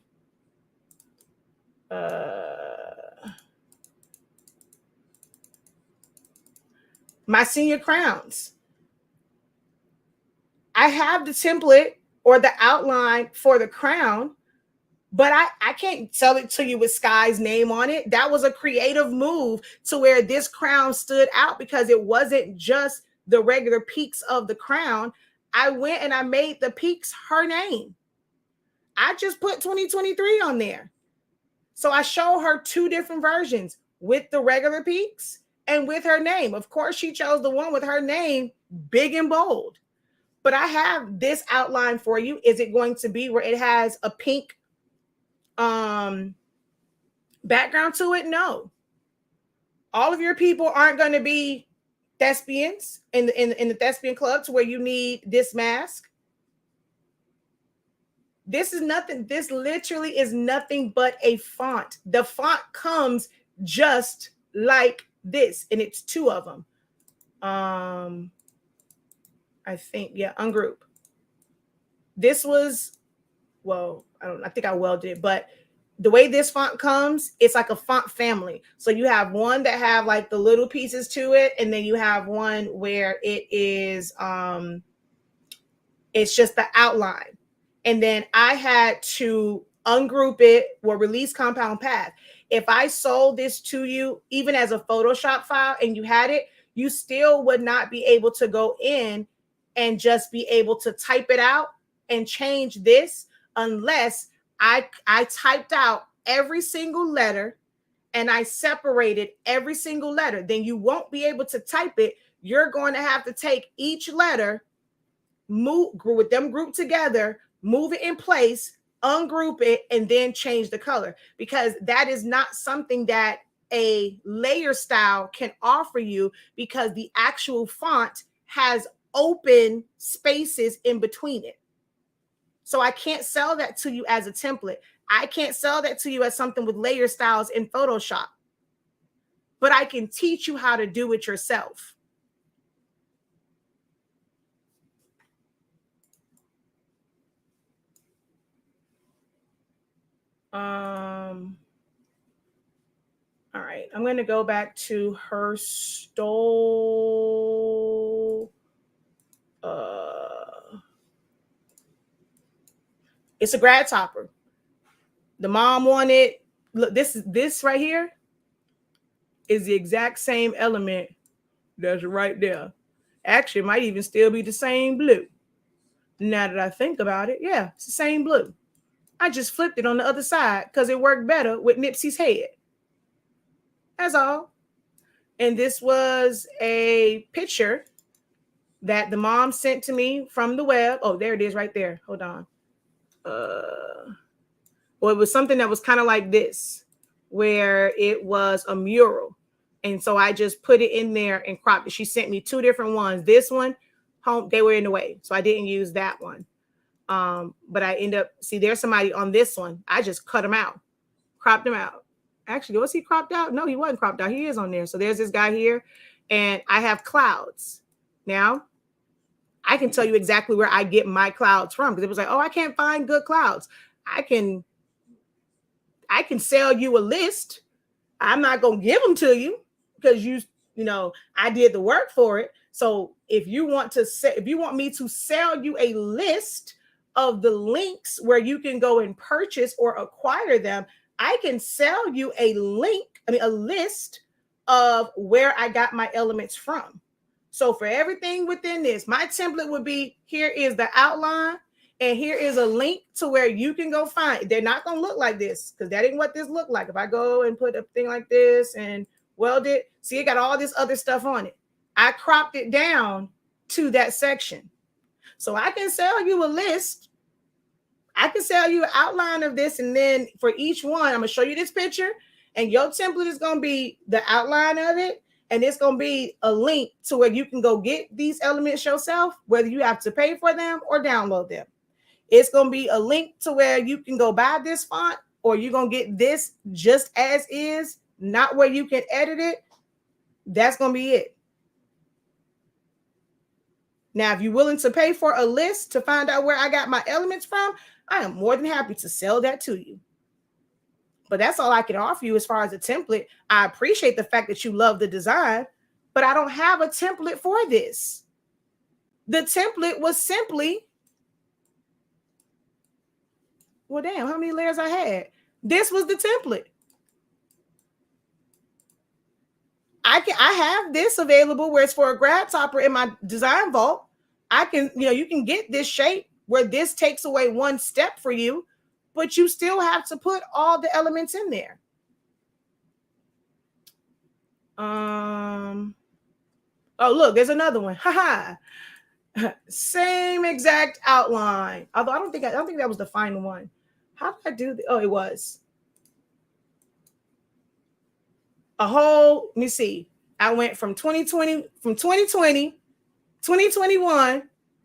My senior crowns. I have the template or the outline for the crown, but I can't sell it to you with Sky's name on it. That was a creative move to where this crown stood out because it wasn't just the regular peaks of the crown. I went and I made the peaks her name. I just put 2023 on there. So I show her two different versions with the regular peaks and with her name. Of course, she chose the one with her name big and bold. But I have this outline for you. Is it going to be where it has a pink background to it? No. All of your people aren't going to be thespians in the thespian club to where you need this mask. This is nothing. This literally is nothing but a font. The font comes just like this, and it's two of them. I think, yeah, ungroup. This was, well, I think I welded it, but the way this font comes, it's like a font family. So you have one that have like the little pieces to it, and then you have one where it is, it's just the outline. And then I had to ungroup it or release compound path. If I sold this to you, even as a Photoshop file, and you had it, you still would not be able to go in and just be able to type it out and change this unless I typed out every single letter and I separated every single letter. Then you won't be able to type it. You're going to have to take each letter, move with them grouped together, move it in place, ungroup it, and then change the color, because that is not something that a layer style can offer you, because the actual font has open spaces in between it. So I can't sell that to you as a template. I can't sell that to you as something with layer styles in Photoshop, but I can teach you how to do it yourself. All right, I'm going to go back to her stole. It's a grad topper. The mom wanted, look, this right here is the exact same element that's right there. Actually, it might even still be the same blue. Now that I think about it, yeah, it's the same blue. I just flipped it on the other side because it worked better with Nipsey's head. That's all. And this was a picture that the mom sent to me from the web. Oh, there it is right there. Hold on. Well, it was something that was kind of like this, where it was a mural. And so I just put it in there and cropped it. She sent me two different ones. This one, home, they were in the way, so I didn't use that one. But I end up, see, there's somebody on this one. I just cut him out, cropped him out. Actually, was he cropped out? No, he wasn't cropped out. He is on there. So there's this guy here. and I have clouds. Now, I can tell you exactly where I get my clouds from, because it was like, oh, I can't find good clouds. I can sell you a list. I'm not going to give them to you because you know, I did the work for it. So if you want me to sell you a list of the links where you can go and purchase or acquire them, I can sell you a list of where I got my elements from. So for everything within this, my template would be, here is the outline, and here is a link to where you can go find. They're not going to look like this, because that ain't what this looked like. If I go and put a thing like this and weld it, see, it got all this other stuff on it. I cropped it down to that section. So I can sell you a list. I can sell you an outline of this, and then for each one, I'm going to show you this picture, and your template is going to be the outline of it. And it's going to be a link to where you can go get these elements yourself, whether you have to pay for them or download them. It's going to be a link to where you can go buy this font, or you're going to get this just as is, not where you can edit it. That's going to be it. Now, if you're willing to pay for a list to find out where I got my elements from, I am more than happy to sell that to you. But that's all I can offer you as far as a template. I appreciate the fact that you love the design, but I don't have a template for this. The template was simply, well, damn, how many layers I had? This was the template. I have this available where it's for a grab topper in my design vault. I can, you can get this shape where this takes away one step for you, but you still have to put all the elements in there. Oh, look, there's another one. Haha. Same exact outline. Although I don't think that was the final one. How did I do oh, it was. Let me see. I went from 2020, 2021,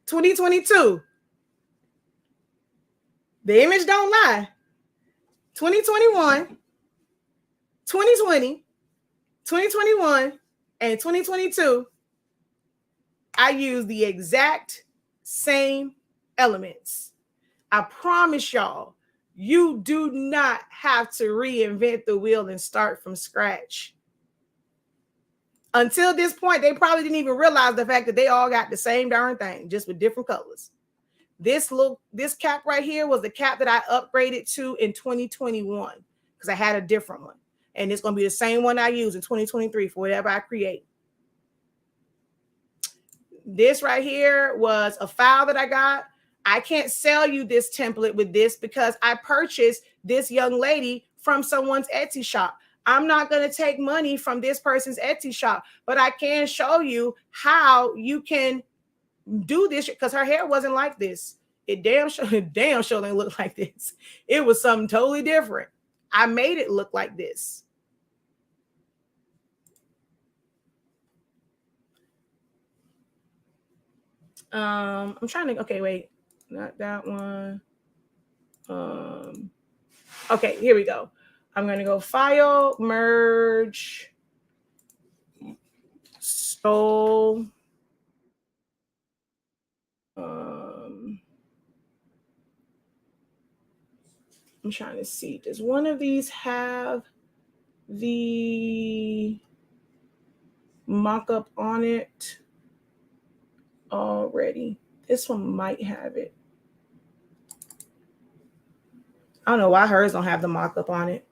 2022. The image don't lie. 2021, 2020, 2021, and 2022, I use the exact same elements. I promise y'all, you do not have to reinvent the wheel and start from scratch. Until this point, they probably didn't even realize the fact that they all got the same darn thing, just with different colors. This cap right here was the cap that I upgraded to in 2021 because I had a different one. And it's going to be the same one I use in 2023 for whatever I create. This right here was a file that I got. I can't sell you this template with this because I purchased this young lady from someone's Etsy shop. I'm not going to take money from this person's Etsy shop, but I can show you how you can do this because her hair wasn't like this. It damn sure didn't look like this. It was something totally different. I made it look like this. I'm trying to, okay, wait, not that one. Okay, here we go. I'm going to go file, merge, stole. I'm trying to see, does one of these have the mock-up on it already? This one might have it. I don't know why hers don't have the mock-up on it.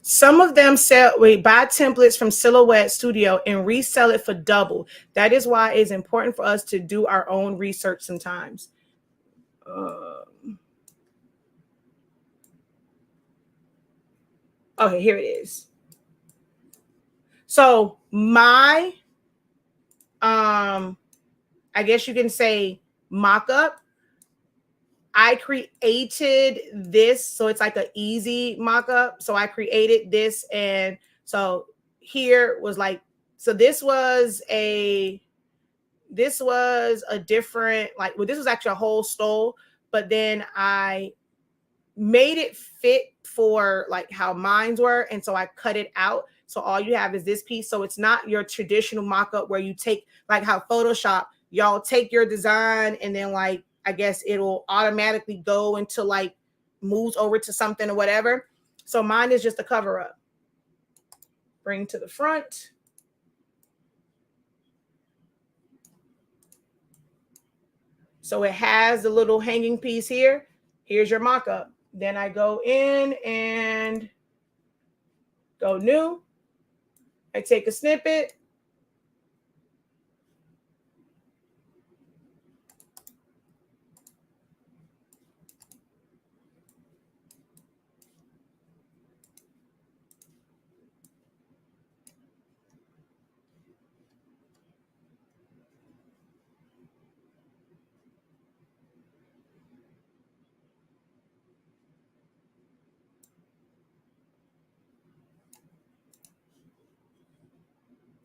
Some of them buy templates from Silhouette Studio and resell it for double. That is why it's important for us to do our own research sometimes. Okay, here it is. So my, I guess you can say mock-up, I created this, so it's like an easy mock-up. So I created this, and so here was like, so this was this was a different, like, well, this was actually a whole stole, but then I made it fit for like how mines were. And so I cut it out. So all you have is this piece. So it's not your traditional mock-up where you take, like how Photoshop, y'all take your design and then like, I guess it'll automatically go into like moves over to something or whatever. So mine is just a cover up. Bring to the front. So it has the little hanging piece here. Here's your mock-up. Then I go in and go new. I take a snippet.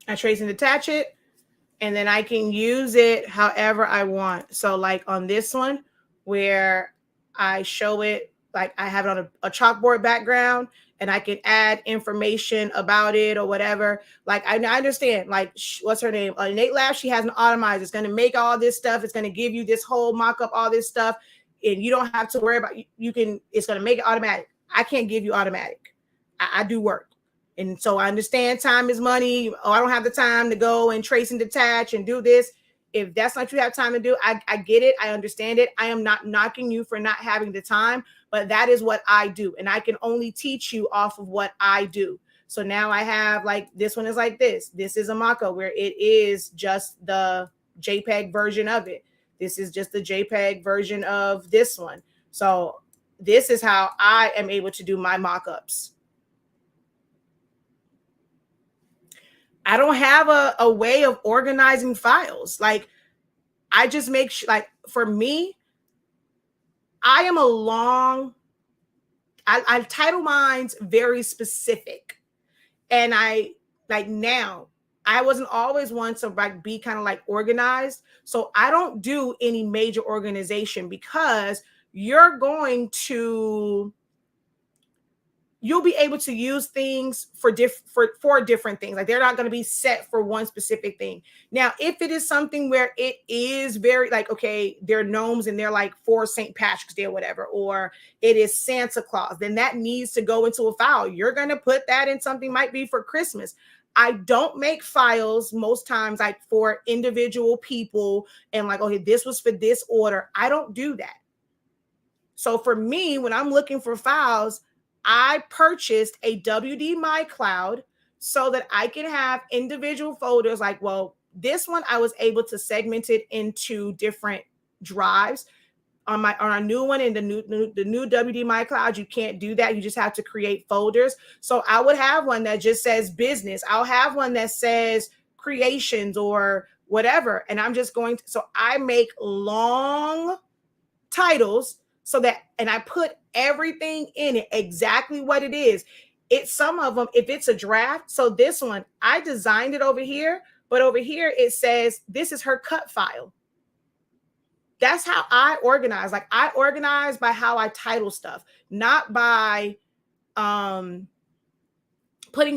I trace and detach it, and then I can use it however I want. So like on this one where I show it, like I have it on a chalkboard background and I can add information about it or whatever. Like I understand, like what's her name? Innate Lab, she has an automizer. It's going to make all this stuff. It's going to give you this whole mock-up, all this stuff. And you don't have to worry about, you can, it's going to make it automatic. I can't give you automatic. I do work. And so I understand time is money. Oh, I don't have the time to go and trace and detach and do this. If that's not what you have time to do, I get it. I understand it. I am not knocking you for not having the time, but that is what I do. And I can only teach you off of what I do. So now I have like, this one is like this. This is a mock-up where it is just the JPEG version of it. This is just the JPEG version of this one. So this is how I am able to do my mock-ups. I don't have a way of organizing files. Like I just make sure, like for me, I am I title mines very specific. And I like now, I wasn't always one to like be kind of like organized. So I don't do any major organization because you're going to, you'll be able to use things for different things. Like they're not going to be set for one specific thing. Now, if it is something where it is very like, okay, they're gnomes and they're like for St. Patrick's Day or whatever, or it is Santa Claus, then that needs to go into a file. You're going to put that in something, might be for Christmas. I don't make files most times like for individual people and like, okay, this was for this order. I don't do that. So for me, when I'm looking for files, I purchased a WD My Cloud so that I can have individual folders. Like, well, this one I was able to segment it into different drives. On our new one and the new WD My Cloud, you can't do that. You just have to create folders. So I would have one that just says business. I'll have one that says creations or whatever. And I'm just going to, so I make long titles so that, and I put everything in it, exactly what it is. It's some of them, if it's a draft. So this one, I designed it over here, but over here it says, this is her cut file. That's how I organize. Like I organize by how I title stuff, not by putting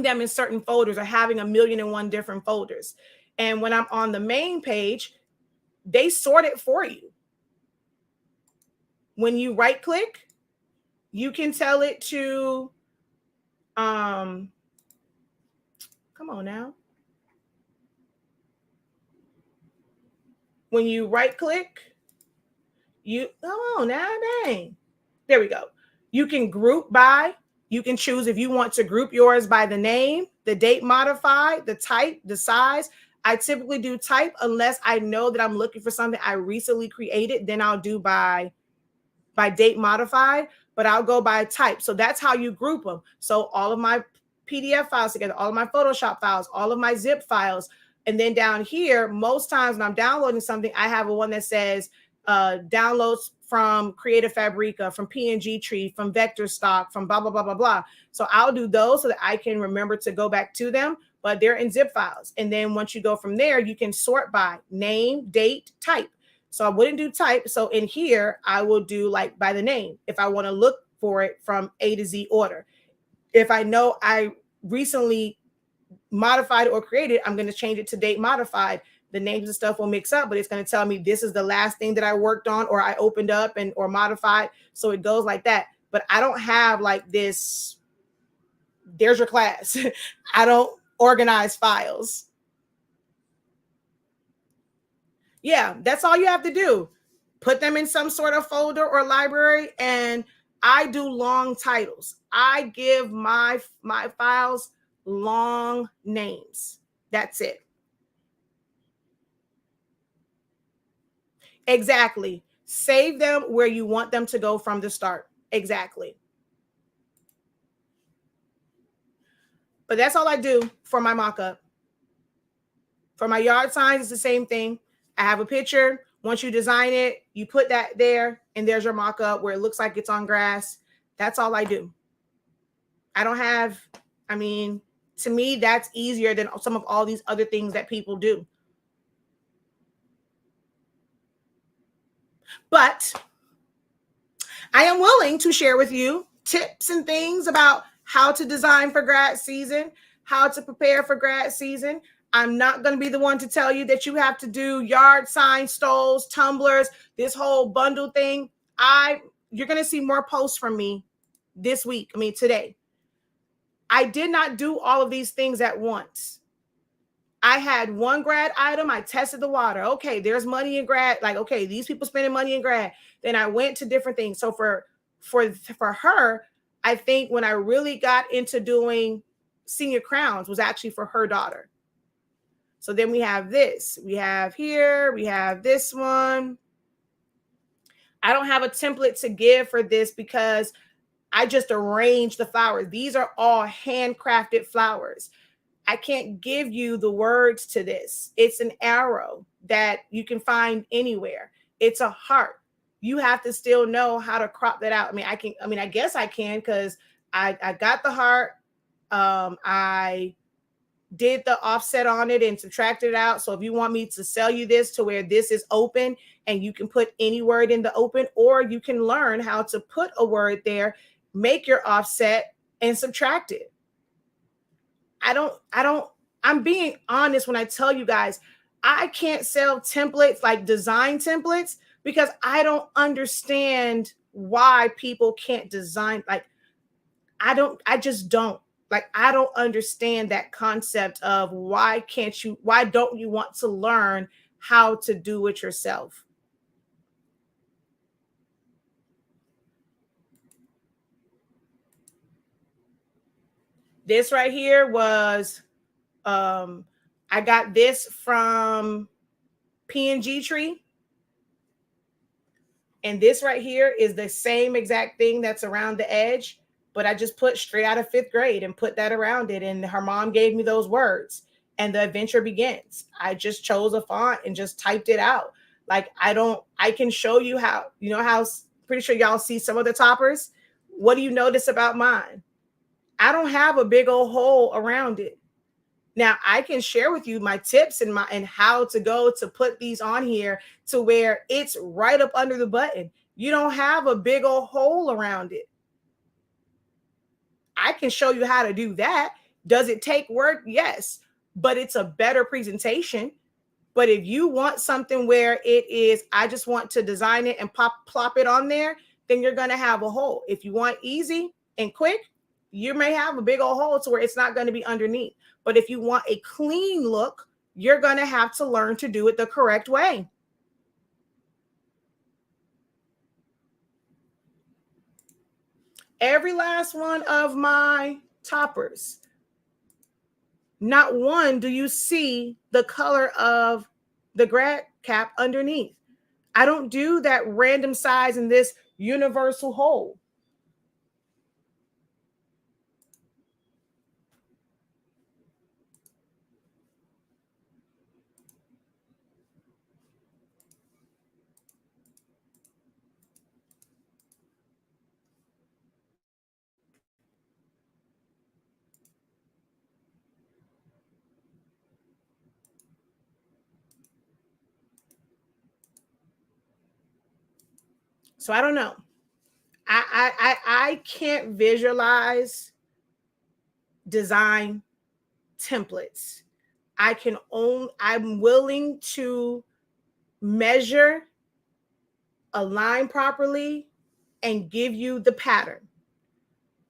them in certain folders or having 1,000,001 different folders. And when I'm on the main page, they sort it for you. When you right click, you can tell it to, come on now. When you right click, you, come on now, dang. There we go. You can group by, you can choose if you want to group yours by the name, the date modified, the type, the size. I typically do type unless I know that I'm looking for something I recently created, then I'll do by date modified, but I'll go by type. So that's how you group them. So all of my PDF files together, all of my Photoshop files, all of my zip files. And then down here, most times when I'm downloading something, I have a one that says downloads from Creative Fabrica, from PNG Tree, from Vector Stock, from blah, blah, blah, blah, blah. So I'll do those so that I can remember to go back to them. but they're in zip files. And then once you go from there, you can sort by name, date, type. So I wouldn't do type. So in here, I will do like by the name if I want to look for it from A to Z order. If I know I recently modified or created, I'm going to change it to date modified. The names and stuff will mix up, but it's going to tell me this is the last thing that I worked on or I opened up and or modified. So it goes like that. But I don't have like this, there's your class. I don't organize files. Yeah, that's all you have to do. Put them in some sort of folder or library, and I do long titles. I give my files long names. That's it. Exactly. Save them where you want them to go from the start. Exactly. But that's all I do for my mock-up. For my yard signs, it's the same thing. I have a picture. Once you design it, you put that there, and there's your mock-up where it looks like it's on grass. That's all I do. I don't have, I mean, to me, that's easier than some of all these other things that people do. But I am willing to share with you tips and things about how to design for grad season, how to prepare for grad season. I'm not going to be the one to tell you that you have to do yard sign stoles, tumblers, this whole bundle thing. You're going to see more posts from me this week. I mean, today. I did not do all of these things at once. I had one grad item. I tested the water. Okay, there's money in grad. Like, okay, these people spending money in grad. Then I went to different things. So for her, I think when I really got into doing senior crowns was actually for her daughter. So then we have this. We have here. We have this one. I don't have a template to give for this because I just arranged the flowers. These are all handcrafted flowers. I can't give you the words to this. It's an arrow that you can find anywhere. It's a heart. You have to still know how to crop that out. I guess I can because I got the heart. I did the offset on it and subtracted it out. So if you want me to sell you this to where this is open and you can put any word in the open, or you can learn how to put a word there, make your offset and subtract it. I'm being honest when I tell you guys, I can't sell templates like design templates because I don't understand why people can't design. Like, I don't understand that concept of why don't you want to learn how to do it yourself? This right here was, I got this from PNG Tree. And this right here is the same exact thing that's around the edge, but I just put straight out of 5th grade and put that around it. And her mom gave me those words and the adventure begins. I just chose a font and just typed it out. Like, I can show you how, pretty sure y'all see some of the toppers. What do you notice about mine? I don't have a big old hole around it. Now I can share with you my tips and how to go to put these on here to where it's right up under the button. You don't have a big old hole around it. I can show you how to do that. Does it take work? Yes, but it's a better presentation. But if you want something where it is, I just want to design it and plop it on there, then you're going to have a hole. If you want easy and quick, you may have a big old hole to where it's not going to be underneath. But if you want a clean look, you're going to have to learn to do it the correct way. Every last one of my toppers, not one do you see the color of the grad cap underneath. I don't do that random size in this universal hole. So I don't know. I can't visualize design templates. I'm willing to measure, align properly, and give you the pattern.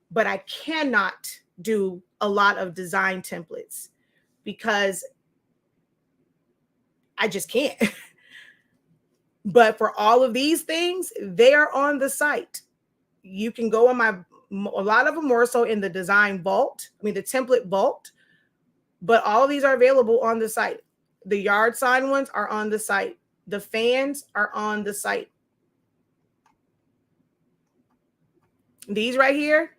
But I cannot do a lot of design templates because I just can't. But for all of these things, they are on the site. You can go on a lot of them more so in the design vault, the template vault, but all of these are available on the site. The yard sign ones are on the site. The fans are on the site. These right here,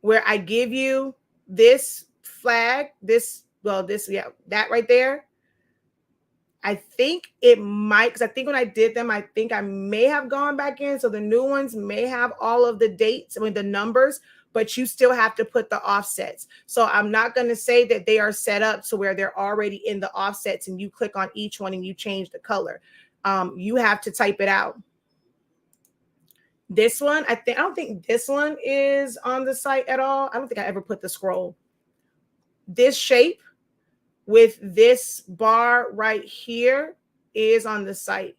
where I give you this flag, that right there. I think it might, because I think when I did them, I think I may have gone back in. So the new ones may have all of the dates, the numbers, but you still have to put the offsets. So I'm not going to say that they are set up to where they're already in the offsets and you click on each one and you change the color. You have to type it out. This one, I don't think this one is on the site at all. I don't think I ever put the scroll. This shape with this bar right here is on the site.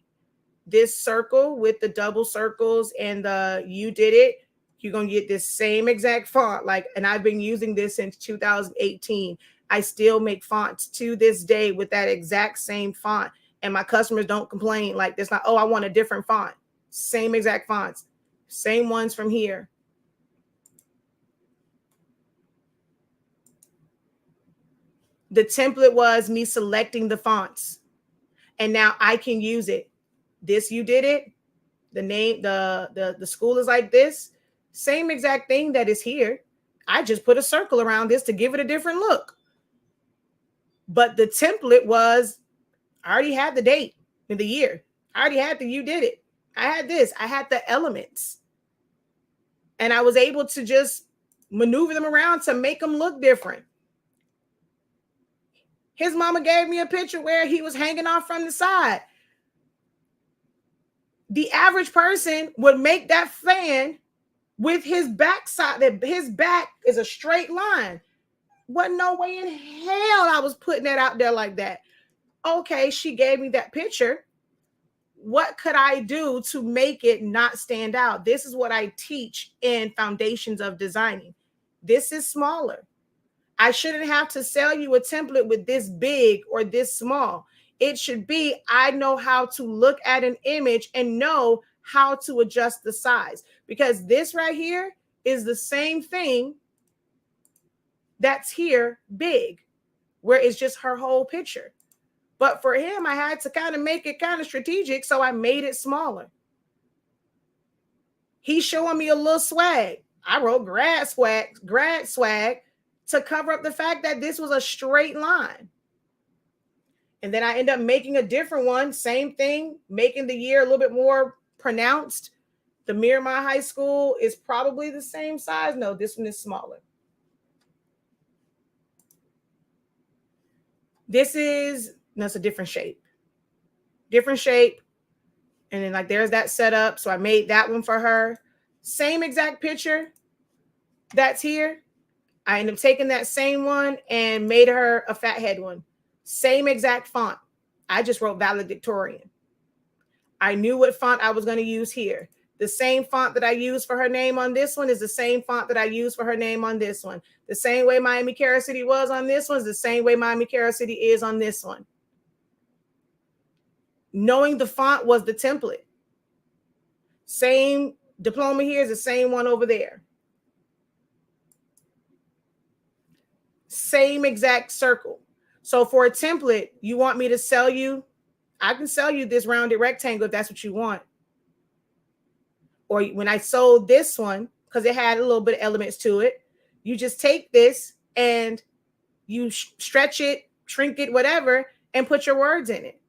This circle with the double circles and the you did it, you're going to get this same exact font. And I've been using this since 2018. I still make fonts to this day with that exact same font. And my customers don't complain. It's not, oh, I want a different font. Same exact fonts. Same ones from here. The template was me selecting the fonts. And now I can use it. This, you did it. The name, the school is like this. Same exact thing that is here. I just put a circle around this to give it a different look. But the template was, I already had the date and the year. I already had the you did it. I had this. I had the elements. And I was able to just maneuver them around to make them look different. His mama gave me a picture where he was hanging off from the side. The average person would make that fan with his back side, that his back is a straight line. Wasn't no way in hell I was putting that out there like that. Okay, she gave me that picture. What could I do to make it not stand out? This is what I teach in Foundations of Designing. This is smaller. I shouldn't have to sell you a template with this big or this small. It should be, I know how to look at an image and know how to adjust the size, because this right here is the same thing that's here big, where it's just her whole picture. But for him, I had to kind of make it kind of strategic, so I made it smaller. He's showing me a little swag. I wrote grad swag to cover up the fact that this was a straight line. And then I end up making a different one, same thing, making the year a little bit more pronounced. The Miramar High School is probably the same size. No, this one is smaller. This is, no, it's a different shape. Different shape. And then there's that setup. So I made that one for her. Same exact picture that's here. I ended up taking that same one and made her a fathead one. Same exact font. I just wrote valedictorian. I knew what font I was going to use here. The same font that I used for her name on this one is the same font that I used for her name on this one. The same way Miami Cara City was on this one is the same way Miami Cara City is on this one. Knowing the font was the template. Same diploma here is the same one over there. Same exact circle. So for a template, you want me to sell you, I can sell you this rounded rectangle if that's what you want. Or when I sold this one, because it had a little bit of elements to it, you just take this and you stretch it, shrink it, whatever, and put your words in it.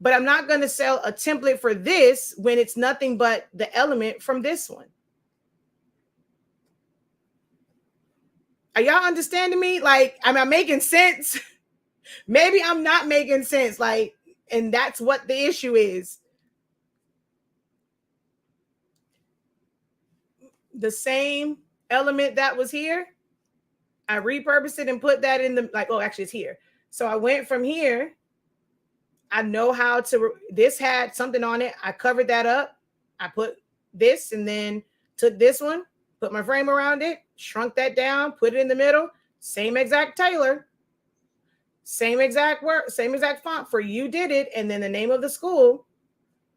But I'm not going to sell a template for this when it's nothing but the element from this one. Are y'all understanding me? Am I making sense? Maybe I'm not making sense. And that's what the issue is. the same element that was here. I repurposed it and put that in the, like, oh, actually it's here. So I went from here. I know how to, this had something on it. I covered that up. I put this and then took this one, put my frame around it, shrunk that down, put it in the middle. Same exact tailor, same exact word, same exact font for You Did It. And then the name of the school,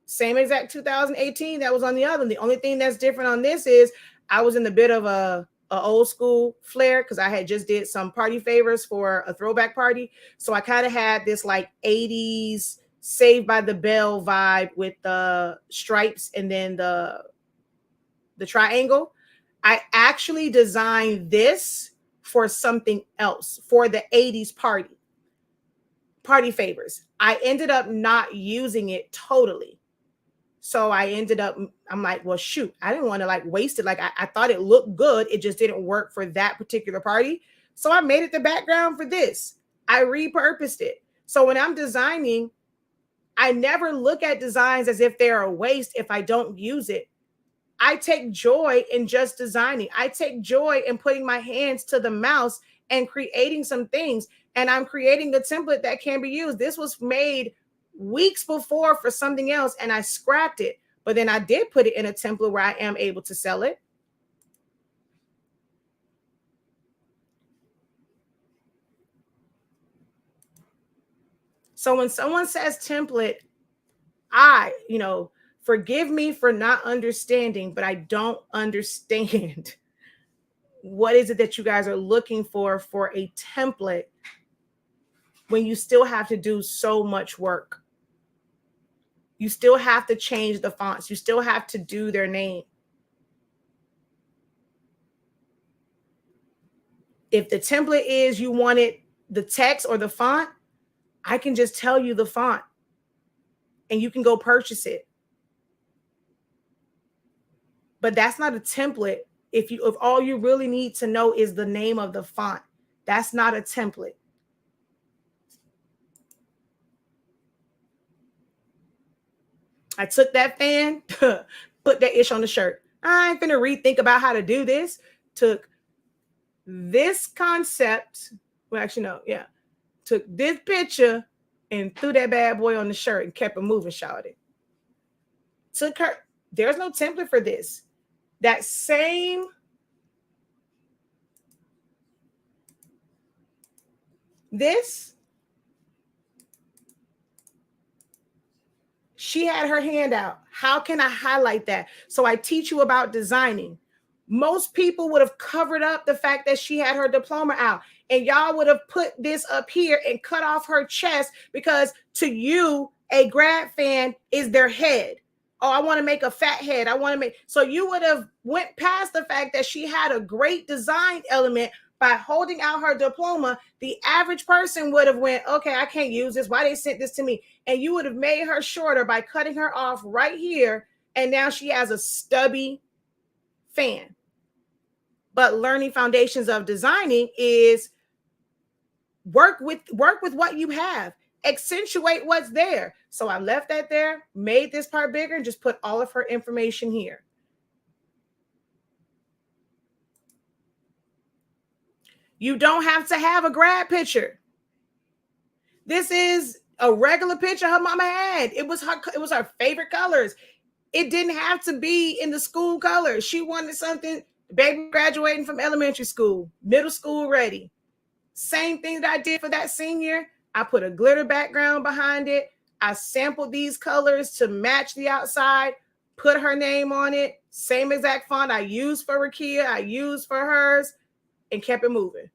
same exact 2018 that was on the other. The only thing that's different on this is I was in a bit of a old school flair because I had just did some party favors for a throwback party. So I kind of had this like 80s Saved by the Bell vibe with the stripes and then the triangle. I actually designed this for something else, for the 80s party favors. I ended up not using it totally. So I ended up, I'm like, well, shoot, I didn't want to like waste it. Like I thought it looked good. It just didn't work for that particular party. So I made it the background for this. I repurposed it. So when I'm designing, I never look at designs as if they're a waste if I don't use it. I take joy in just designing. I take joy in putting my hands to the mouse and creating some things. And I'm creating a template that can be used. This was made weeks before for something else and I scrapped it. But then I did put it in a template where I am able to sell it. So when someone says template, forgive me for not understanding, but I don't understand what is it that you guys are looking for a template when you still have to do so much work. You still have to change the fonts. You still have to do their name. If the template is you wanted the text or the font, I can just tell you the font and you can go purchase it. But that's not a template. If all you really need to know is the name of the font, that's not a template. I took that fan, put that ish on the shirt. I ain't finna rethink about how to do this. Took this concept. Well, actually, no, yeah. Took this picture and threw that bad boy on the shirt and kept it moving, shouted. Took her. There's no template for this. That same. This. She had her hand out. How can I highlight that? So I teach you about designing. Most people would have covered up the fact that she had her diploma out. And y'all would have put this up here and cut off her chest because to you, a grad fan is their head. Oh, I want to make a fat head. I want to make. So you would have went past the fact that she had a great design element by holding out her diploma. The average person would have went, okay, I can't use this. Why they sent this to me? And you would have made her shorter by cutting her off right here. And now she has a stubby fan. But learning foundations of designing is work with what you have. Accentuate what's there. So I left that there, made this part bigger, and just put all of her information here. You don't have to have a grad picture. This is a regular picture her mama had. It was her favorite colors. It didn't have to be in the school colors. She wanted something, baby graduating from elementary school, middle school ready. Same thing that I did for that senior. I put a glitter background behind it. I sampled these colors to match the outside, put her name on it. Same exact font I used for Rakia, I used for hers, and kept it moving.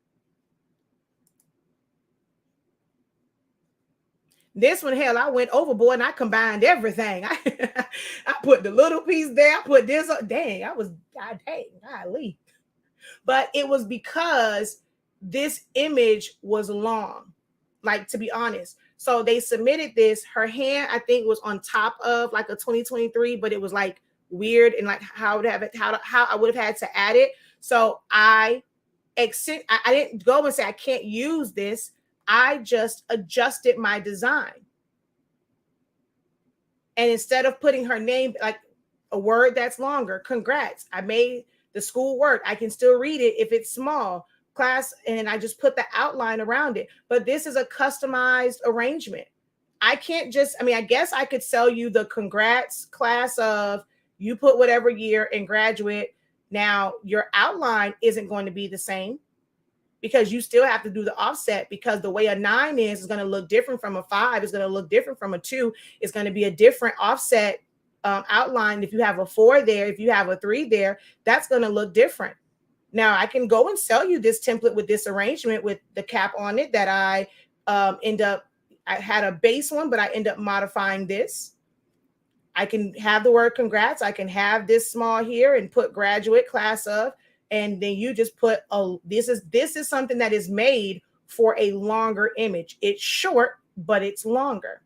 This one, hell, I went overboard and I combined everything. I put the little piece there. I put this up. Dang, golly. But it was because this image was long, like, to be honest. So they submitted this. Her hand, I think, was on top of like a 2023, but it was like weird and like how I would have had to add it. So I didn't go and say I can't use this. I just adjusted my design. And instead of putting her name, like a word that's longer, congrats. I made The schoolwork, I can still read it if it's small. Class, and I just put the outline around it. But this is a customized arrangement. I can't just, I mean, I guess I could sell you the congrats class of you put whatever year and graduate. Now, your outline isn't going to be the same because you still have to do the offset, because the way a 9 is going to look different from a 5. It's going to look different from a 2. It's going to be a different offset outline. If you have a 4 there, if you have a 3 there, that's going to look different. Now, I can go and sell you this template with this arrangement with the cap on it that I I had a base one, but I end up modifying this. I can have the word congrats. I can have this small here and put graduate class of, and then you just put this is something that is made for a longer image. It's short, but it's longer.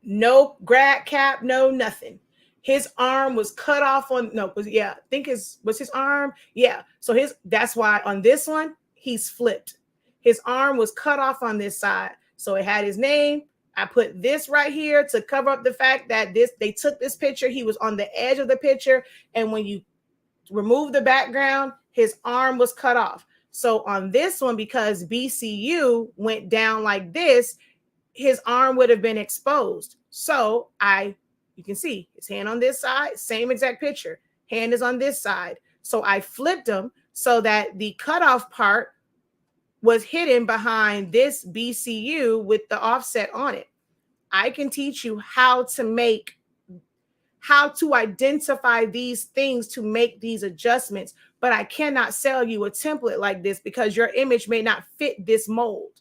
No grad cap, no nothing. His arm was cut off on, no, was, yeah, I think was his arm. Yeah. So that's why on this one, he's flipped. His arm was cut off on this side. So it had his name. I put this right here to cover up the fact that they took this picture. He was on the edge of the picture. And when you remove the background, his arm was cut off. So on this one, because BCU went down like this, his arm would have been exposed. So you can see his hand on this side, same exact picture. Hand is on this side. So I flipped him so that the cutoff part was hidden behind this BCU with the offset on it. I can teach you how to identify these things to make these adjustments, but I cannot sell you a template like this because your image may not fit this mold.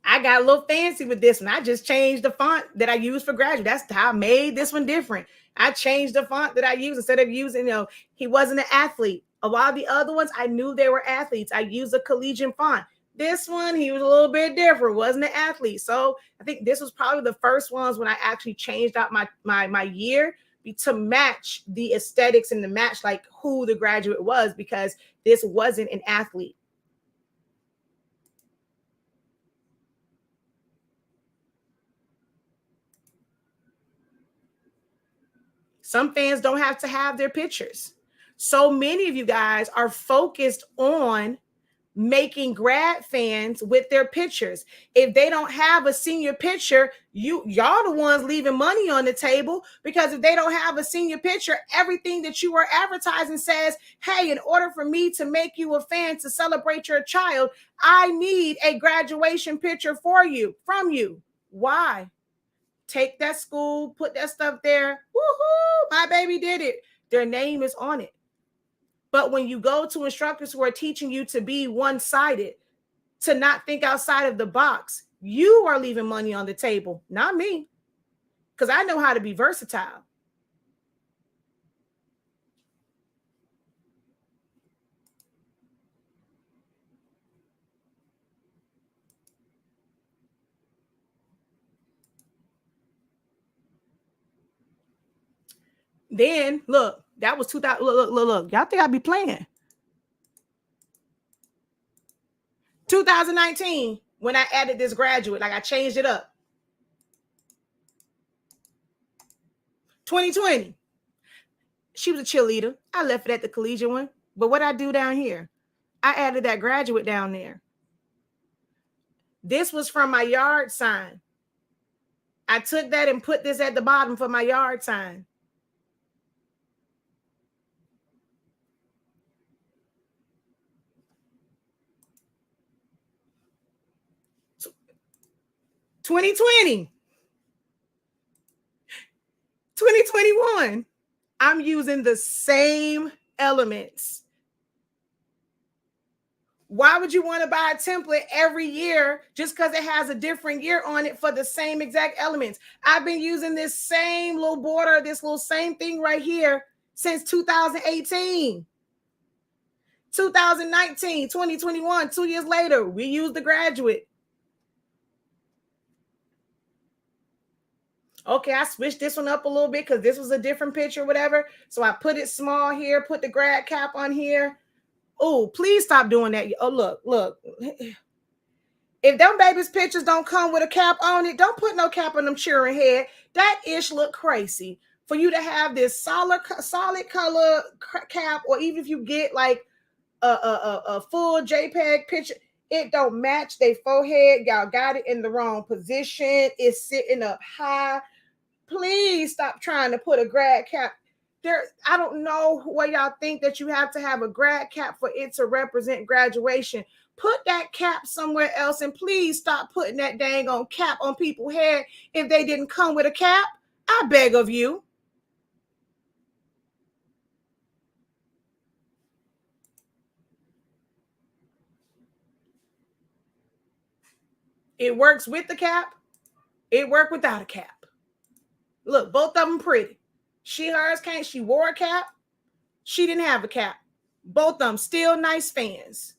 I got a little fancy with this one. I just changed the font that I use for graduate. That's how I made this one different. I changed the font that I use instead of using, he wasn't an athlete. A lot of the other ones, I knew they were athletes. I used a collegiate font. This one, he was a little bit different, wasn't an athlete. So I think this was probably the first ones when I actually changed out my year to match the aesthetics and to match like who the graduate was, because this wasn't an athlete. Some fans don't have to have their pictures. So many of you guys are focused on making grad fans with their pictures. If they don't have a senior picture, y'all the ones leaving money on the table, because if they don't have a senior picture, everything that you are advertising says, hey, in order for me to make you a fan to celebrate your child, I need a graduation picture from you. Why? Take that school, put that stuff there. Woohoo, my baby did it. Their name is on it. But when you go to instructors who are teaching you to be one-sided, to not think outside of the box, you are leaving money on the table, not me, because I know how to be versatile. Then look, that was 2000. Look. Y'all think I'd be playing? 2019, when I added this graduate, like I changed it up. 2020, she was a cheerleader. I left it at the collegiate one. But what I do down here, I added that graduate down there. This was from my yard sign. I took that and put this at the bottom for my yard sign. So, 2020, 2021, I'm using the same elements. Why would you want to buy a template every year just because it has a different year on it for the same exact elements? I've been using this same little border, this little same thing right here since 2018. 2019, 2021, 2 years later, we use the graduate. Okay, I switched this one up a little bit because this was a different picture, whatever. So I put it small here, put the grad cap on here. Oh, please stop doing that. Oh, look. If them babies' pictures don't come with a cap on it, don't put no cap on them cheering head. That ish look crazy. For you to have this solid color cap, or even if you get like a full JPEG picture, it don't match their forehead. Y'all got it in the wrong position. It's sitting up high. Please stop trying to put a grad cap there. I don't know why y'all think that you have to have a grad cap for it to represent graduation. Put that cap somewhere else, and please stop putting that dang on cap on people's head if they didn't come with a cap. I beg of you. It works with the cap. It worked without a cap. Look, both of them pretty. Hers can't. She wore a cap. She didn't have a cap. Both of them still nice fans.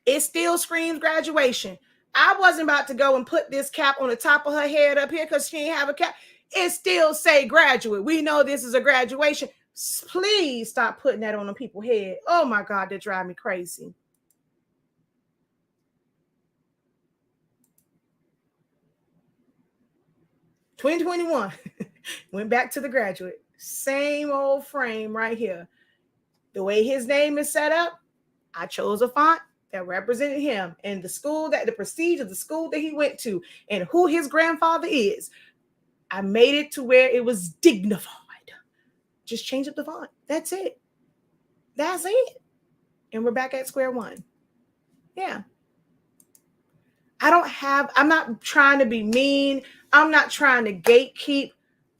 It still screams graduation. I wasn't about to go and put this cap on the top of her head up here because she didn't have a cap. It still say graduate. We know this is a graduation. Please stop putting that on people's head. Oh my God, that drives me crazy. (2021) went back to the graduate. Same old frame right here. The way his name is set up, I chose a font that represented him and the school, that the prestige of the school that he went to and who his grandfather is. I made it to where it was dignified. Just change up the font. That's it. That's it. And we're back at square one. Yeah. I'm not trying to be mean. I'm not trying to gatekeep.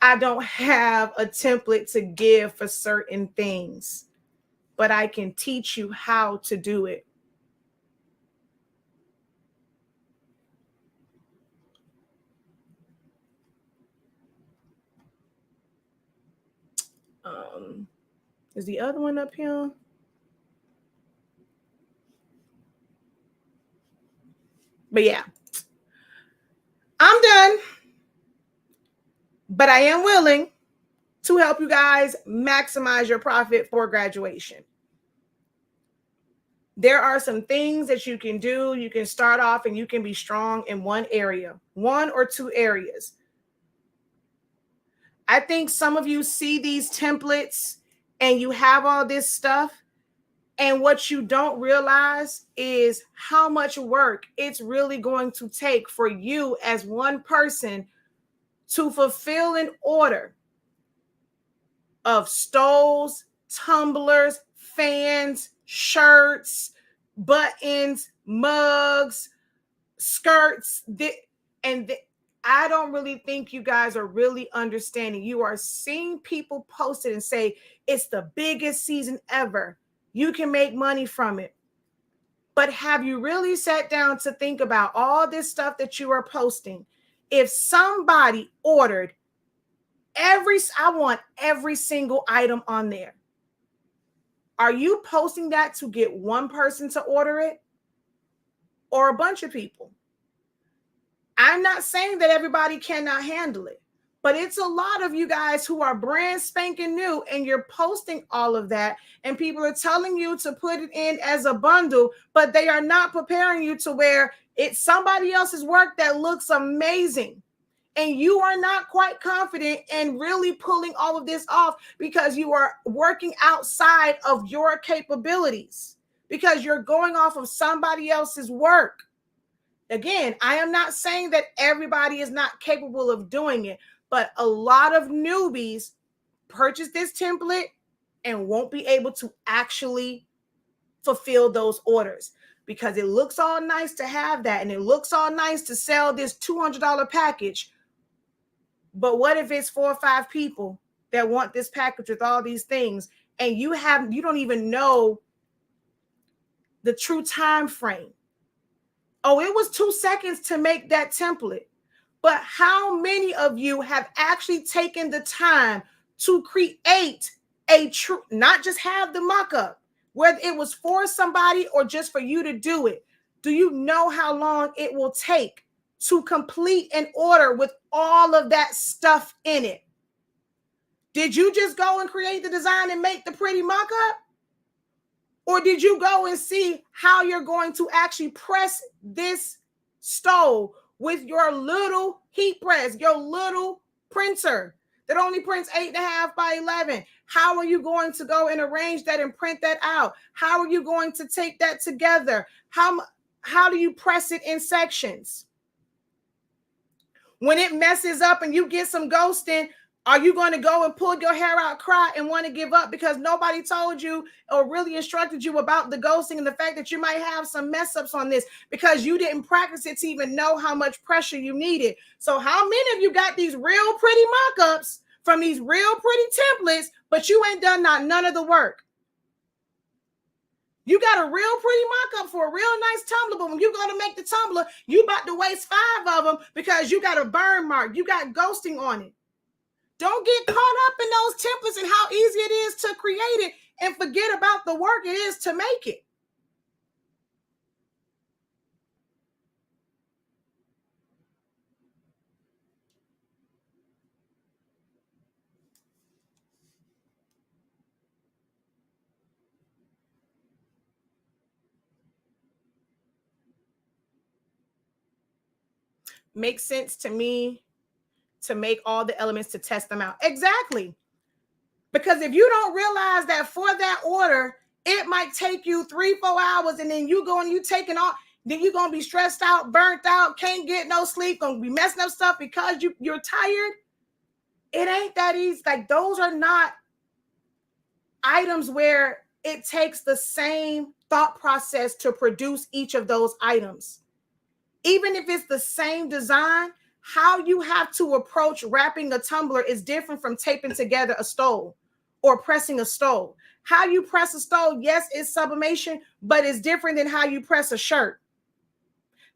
I don't have a template to give for certain things, but I can teach you how to do it. Is the other one up here? But yeah, I'm done. But I am willing to help you guys maximize your profit for graduation. There are some things that you can do. You can start off and you can be strong in one area, one or two areas. I think some of you see these templates and you have all this stuff, and what you don't realize is how much work it's really going to take for you as one person to fulfill an order of stoles, tumblers, fans, shirts, buttons, mugs, skirts. I don't really think you guys are really understanding. You are seeing people post it and say, it's the biggest season ever. You can make money from it. But have you really sat down to think about all this stuff that you are posting? If somebody ordered I want every single item on there. Are you posting that to get one person to order it or a bunch of people? I'm not saying that everybody cannot handle it, but it's a lot of you guys who are brand spanking new and you're posting all of that and people are telling you to put it in as a bundle, but they are not preparing you to where it's somebody else's work that looks amazing. And you are not quite confident in really pulling all of this off because you are working outside of your capabilities, because you're going off of somebody else's work. Again, I am not saying that everybody is not capable of doing it, but a lot of newbies purchase this template and won't be able to actually fulfill those orders because it looks all nice to have that and it looks all nice to sell this $200 package. But what if it's 4 or 5 people that want this package with all these things and you don't even know the true time frame? Oh, it was 2 seconds to make that template. But how many of you have actually taken the time to create a true, not just have the mock-up, whether it was for somebody or just for you to do it? Do you know how long it will take to complete an order with all of that stuff in it? Did you just go and create the design and make the pretty mock-up? Or did you go and see how you're going to actually press this stove with your little heat press, your little printer that only prints 8.5 by 11? How are you going to go and arrange that and print that out? How are you going to take that together? How do you press it in sections? When it messes up and you get some ghosting, are you going to go and pull your hair out, cry, and want to give up because nobody told you or really instructed you about the ghosting and the fact that you might have some mess ups on this because you didn't practice it to even know how much pressure you needed? So how many of you got these real pretty mock-ups from these real pretty templates, but you ain't done none of the work? You got a real pretty mock-up for a real nice tumbler, but when you go to make the tumbler, you about to waste 5 of them because you got a burn mark. You got ghosting on it. Don't get caught up in those templates and how easy it is to create it and forget about the work it is to make it. Makes sense to me to make all the elements to test them out. Exactly. Because if you don't realize that for that order, it might take you 3-4 hours, and then you go and you taking off, then you're going to be stressed out, burnt out, can't get no sleep, going to be messing up stuff because you're tired. It ain't that easy. Like, those are not items where it takes the same thought process to produce each of those items. Even if it's the same design, how you have to approach wrapping a tumbler is different from taping together a stole or pressing a stole. How you press a stole, yes, it's sublimation, but it's different than how you press a shirt.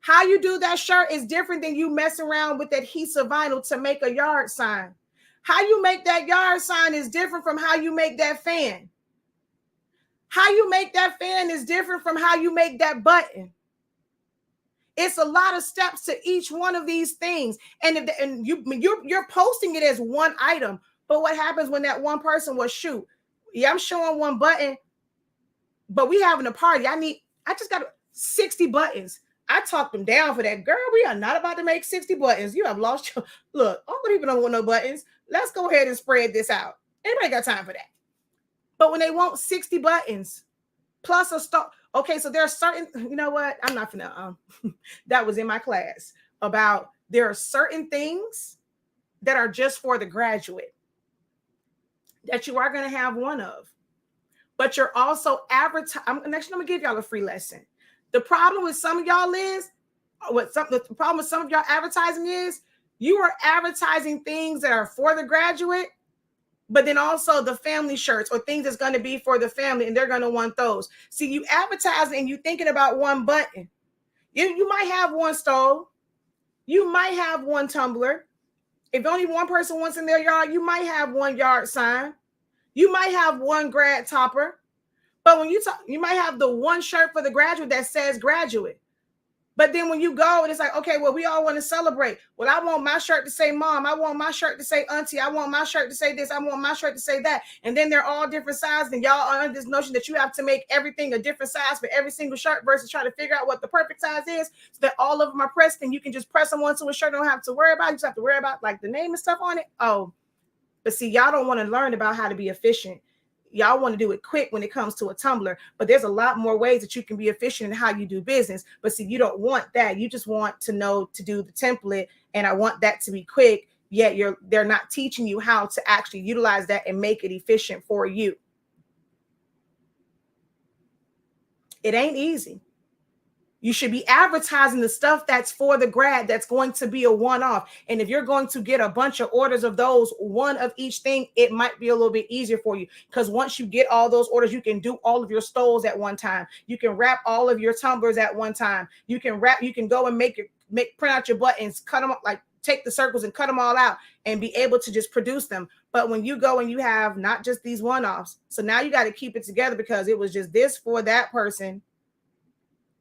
How you do that shirt is different than you mess around with adhesive vinyl to make a yard sign. How you make that yard sign is different from how you make that fan. How you make that fan is different from how you make that button. It's a lot of steps to each one of these things. And you're posting it as one item. But what happens when that one person will shoot? Yeah, I'm showing one button, but we having a party. I just got 60 buttons. I talked them down for that. Girl, we are not about to make 60 buttons. You have lost your look. All the people don't want no buttons. Let's go ahead and spread this out. Anybody got time for that? But when they want 60 buttons plus a start. Okay, so there are certain, you know what? I'm not gonna, that was in my class about there are certain things that are just for the graduate that you are going to have one of, but you're also advertising. Next, I'm going to give y'all a free lesson. The problem with some of y'all is, the problem with some of y'all advertising is you are advertising things that are for the graduate, but then also the family shirts or things that's going to be for the family, and they're going to want those. See, you advertising and you thinking about one button. You might have one stove. You might have one tumbler. If only one person wants in their yard, you might have one yard sign. You might have one grad topper. But when you talk, you might have the one shirt for the graduate that says graduate. But then when you go and it's like, okay, well, we all want to celebrate. Well, I want my shirt to say mom. I want my shirt to say auntie. I want my shirt to say this. I want my shirt to say that. And then they're all different sizes. And y'all are under this notion that you have to make everything a different size for every single shirt versus trying to figure out what the perfect size is so that all of them are pressed and you can just press them onto a shirt. You don't have to worry about it. You just have to worry about like the name and stuff on it. Oh, but see, y'all don't want to learn about how to be efficient. Y'all want to do it quick when it comes to a tumbler, but there's a lot more ways that you can be efficient in how you do business. But see, you don't want that. You just want to know to do the template, and I want that to be quick, yet they're not teaching you how to actually utilize that and make it efficient for you. It ain't easy. You should be advertising the stuff that's for the grad, that's going to be a one-off. And if you're going to get a bunch of orders of those, one of each thing, it might be a little bit easier for you. Because once you get all those orders, you can do all of your stoles at one time. You can wrap all of your tumblers at one time. You can go and print out your buttons, cut them up, like take the circles and cut them all out and be able to just produce them. But when you go and you have not just these one-offs, so now you got to keep it together because it was just this for that person.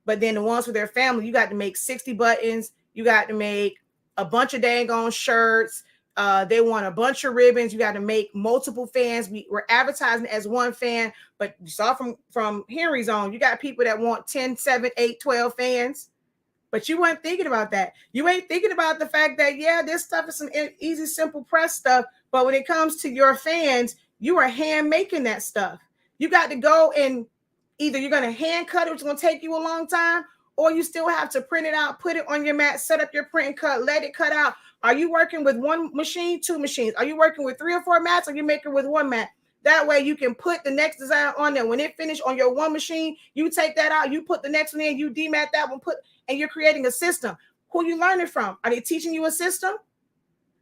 But then the ones for their family, you got to make 60 buttons. You got to make a bunch of dang on shirts, They want a bunch of ribbons. You got to make multiple fans. We're advertising as one fan, but you saw from Henry's on, you got people that want 10, 7, 8, 12 fans. But you weren't thinking about that. You ain't thinking about the fact that, yeah, this stuff is some easy, simple press stuff. But when it comes to your fans, you are hand making that stuff. You got to go and either you're going to hand cut it, which is going to take you a long time, or you still have to print it out, put it on your mat, set up your print and cut, let it cut out. Are you working with one machine, two machines? Are you working with 3 or 4 mats, or are you making with one mat? That way you can put the next design on there. When it finished on your one machine, you take that out, you put the next one in, you demat that one, and you're creating a system. Who are you learning from? Are they teaching you a system?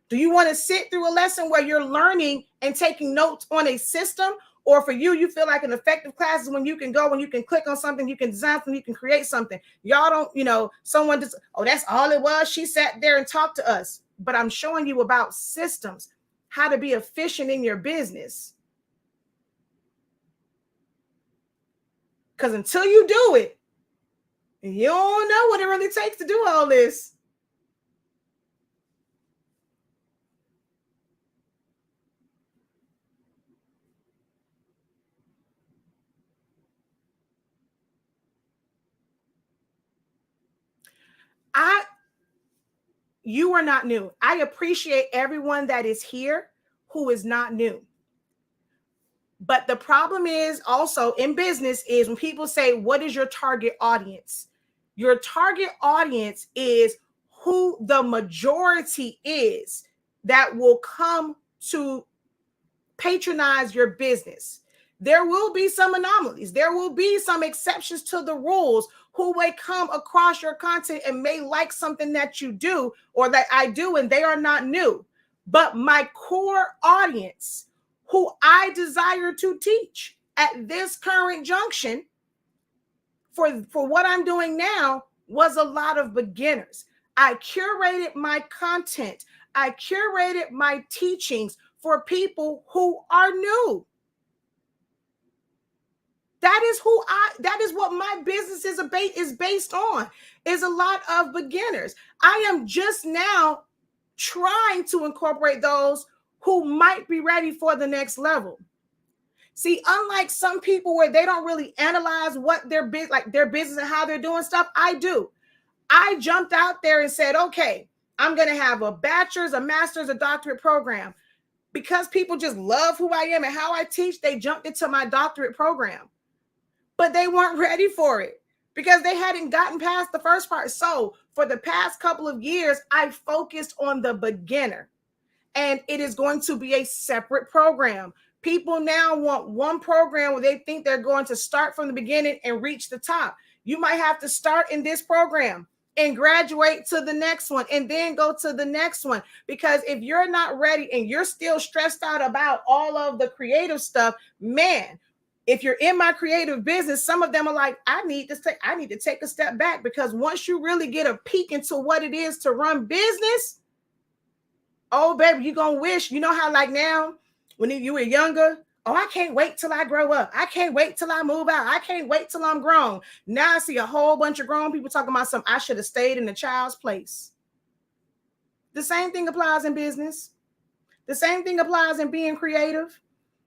Do you want to sit through a lesson where you're learning and taking notes on a system? Or for you, you feel like an effective class is when you can go and you can click on something, you can design something, you can create something. Y'all don't, someone just, oh, that's all it was. She sat there and talked to us. But I'm showing you about systems, how to be efficient in your business. Because until you do it, you don't know what it really takes to do all this. You are not new. I appreciate everyone that is here who is not new. But the problem is also in business is when people say, what is your target audience? Your target audience is who the majority is that will come to patronize your business. There will be some anomalies. There will be some exceptions to the rules who may come across your content and may like something that you do or that I do, and they are not new. But my core audience, who I desire to teach at this current junction for what I'm doing now, was a lot of beginners. I curated my content. I curated my teachings for people who are new. That is what my business is based on, is a lot of beginners. I am just now trying to incorporate those who might be ready for the next level. See, unlike some people where they don't really analyze what their business and how they're doing stuff, I do. I jumped out there and said, okay, I'm going to have a bachelor's, a master's, a doctorate program. Because people just love who I am and how I teach, they jumped into my doctorate program. But they weren't ready for it because they hadn't gotten past the first part. So for the past couple of years, I focused on the beginner, and it is going to be a separate program. People now want one program where they think they're going to start from the beginning and reach the top. You might have to start in this program and graduate to the next one and then go to the next one. Because if you're not ready and you're still stressed out about all of the creative stuff, man, if you're in my creative business, some of them are like, I need to take a step back, because once you really get a peek into what it is to run business, oh, baby, you're going to wish, how like now, when you were younger, oh, I can't wait till I grow up. I can't wait till I move out. I can't wait till I'm grown. Now I see a whole bunch of grown people talking about I should have stayed in the child's place. The same thing applies in business. The same thing applies in being creative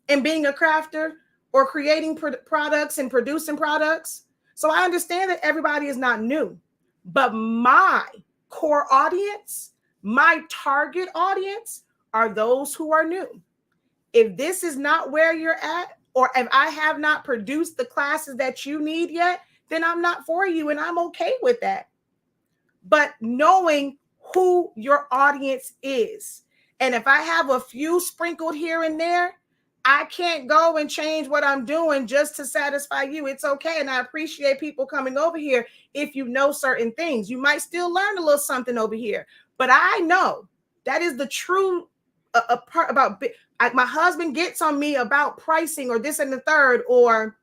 and being a crafter, or creating products and producing products. So I understand that everybody is not new, but my core audience, my target audience, are those who are new. If this is not where you're at, or if I have not produced the classes that you need yet, then I'm not for you, and I'm okay with that. But knowing who your audience is, and if I have a few sprinkled here and there, I can't go and change what I'm doing just to satisfy you. It's okay. And I appreciate people coming over here if you know certain things. You might still learn a little something over here. But I know that is the true part about my husband gets on me about pricing or this and the third, or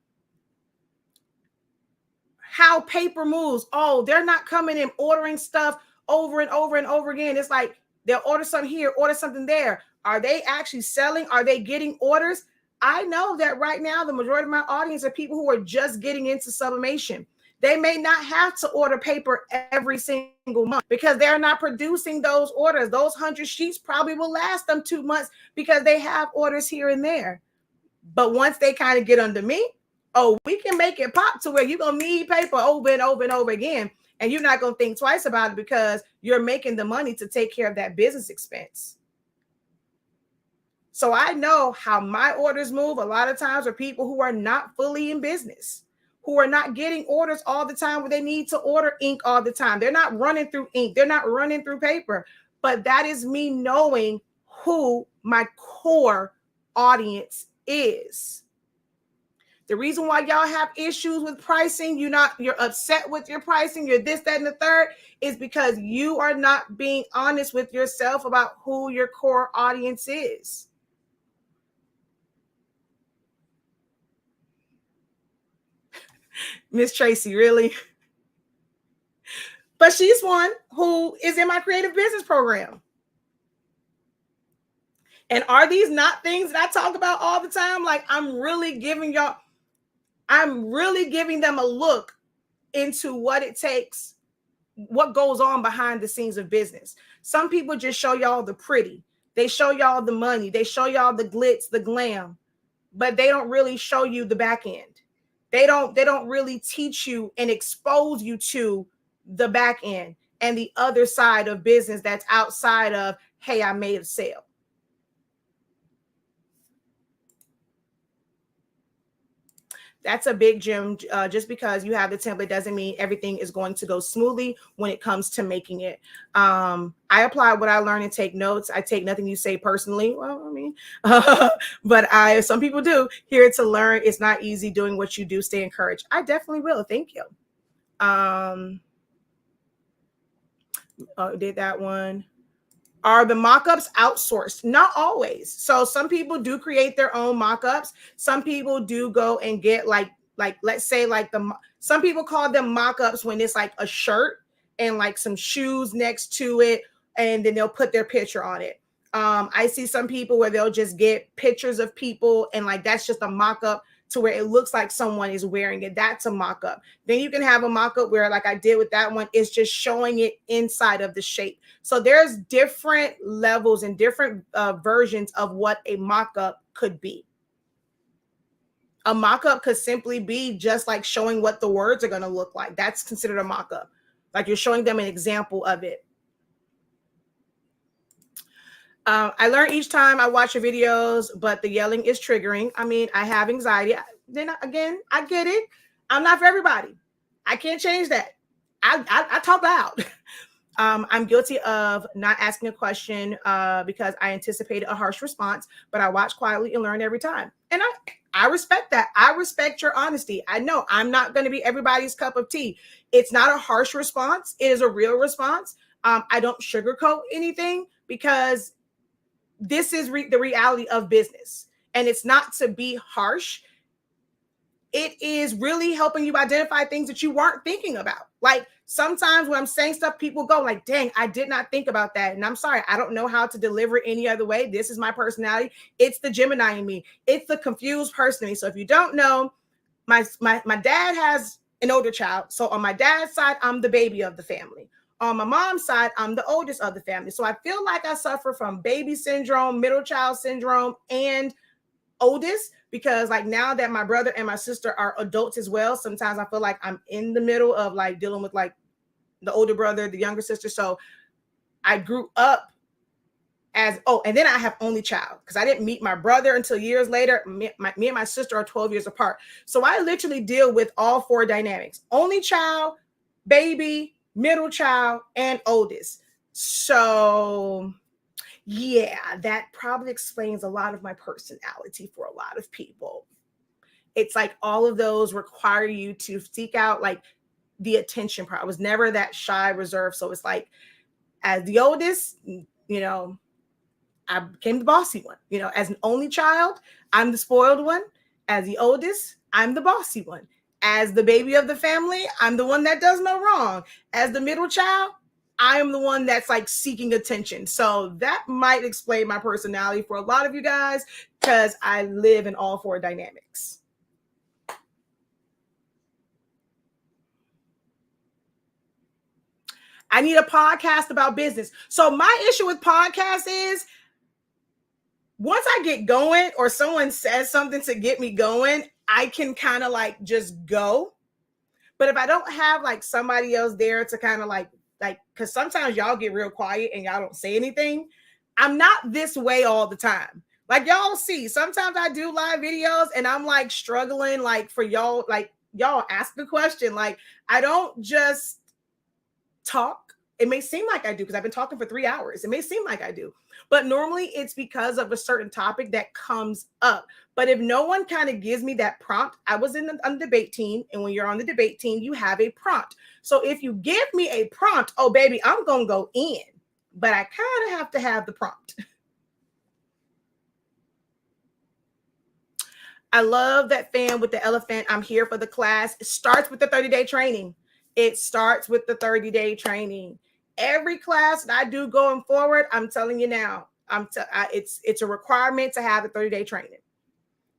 how paper moves. Oh, they're not coming and ordering stuff over and over and over again. It's like they'll order something here, order something there. Are they actually selling? Are they getting orders? I know that right now, the majority of my audience are people who are just getting into sublimation. They may not have to order paper every single month because they're not producing those orders. Those 100 sheets probably will last them 2 months because they have orders here and there. But once they kind of get under me, oh, we can make it pop to where you're going to need paper over and over and over again. And you're not going to think twice about it because you're making the money to take care of that business expense. So I know how my orders move a lot of times are people who are not fully in business, who are not getting orders all the time where they need to order ink all the time. They're not running through ink. They're not running through paper. But that is me knowing who my core audience is. The reason why y'all have issues with pricing, you're upset with your pricing, you're this, that, and the third, is because you are not being honest with yourself about who your core audience is. Miss Tracy, really? But she's one who is in my creative business program. And are these not things that I talk about all the time? Like I'm really giving them a look into what it takes, what goes on behind the scenes of business. Some people just show y'all the pretty. They show y'all the money. They show y'all the glitz, the glam, but they don't really show you the back end. They don't really teach you and expose you to the back end and the other side of business that's outside of, hey, I made a sale. That's a big gem. Just because you have the template doesn't mean everything is going to go smoothly when it comes to making it. I apply what I learn and take notes. I take nothing you say personally. Well, I mean, but some people do. Here to learn. It's not easy doing what you do. Stay encouraged. I definitely will. Thank you. Did that one. Are the mockups outsourced? Not always. So some people do create their own mockups. Some people do go and get like let's say like some people call them mockups when it's like a shirt and like some shoes next to it, and then they'll put their picture on it. I see some people where they'll just get pictures of people and like that's just a mock-up to where it looks like someone is wearing it. That's a mock-up. Then you can have a mock-up where, like I did with that one, it's just showing it inside of the shape. So there's different levels and different versions of what a mock-up could be. A mock-up could simply be just like showing what the words are going to look like. That's considered a mock-up. Like you're showing them an example of it. I learn each time I watch your videos, but the yelling is triggering. I mean, I have anxiety. Then again, I get it. I'm not for everybody. I can't change that. I talk loud. I'm guilty of not asking a question because I anticipated a harsh response, but I watch quietly and learn every time. And I respect that. I respect your honesty. I know I'm not going to be everybody's cup of tea. It's not a harsh response. It is a real response. I don't sugarcoat anything because this is the reality of business. And it's not to be harsh. It is really helping you identify things that you weren't thinking about. Like sometimes when I'm saying stuff, people go like, dang, I did not think about that. And I'm sorry, I don't know how to deliver any other way. This is my personality. It's the Gemini in me. It's the confused person in me. So if you don't know, my dad has an older child. So on my dad's side, I'm the baby of the family. On my mom's side, I'm the oldest of the family. So I feel like I suffer from baby syndrome, middle child syndrome, and oldest, because like now that my brother and my sister are adults as well, sometimes I feel like I'm in the middle of like dealing with like the older brother, the younger sister. So I grew up as, and then I have only child because I didn't meet my brother until years later. Me and my sister are 12 years apart. So I literally deal with all four dynamics: only child, baby, middle child, and oldest. So yeah, that probably explains a lot of my personality for a lot of people. It's like all of those require you to seek out like the attention part. I was never that shy, reserved. So it's like as the oldest, you know, I became the bossy one. You know, as an only child, I'm the spoiled one. As the oldest, I'm the bossy one. As the baby of the family, I'm the one that does no wrong. As the middle child, I am the one that's like seeking attention. So that might explain my personality for a lot of you guys because I live in all four dynamics. I need a podcast about business. So my issue with podcasts is once I get going or someone says something to get me going, I can kind of like just go. But if I don't have like somebody else there to kind of like, because sometimes y'all get real quiet and y'all don't say anything. I'm not this way all the time. Like y'all see, sometimes I do live videos and I'm like struggling, like for y'all, like y'all ask the question. Like I don't just talk. It may seem like I do because I've been talking for 3 hours. It may seem like I do, but normally it's because of a certain topic that comes up. But if no one kind of gives me that prompt, I was on the debate team. And when you're on the debate team, you have a prompt. So if you give me a prompt, oh, baby, I'm going to go in. But I kind of have to have the prompt. I love that fan with the elephant. I'm here for the class. It starts with the 30-day training. It starts with the 30-day training. Every class that I do going forward, I'm telling you now, it's a requirement to have a 30-day training.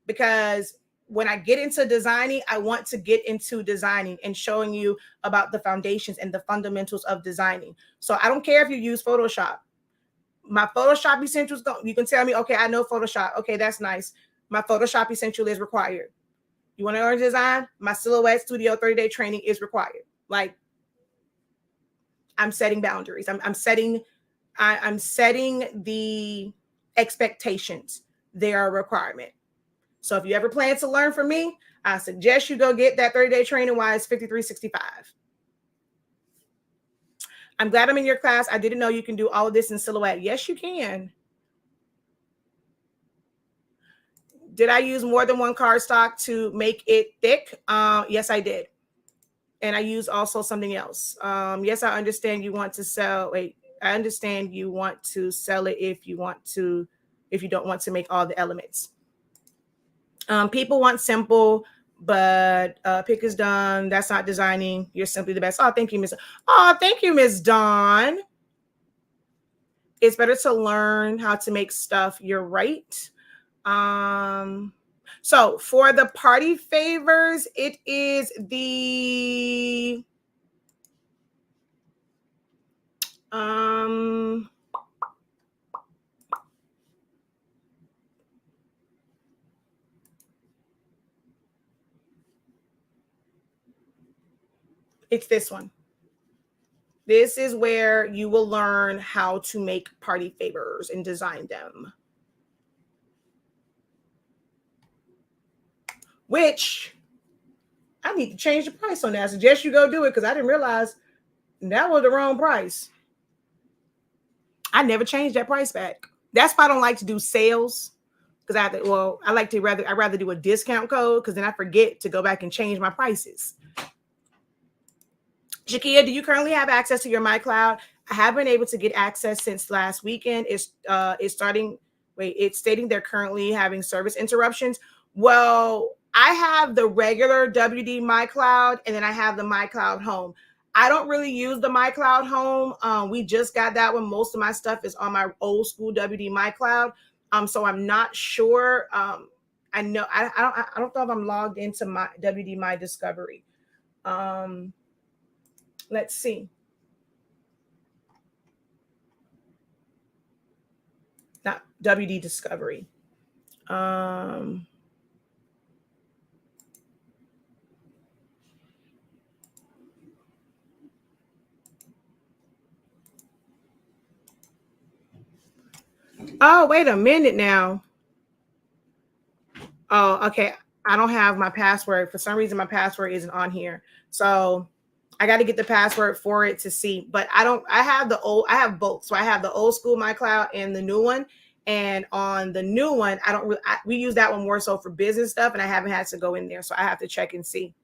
Because when I get into designing, I want to get into designing and showing you about the foundations and the fundamentals of designing. So I don't care if you use Photoshop. My Photoshop Essentials, you can tell me, okay, I know Photoshop. Okay, that's nice. My Photoshop Essential is required. You want to learn design? My Silhouette Studio 30-day training is required. Like, I'm setting boundaries. I'm setting the expectations. They are a requirement. So if you ever plan to learn from me, I suggest you go get that 30-day training while it's $53.65. I'm glad I'm in your class. I didn't know you can do all of this in Silhouette. Yes, you can. Did I use more than one cardstock to make it thick? Yes, I did. And I use also something else. Yes, I understand you want to sell. Wait, I understand you want to sell it if you don't want to make all the elements. People want simple, but pick is done. That's not designing. You're simply the best. Oh, thank you, Miss. Oh, thank you, Miss Dawn. It's better to learn how to make stuff. You're right. So for the party favors, it is the it's this one. This is where you will learn how to make party favors and design them. Which I need to change the price on that. I suggest you go do it because I didn't realize that was the wrong price. I never changed that price back. That's why I don't like to do sales because I'd rather do a discount code because then I forget to go back and change my prices. Shakia, do you currently have access to your MyCloud? I have been able to get access since last weekend. It's stating they're currently having service interruptions. Well, I have the regular WD MyCloud and then I have the MyCloud Home. I don't really use the MyCloud Home. We just got that one. Most of my stuff is on my old school WD MyCloud. So I'm not sure. I don't know if I'm logged into my WD My Discovery. Let's see. Not WD Discovery. Oh, wait a minute now. Oh, okay. I don't have my password. For some reason, my password isn't on here. So I got to get the password for it to see. But I have both. So I have the old school MyCloud and the new one. And on the new one, we use that one more so for business stuff. And I haven't had to go in there. So I have to check and see.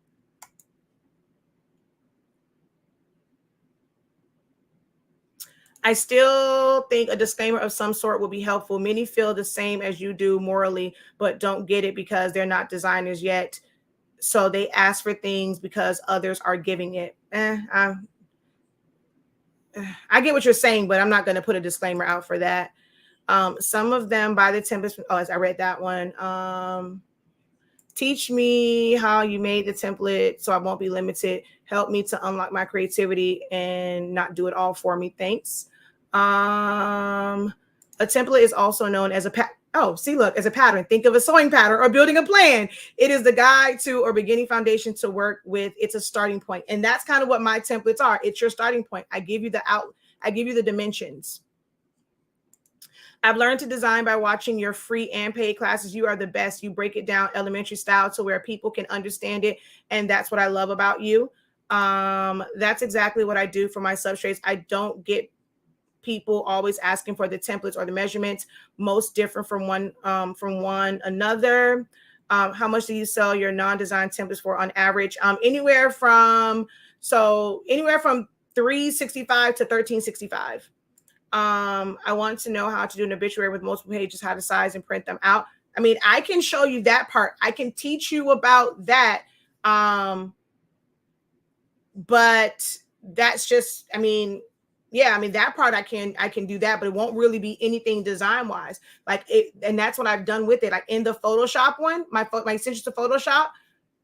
I still think a disclaimer of some sort will be helpful. Many feel the same as you do morally, but don't get it because they're not designers yet. So they ask for things because others are giving it. I get what you're saying, but I'm not going to put a disclaimer out for that. Some of them buy the 10%. Oh, I read that one. Teach me how you made the template so I won't be limited. Help me to unlock my creativity and not do it all for me. Thanks. A template is also known as a as a pattern. Think of a sewing pattern or building a plan. It is the guide to or beginning foundation to work with. It's a starting point. And that's kind of what my templates are. It's your starting point. I give you the dimensions. I've learned to design by watching your free and paid classes. You are the best. You break it down elementary style to where people can understand it. And that's what I love about you. That's exactly what I do for my substrates. I don't get people always asking for the templates or the measurements, most different from one another. How much do you sell your non-design templates for on average? Anywhere from $365 to $1365. I want to know how to do an obituary with multiple pages, how to size and print them out. I mean, I can show you that part. I can teach you about that. But that's just, that part I can do that, but it won't really be anything design wise. And that's what I've done with it. Like in the Photoshop one, my extensions to Photoshop,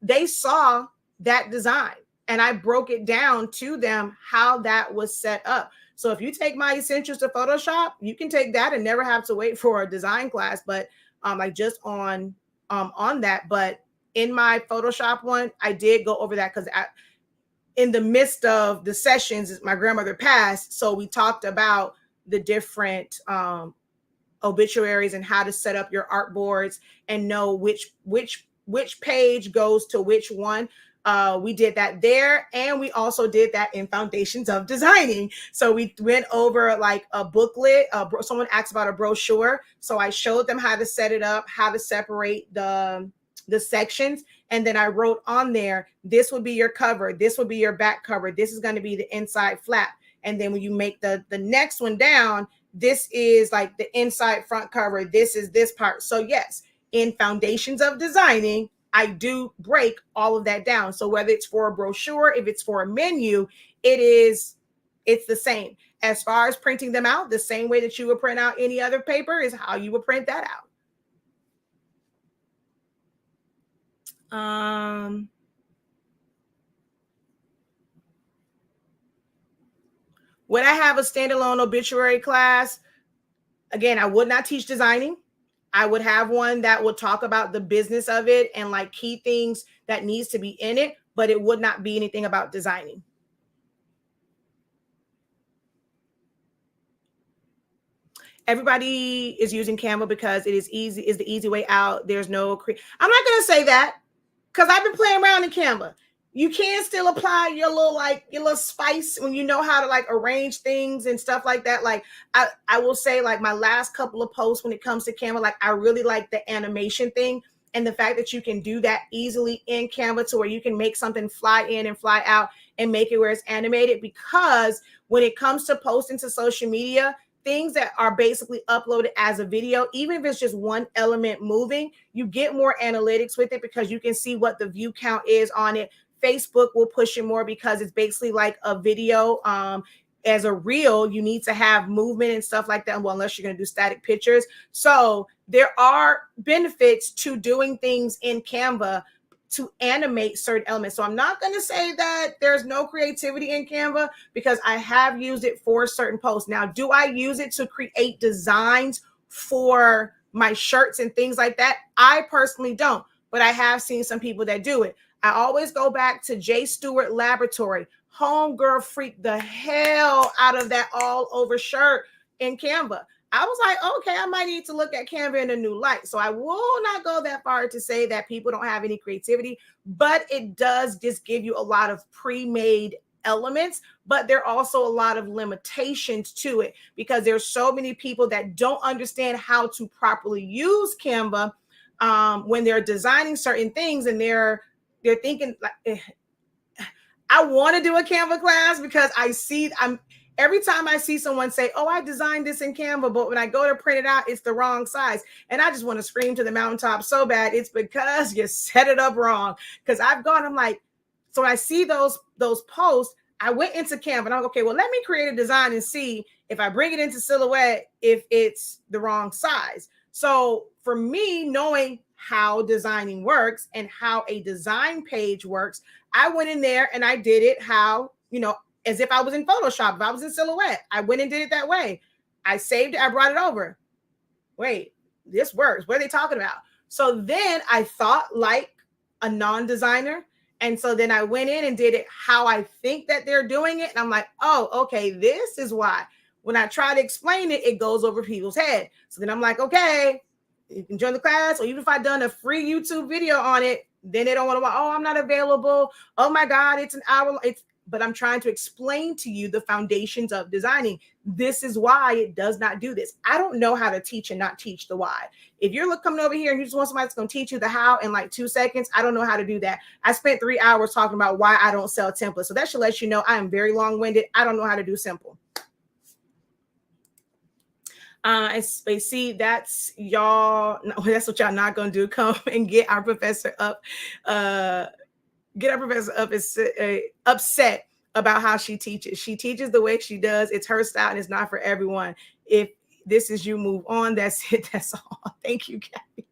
they saw that design and I broke it down to them how that was set up. So if you take my essentials to Photoshop, you can take that and never have to wait for a design class. But just on that. But in my Photoshop one, I did go over that because in the midst of the sessions, my grandmother passed. So we talked about the different obituaries and how to set up your art boards and know which page goes to which one. We did that there, and we also did that in Foundations of Designing. So we went over like a booklet. Someone asked about a brochure, so I showed them how to set it up, how to separate the sections, and then I wrote on there, this would be your cover, this would be your back cover, this is going to be the inside flap, and then when you make the next one down, this is like the inside front cover, this is this part. So yes, in Foundations of Designing, I do break all of that down. So whether it's for a brochure, if it's for a menu, it's the same. As far as printing them out, the same way that you would print out any other paper is how you would print that out. Would I have a standalone obituary class? Again, I would not teach designing. I would have one that would talk about the business of it and like key things that needs to be in it, but it would not be anything about designing. Everybody is using Canva because it is easy, is the easy way out. There's no, I'm not going to say that because I've been playing around in Canva. You can still apply your little spice when you know how to like arrange things and stuff like that. Like I will say like my last couple of posts when it comes to Canva, like I really like the animation thing and the fact that you can do that easily in Canva to where you can make something fly in and fly out and make it where it's animated, because when it comes to posting to social media, things that are basically uploaded as a video, even if it's just one element moving, you get more analytics with it because you can see what the view count is on it. Facebook will push it more because it's basically like a video. As a reel, you need to have movement and stuff like that. Well, unless you're going to do static pictures. So there are benefits to doing things in Canva to animate certain elements. So I'm not going to say that there's no creativity in Canva because I have used it for certain posts. Now, do I use it to create designs for my shirts and things like that? I personally don't, but I have seen some people that do it. I always go back to J. Stewart Laboratory. Homegirl freaked the hell out of that all over shirt in Canva. I was like, okay, I might need to look at Canva in a new light. So I will not go that far to say that people don't have any creativity, but it does just give you a lot of pre-made elements, but there are also a lot of limitations to it because there's so many people that don't understand how to properly use Canva when they're designing certain things, and they're thinking like, I want to do a Canva class because every time I see someone say, oh, I designed this in Canva, but when I go to print it out, it's the wrong size. And I just want to scream to the mountaintop so bad. It's because you set it up wrong. Because I'm like, so I see those posts. I went into Canva and I'm like, okay, well, let me create a design and see if I bring it into Silhouette, if it's the wrong size. So for me, knowing how designing works and how a design page works, I went in there and I did it how, as if I was in Photoshop. If I was in Silhouette, I went and did it that way. I saved it. I brought it over. Wait, this works. What are they talking about? So then I thought like a non-designer. And so then I went in and did it how I think that they're doing it. And I'm like, oh, okay, this is why. When I try to explain it, it goes over people's head. So then I'm like, okay, you can join the class, or even if I've done a free YouTube video on it, then they don't want to, oh, I'm not available. Oh my God, it's an hour. But I'm trying to explain to you the foundations of designing. This is why it does not do this. I don't know how to teach and not teach the why. If you're coming over here and you just want somebody that's going to teach you the how in like 2 seconds, I don't know how to do that. I spent 3 hours talking about why I don't sell templates. So that should let you know I am very long-winded. I don't know how to do simple. See, that's y'all. No, that's what y'all not going to do. Come and get our professor up. Get our professor up is upset about how she teaches. She teaches the way she does. It's her style and it's not for everyone. If this is you, move on. That's it. That's all. Thank you, Kathy.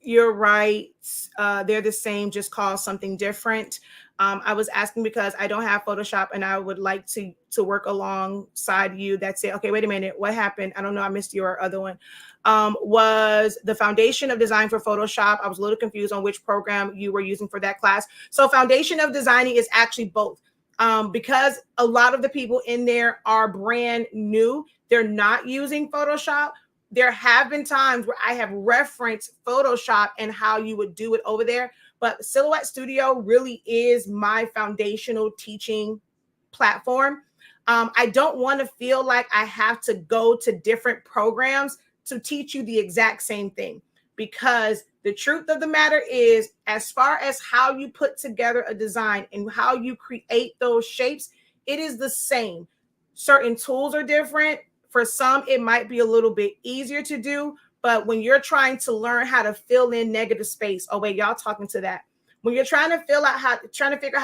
You're right. They're the same, just call something different. I was asking because I don't have Photoshop and I would like to work alongside you. That's it. Okay, wait a minute. What happened? I don't know. I missed your other one. Was the foundation of design for Photoshop. I was a little confused on which program you were using for that class. So foundation of designing is actually both. Because a lot of the people in there are brand new. They're not using Photoshop. There have been times where I have referenced Photoshop and how you would do it over there. But Silhouette Studio really is my foundational teaching platform. I don't want to feel like I have to go to different programs to teach you the exact same thing, because the truth of the matter is, as far as how you put together a design and how you create those shapes, it is the same. Certain tools are different. For some, it might be a little bit easier to do, but when you're trying to learn how to fill in negative space, oh wait, y'all talking to that. When you're trying to figure out how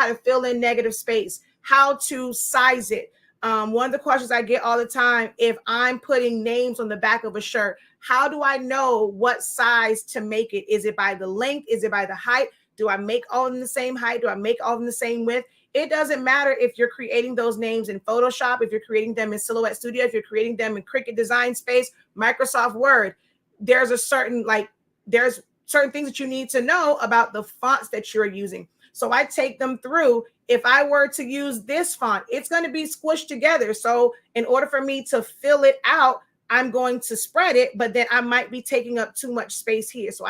to fill in negative space, how to size it. One of the questions I get all the time, if I'm putting names on the back of a shirt, how do I know what size to make it? Is it by the length? Is it by the height? Do I make all in the same height? Do I make all in the same width? It doesn't matter if you're creating those names in Photoshop, if you're creating them in Silhouette Studio, if you're creating them in Cricut Design Space, Microsoft Word. There's certain things that you need to know about the fonts that you're using. So I take them through. If I were to use this font, it's going to be squished together. So in order for me to fill it out, I'm going to spread it, but then I might be taking up too much space here. So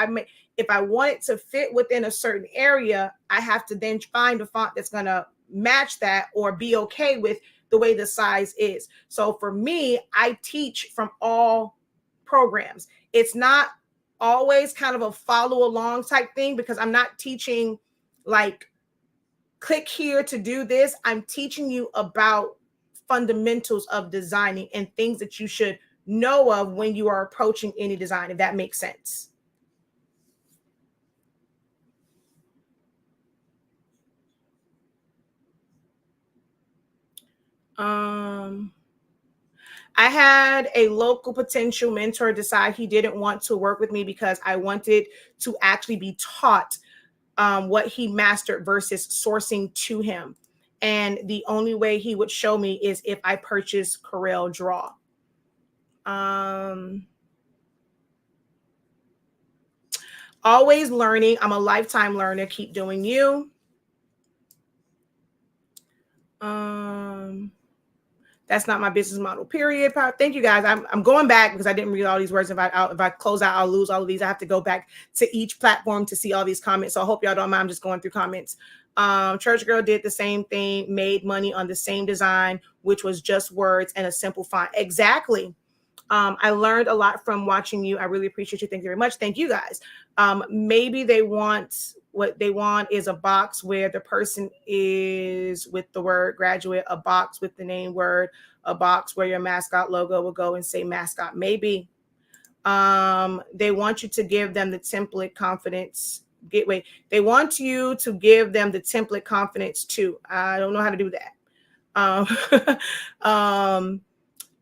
if I want it to fit within a certain area, I have to then find a font that's going to match that or be okay with the way the size is. So for me, I teach from all programs. It's not always kind of a follow along type thing, because I'm not teaching like click here to do this. I'm teaching you about fundamentals of designing and things that you should know of when you are approaching any design, if that makes sense. I had a local potential mentor decide he didn't want to work with me because I wanted to actually be taught what he mastered versus sourcing to him. And the only way he would show me is if I purchase Corel Draw. Always learning. I'm a lifetime learner. Keep doing you. That's not my business model, period. Thank you guys. I'm going back because I didn't read all these words. If I close out, I'll lose all of these. I have to go back to each platform to see all these comments. So I hope y'all don't mind. I'm just going through comments. Church Girl did the same thing, made money on the same design, which was just words and a simple font. Exactly. I learned a lot from watching you. I really appreciate you. Thank you very much. Thank you guys. Maybe what they want is a box where the person is with the word graduate, a box with the name word, a box where your mascot logo will go and say mascot. Maybe they want you to give them the template confidence. They want you to give them the template confidence too. I don't know how to do that.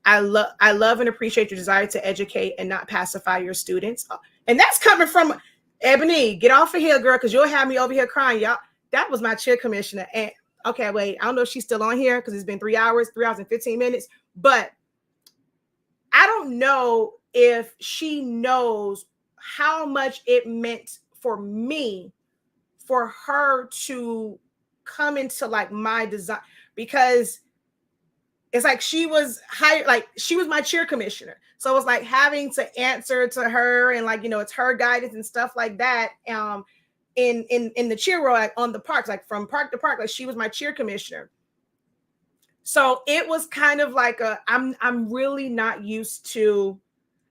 I love and appreciate your desire to educate and not pacify your students. And that's coming from Ebony. Get off of here, girl, because you'll have me over here crying. Y'all, that was my cheer commissioner. And okay, wait, I don't know if she's still on here because it's been 3 hours and 15 minutes. But I don't know if she knows how much it meant for me, for her to come into like my design, because it's like she was hired, like she was my cheer commissioner. So it was like having to answer to her, and like, you know, it's her guidance and stuff like that. In the cheer world, like on the parks, like from park to park, like she was my cheer commissioner. So it was kind of like I'm really not used to,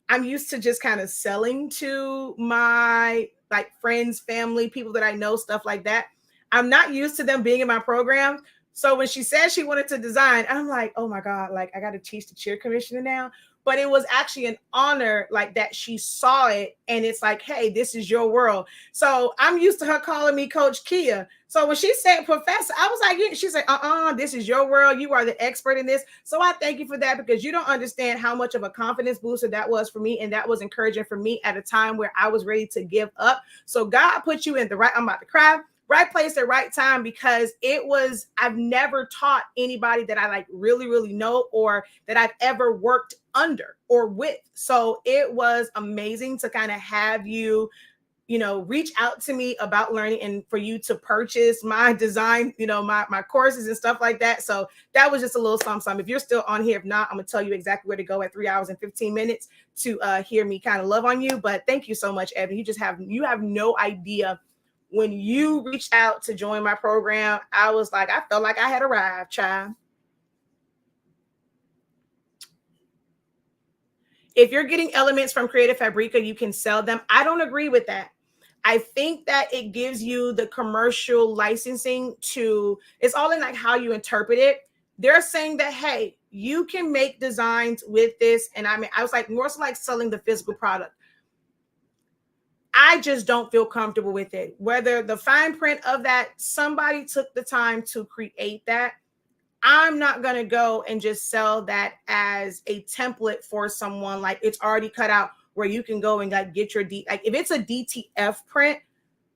I'm used to just kind of selling to my like friends, family, people that I know, stuff like that. I'm not used to them being in my program. So when she said she wanted to design, I'm like, oh my God, like I got to teach the cheer commissioner now. But it was actually an honor like that she saw it. And it's like, hey, this is your world. So I'm used to her calling me Coach Kia. So when she said professor, I was like, yeah. She's like, this is your world. You are the expert in this. So I thank you for that, because you don't understand how much of a confidence booster that was for me. And that was encouraging for me at a time where I was ready to give up. So God put you in the right, I'm about to cry, right place at right time, because it was, I've never taught anybody that I like really, really know, or that I've ever worked under or with. So it was amazing to kind of have you, you know, reach out to me about learning, and for you to purchase my design, you know, my courses and stuff like that. So that was just a little something. If you're still on here, if not, I'm gonna tell you exactly where to go at 3 hours and 15 minutes to hear me kind of love on you. But thank you so much, Evan. You have no idea. When you reached out to join my program, I was like, I felt like I had arrived, child. If you're getting elements from Creative Fabrica, you can sell them. I don't agree with that. I think that it gives you the commercial licensing to, it's all in like how you interpret it. They're saying that, hey, you can make designs with this. And I mean, I was like, more so like selling the physical product. I just don't feel comfortable with it. Whether the fine print of that, somebody took the time to create that. I'm not going to go and just sell that as a template for someone. Like it's already cut out where you can go and like get your like if it's a DTF print,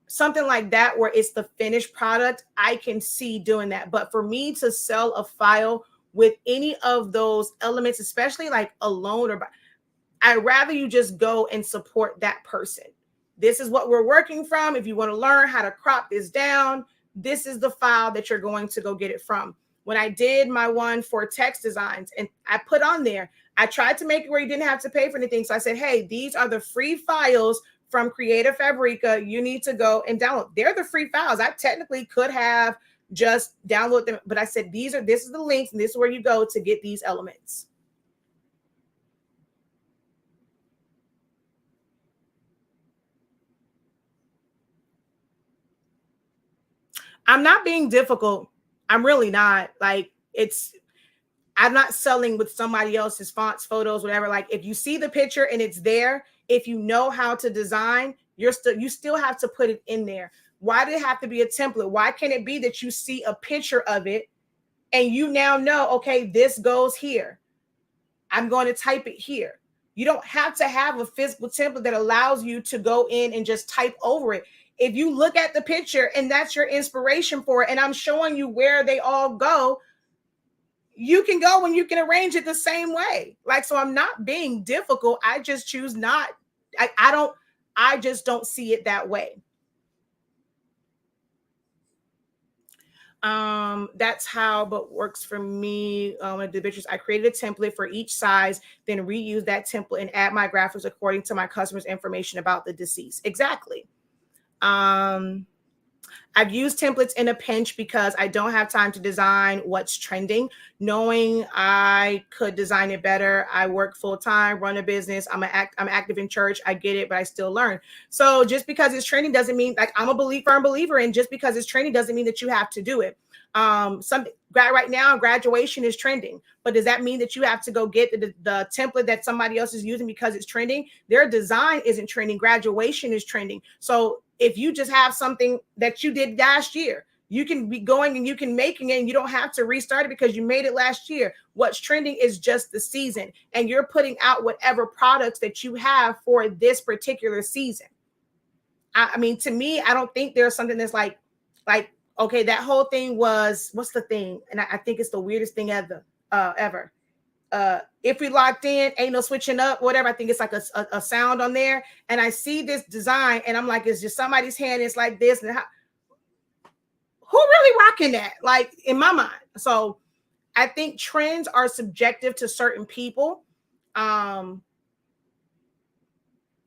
something like that, where it's the finished product, I can see doing that. But for me to sell a file with any of those elements, especially like alone, or I'd rather you just go and support that person. This is what we're working from. If you want to learn how to crop this down, this is the file that you're going to go get it from. When I did my one for text designs, and I put on there, I tried to make it where you didn't have to pay for anything. So I said, hey, these are the free files from Creative Fabrica. You need to go and download. They're the free files. I technically could have just download them, but I said, this is the links, and this is where you go to get these elements. I'm not being difficult. I'm really not. Like I'm not selling with somebody else's fonts, photos, whatever. Like if you see the picture and it's there, if you know how to design, you still have to put it in there. Why did it have to be a template? Why can't it be that you see a picture of it and you now know, okay, this goes here. I'm going to type it here. You don't have to have a physical template that allows you to go in and just type over it. If you look at the picture and that's your inspiration for it, and I'm showing you where they all go, you can go and you can arrange it the same way. Like, so I'm not being difficult. I just choose not. I just don't see it that way. That's how, but works for me. When I did pictures, I created a template for each size, then reuse that template and add my graphics according to my customer's information about the deceased. Exactly. I've used templates in a pinch because I don't have time to design what's trending. Knowing I could design it better. I work full time, run a business. I'm active in church. I get it, but I still learn. So just because it's trending doesn't mean, like, I'm a firm believer in just because it's trending doesn't mean that you have to do it. Right now, graduation is trending, but does that mean that you have to go get the template that somebody else is using because it's trending? Their design isn't trending. Graduation is trending. So if you just have something that you did last year, You can be going and you can making it and you don't have to restart it because you made it last year. What's trending is just the season, and you're putting out whatever products that you have for this particular season. I mean, to me, I don't think there's something that's like, okay, that whole thing was, what's the thing? And I think it's the weirdest thing ever. If we locked in, ain't no switching up, whatever. I think it's like a sound on there. And I see this design and I'm like, it's just somebody's hand. It's like this. And who really rocking that? Like in my mind. So I think trends are subjective to certain people.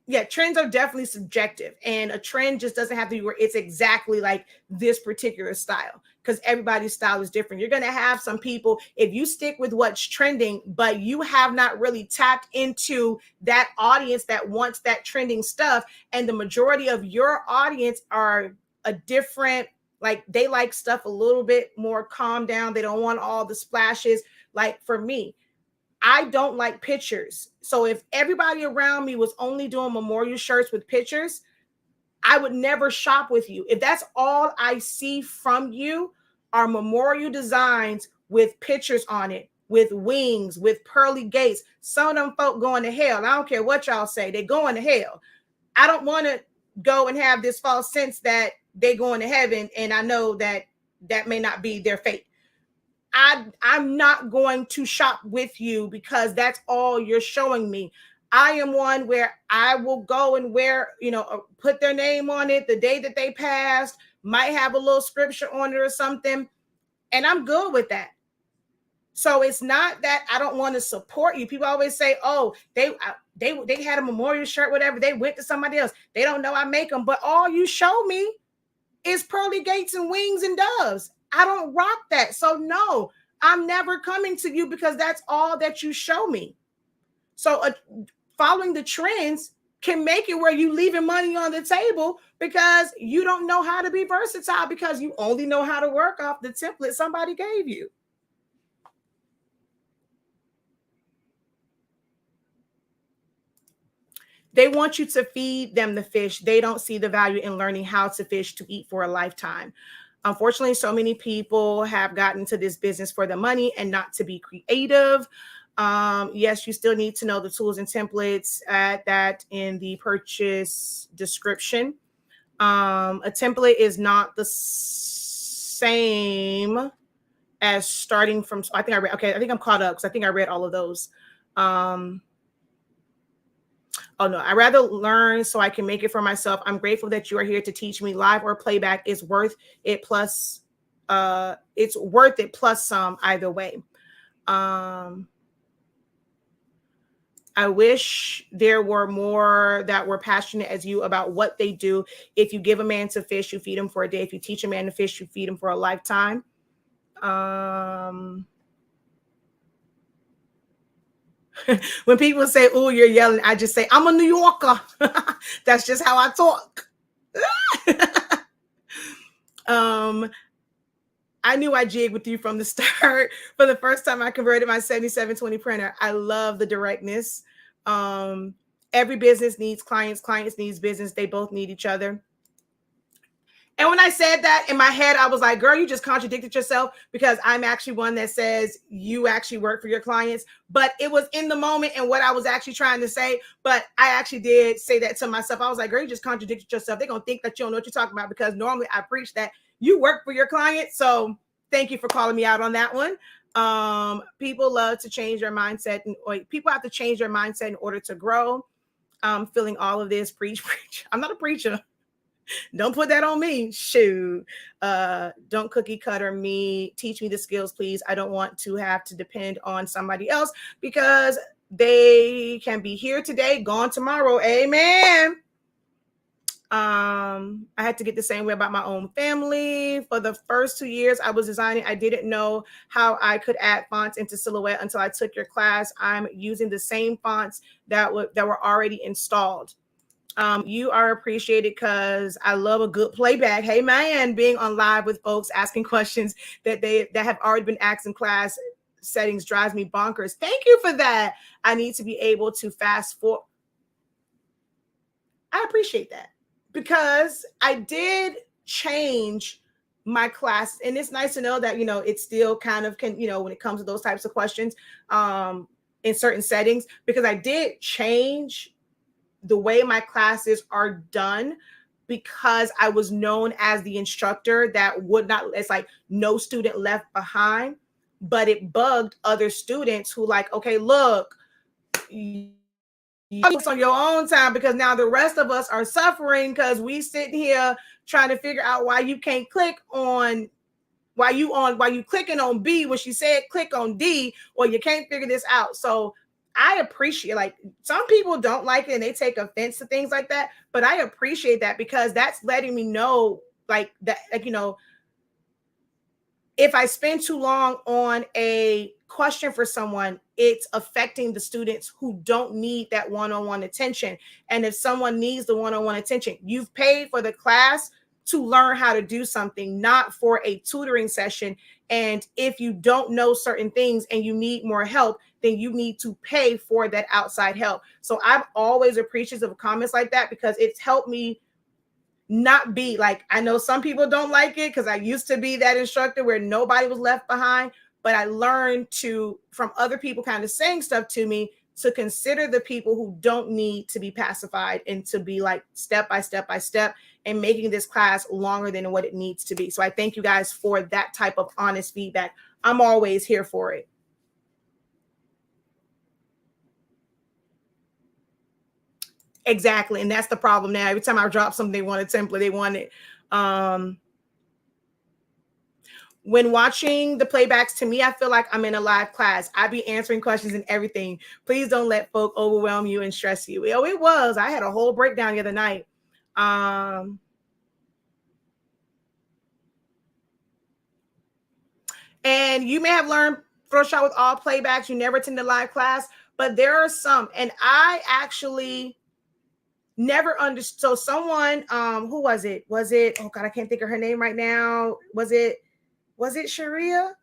Yeah, trends are definitely subjective, and a trend just doesn't have to be where it's exactly like this particular style, because everybody's style is different. You're going to have some people, if you stick with what's trending, but you have not really tapped into that audience that wants that trending stuff, and the majority of your audience are a different, like they like stuff a little bit more calm down. They don't want all the splashes. Like for me, I don't like pictures. So if everybody around me was only doing memorial shirts with pictures, I would never shop with you. If that's all I see from you are memorial designs with pictures on it, with wings, with pearly gates, some of them folk going to hell. I don't care what y'all say. They're going to hell. I don't want to go and have this false sense that they're going to heaven, and I know that that may not be their fate. I'm not going to shop with you because that's all you're showing me. I am one where I will go and wear, put their name on it the day that they passed, might have a little scripture on it or something, and I'm good with that. So it's not that I don't want to support you. People always say, oh, they had a memorial shirt, whatever. They went to somebody else. They don't know I make them, but all you show me is pearly gates and wings and doves. I don't rock that. So no, I'm never coming to you because that's all that you show me. So following the trends can make it where you leaving money on the table because you don't know how to be versatile, because you only know how to work off the template somebody gave you. They want you to feed them the fish. They don't see the value in learning how to fish to eat for a lifetime. Unfortunately, so many people have gotten to this business for the money and not to be creative. Yes, you still need to know the tools and templates. Add that in the purchase description. A template is not the same as starting from. I think I'm caught up because I think I read all of those. Oh no, I rather learn so I can make it for myself. I'm grateful that you are here to teach me. Live or playback is worth it. Plus, it's worth it plus some either way. I wish there were more that were passionate as you about what they do. If you give a man to fish, you feed him for a day. If you teach a man to fish, you feed him for a lifetime. When people say, oh, you're yelling, I just say, I'm a New Yorker. That's just how I talk. I knew I jigged with you from the start. For the first time I converted my 7720 printer. I love the directness. Every business needs clients. Clients needs business. They both need each other. And when I said that in my head, I was like, girl, you just contradicted yourself, because I'm actually one that says you actually work for your clients. But it was in the moment and what I was actually trying to say. But I actually did say that to myself. I was like, girl, you just contradicted yourself. They're going to think that you don't know what you're talking about, because normally I preach that you work for your clients. So thank you for calling me out on that one. People love to change their mindset, or people have to change their mindset in order to grow. Feeling all of this, preach. I'm not a preacher. Don't put that on me. Shoot. Don't cookie cutter me. Teach me the skills, please. I don't want to have to depend on somebody else, because they can be here today, gone tomorrow. Amen. I had to get the same way about my own family. For the first 2 years I was designing, I didn't know how I could add fonts into Silhouette until I took your class. I'm using the same fonts that were already installed. You are appreciated because I love a good playback. Hey man, being on live with folks asking questions that have already been asked in class settings drives me bonkers. Thank you for that. I need to be able to fast forward. I appreciate that, because I did change my class, and it's nice to know that, it still kind of can, when it comes to those types of questions, in certain settings, because I did change the way my classes are done, because I was known as the instructor that would not, it's like no student left behind, but it bugged other students who like, okay, look, you focus on your own time, because now the rest of us are suffering because we sitting here trying to figure out why you can't click on, why you clicking on B when she said click on D, or you can't figure this out. So I appreciate, like, some people don't like it and they take offense to things like that, but I appreciate that, because that's letting me know, like, that, like, if I spend too long on a question for someone, it's affecting the students who don't need that one-on-one attention. And if someone needs the one-on-one attention, you've paid for the class to learn how to do something, not for a tutoring session. And if you don't know certain things and you need more help, then you need to pay for that outside help. So I'm always appreciative of comments like that, because it's helped me not be like, I know some people don't like it, because I used to be that instructor where nobody was left behind, but I learned to, from other people kind of saying stuff to me, to consider the people who don't need to be pacified, and to be like step by step by step, and making this class longer than what it needs to be. So I thank you guys for that type of honest feedback. I'm always here for it. Exactly. And that's the problem now. Every time I drop something, they want a template. They want it. When watching the playbacks, to me, I feel like I'm in a live class. I be answering questions and everything. Please don't let folk overwhelm you and stress you. Oh, it was. I had a whole breakdown the other night. And you may have learned first shot with all playbacks. You never attended a live class, but there are some. And I actually never understood. So someone, who was it? Oh God, I can't think of her name right now. Was it Sharia?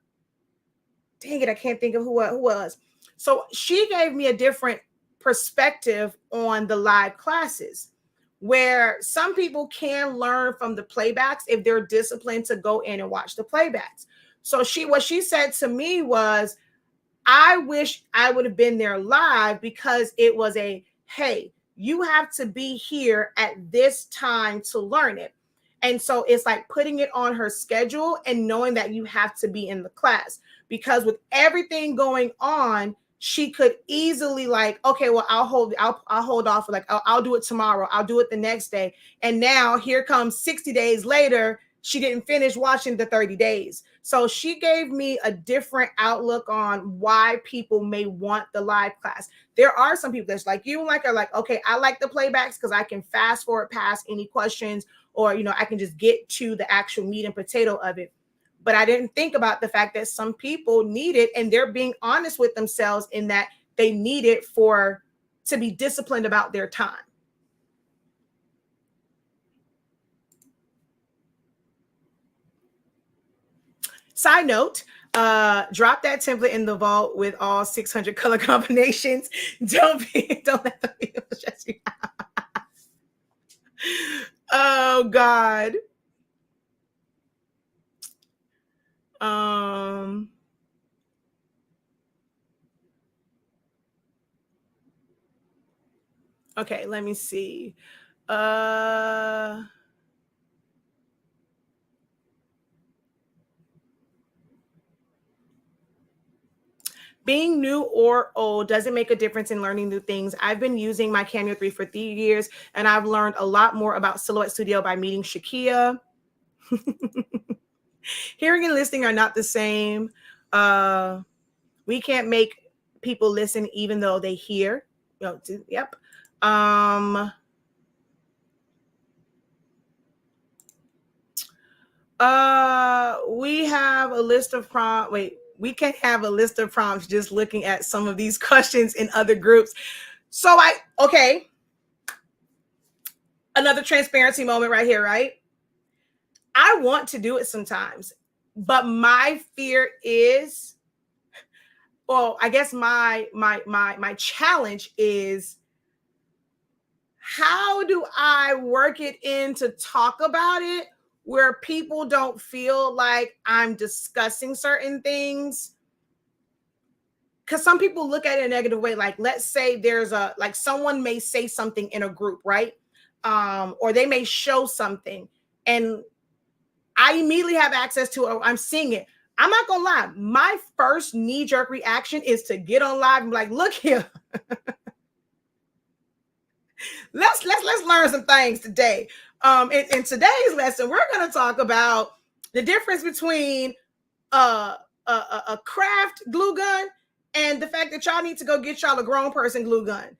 Dang it, I can't think of who was. So she gave me a different perspective on the live classes, where some people can learn from the playbacks if they're disciplined to go in and watch the playbacks. So what she said to me was, I wish I would have been there live, because it was hey, you have to be here at this time to learn it. And so it's like putting it on her schedule and knowing that you have to be in the class, because with everything going on, she could easily like, okay, well, I'll hold off. Like, I'll do it tomorrow. I'll do it the next day. And now here comes 60 days later, she didn't finish watching the 30 days. So she gave me a different outlook on why people may want the live class. There are some people that's like you and like are like, okay, I like the playbacks because I can fast forward past any questions, or, I can just get to the actual meat and potato of it. But I didn't think about the fact that some people need it, and they're being honest with themselves in that they need it to be disciplined about their time. Side note, drop that template in the vault with all 600 color combinations. Don't let the people stress you out. Oh God. Okay, let me see. Being new or old doesn't make a difference in learning new things. I've been using my Cameo 3 for 3 years, and I've learned a lot more about Silhouette Studio by meeting Shakia. Hearing and listening are not the same. We can't make people listen even though they hear. Yep. We have a list of prompts. Wait, we can have a list of prompts just looking at some of these questions in other groups. So okay. Another transparency moment right here, right? I want to do it sometimes, but my fear is, well, I guess my challenge is, how do I work it in to talk about it where people don't feel like I'm discussing certain things. Because some people look at it in a negative way. Like, let's say there's like someone may say something in a group, right? Or they may show something and I immediately have access to it. Or I'm seeing it. I'm not gonna lie. My first knee-jerk reaction is to get on live and be like, look here. let's learn some things today. In today's lesson, we're gonna talk about the difference between a craft glue gun and the fact that y'all need to go get y'all a grown person glue gun.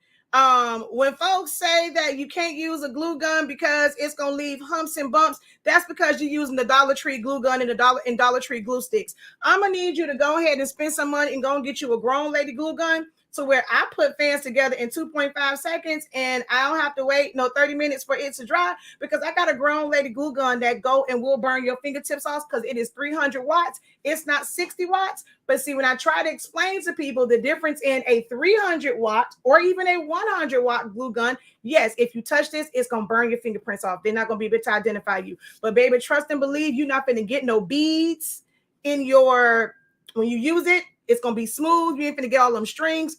When folks say that you can't use a glue gun because it's gonna leave humps and bumps, that's because you're using the Dollar Tree glue gun and the Dollar Tree glue sticks. I'm gonna need you to go ahead and spend some money and go and get you a grown lady glue gun, to where I put fans together in 2.5 seconds and I don't have to wait 30 minutes for it to dry, because I got a grown lady glue gun that go and will burn your fingertips off, because it is 300 watts. It's not 60 watts. But see, when I try to explain to people the difference in a 300 watt or even a 100 watt glue gun, yes, if you touch this, it's going to burn your fingerprints off. They're not going to be able to identify you. But baby, trust and believe, you're not going to get no beads in your, when you use it. It's going to be smooth. You ain't going to get all them strings.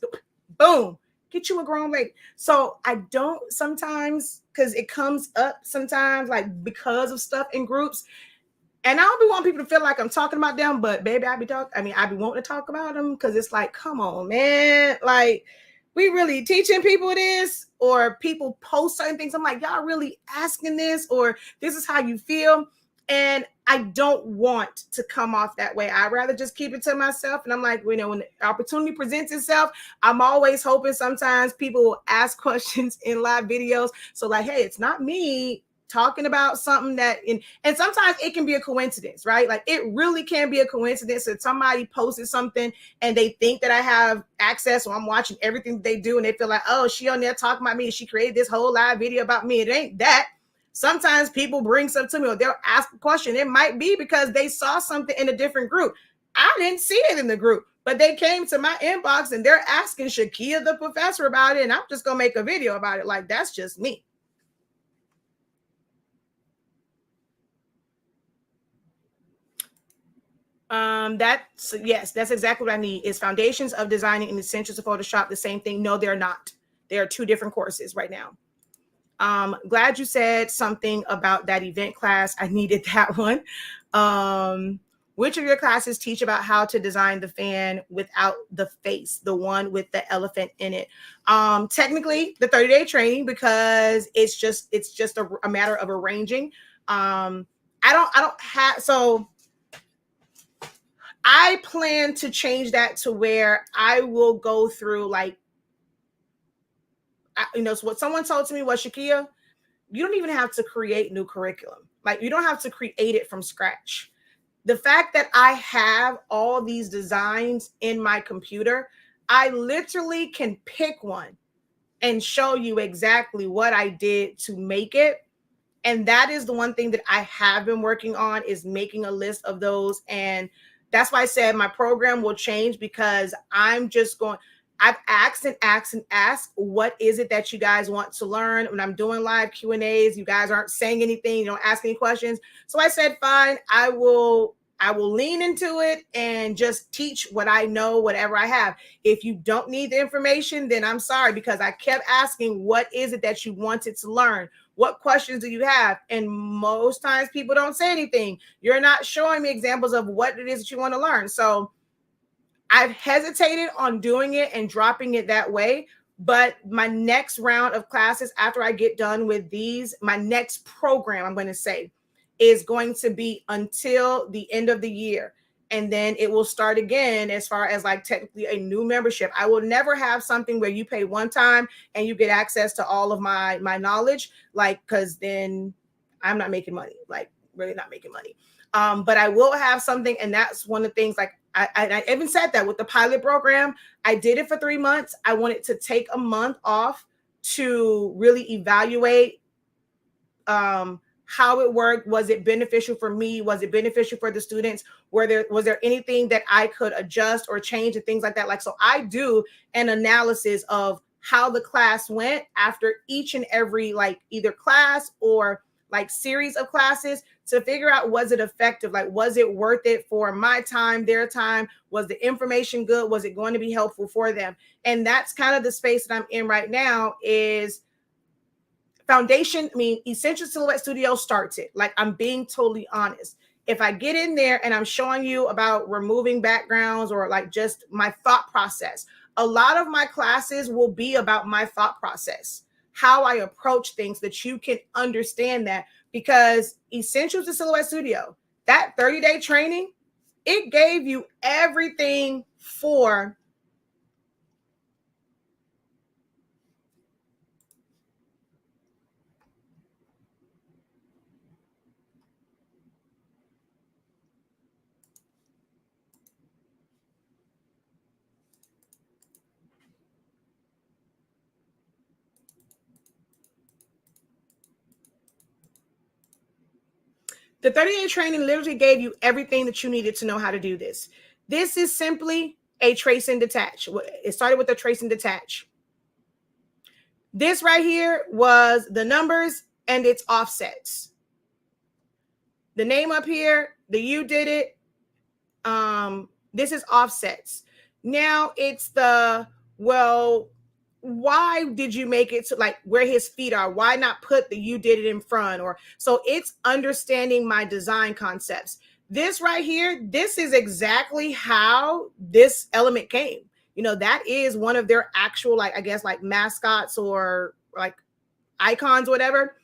Boom. Get you a grown lady. So I don't sometimes, because it comes up sometimes, like because of stuff in groups. And I don't be wanting people to feel like I'm talking about them, but baby, I be wanting to talk about them, because it's like, come on, man. Like, we really teaching people this, or people post certain things. I'm like, y'all really asking this, or this is how you feel. And I don't want to come off that way. I'd rather just keep it to myself. And I'm like, when the opportunity presents itself, I'm always hoping sometimes people will ask questions in live videos. So like, hey, it's not me talking about something that, and sometimes it can be a coincidence, right? Like, it really can be a coincidence that somebody posted something and they think that I have access, or I'm watching everything they do, and they feel like, oh, she on there talking about me, she created this whole live video about me. It ain't that. Sometimes people bring stuff to me, or they'll ask a question. It might be because they saw something in a different group. I didn't see it in the group, but they came to my inbox and they're asking Shakia the professor about it, and I'm just gonna make a video about it. Like, that's just me. That's exactly what I need. Is Foundations of Designing and Essentials of Photoshop the same thing? No, they're not. They are two different courses right now. Glad you said something about that event class. I needed that one. Which of your classes teach about how to design the fan without the face, the one with the elephant in it? Technically, the 30-day training, because it's just a matter of arranging. I plan to change that to where I will go through, like, so what someone told to me was, Shakia, you don't even have to create new curriculum. Like, you don't have to create it from scratch. The fact that I have all these designs in my computer, I literally can pick one and show you exactly what I did to make it. And that is the one thing that I have been working on, is making a list of those. And that's why I said my program will change, because I've asked and asked, what is it that you guys want to learn? When I'm doing live Q&As, you guys aren't saying anything, you don't ask any questions. So I said, fine, I will lean into it and just teach what I know, whatever I have. If you don't need the information, then I'm sorry, because I kept asking, what is it that you wanted to learn? What questions do you have? And most times people don't say anything. You're not showing me examples of what it is that you want to learn. So I've hesitated on doing it and dropping it that way. But my next round of classes, after I get done with these, my next program, I'm going to say, is going to be until the end of the year. And then it will start again, as far as like technically a new membership. I will never have something where you pay one time and you get access to all of my knowledge, like, because then I'm not making money, like really not making money. But I will have something, and that's one of the things, like, I even said that with the pilot program, I did it for 3 months. I wanted to take a month off to really evaluate how it worked. Was it beneficial for me? Was it beneficial for the students? Was there anything that I could adjust or change and things like that? Like, so I do an analysis of how the class went after each and every, like, either class or like series of classes, to figure out, was it effective? Like, was it worth it for my time, their time? Was the information good? Was it going to be helpful for them? And that's kind of the space that I'm in right now is foundation. I mean, Essential Silhouette Studio starts it. Like, I'm being totally honest. If I get in there and I'm showing you about removing backgrounds or like just my thought process, a lot of my classes will be about my thought process, how I approach things, that you can understand that. Because Essentials to Silhouette Studio, that 30-day training, it gave you everything for the 30-day training literally gave you everything that you needed to know how to do this. This is simply a trace and detach. It started with a trace and detach. This right here was the numbers and its offsets. The name up here, the you did it. This is offsets. Now it's the, well, why did you make it to like where his feet are? Why not put the you did it in front? Or so it's understanding my design concepts. This right here, this is exactly how this element came. You know, that is one of their actual, like, I guess, like mascots or like icons, whatever.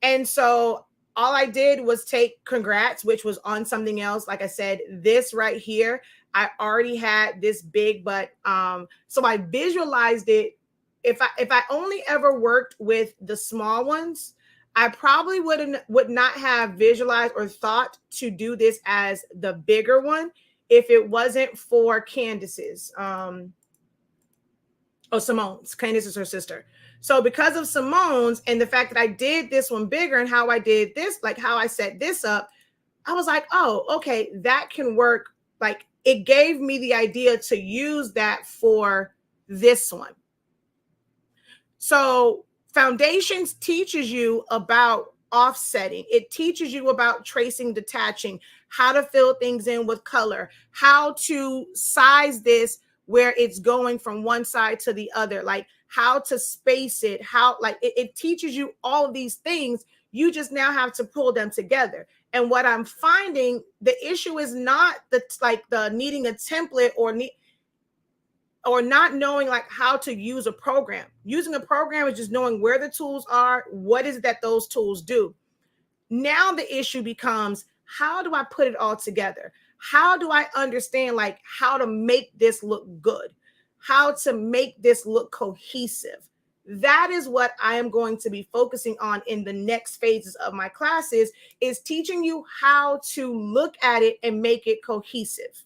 And so all I did was take congrats, which was on something else. Like I said, this right here, I already had this big, but so I visualized it. If I only ever worked with the small ones, I probably would not have visualized or thought to do this as the bigger one if it wasn't for Candace's. Simone's. Candace is her sister. So because of Simone's and the fact that I did this one bigger and how I did this, like how I set this up, I was like, oh, okay, that can work. Like, it gave me the idea to use that for this one. So Foundations teaches you about offsetting. It teaches you about tracing, detaching, how to fill things in with color, how to size this where it's going from one side to the other, like how to space it, how like it teaches you all of these things. You just now have to pull them together. And what I'm finding, the issue is not the needing a template or not knowing like how to use a program. Using a program is just knowing where the tools are, what is it that those tools do. Now the issue becomes, how do I put it all together? How do I understand like how to make this look good? How to make this look cohesive? That is what I am going to be focusing on in the next phases of my classes, is teaching you how to look at it and make it cohesive.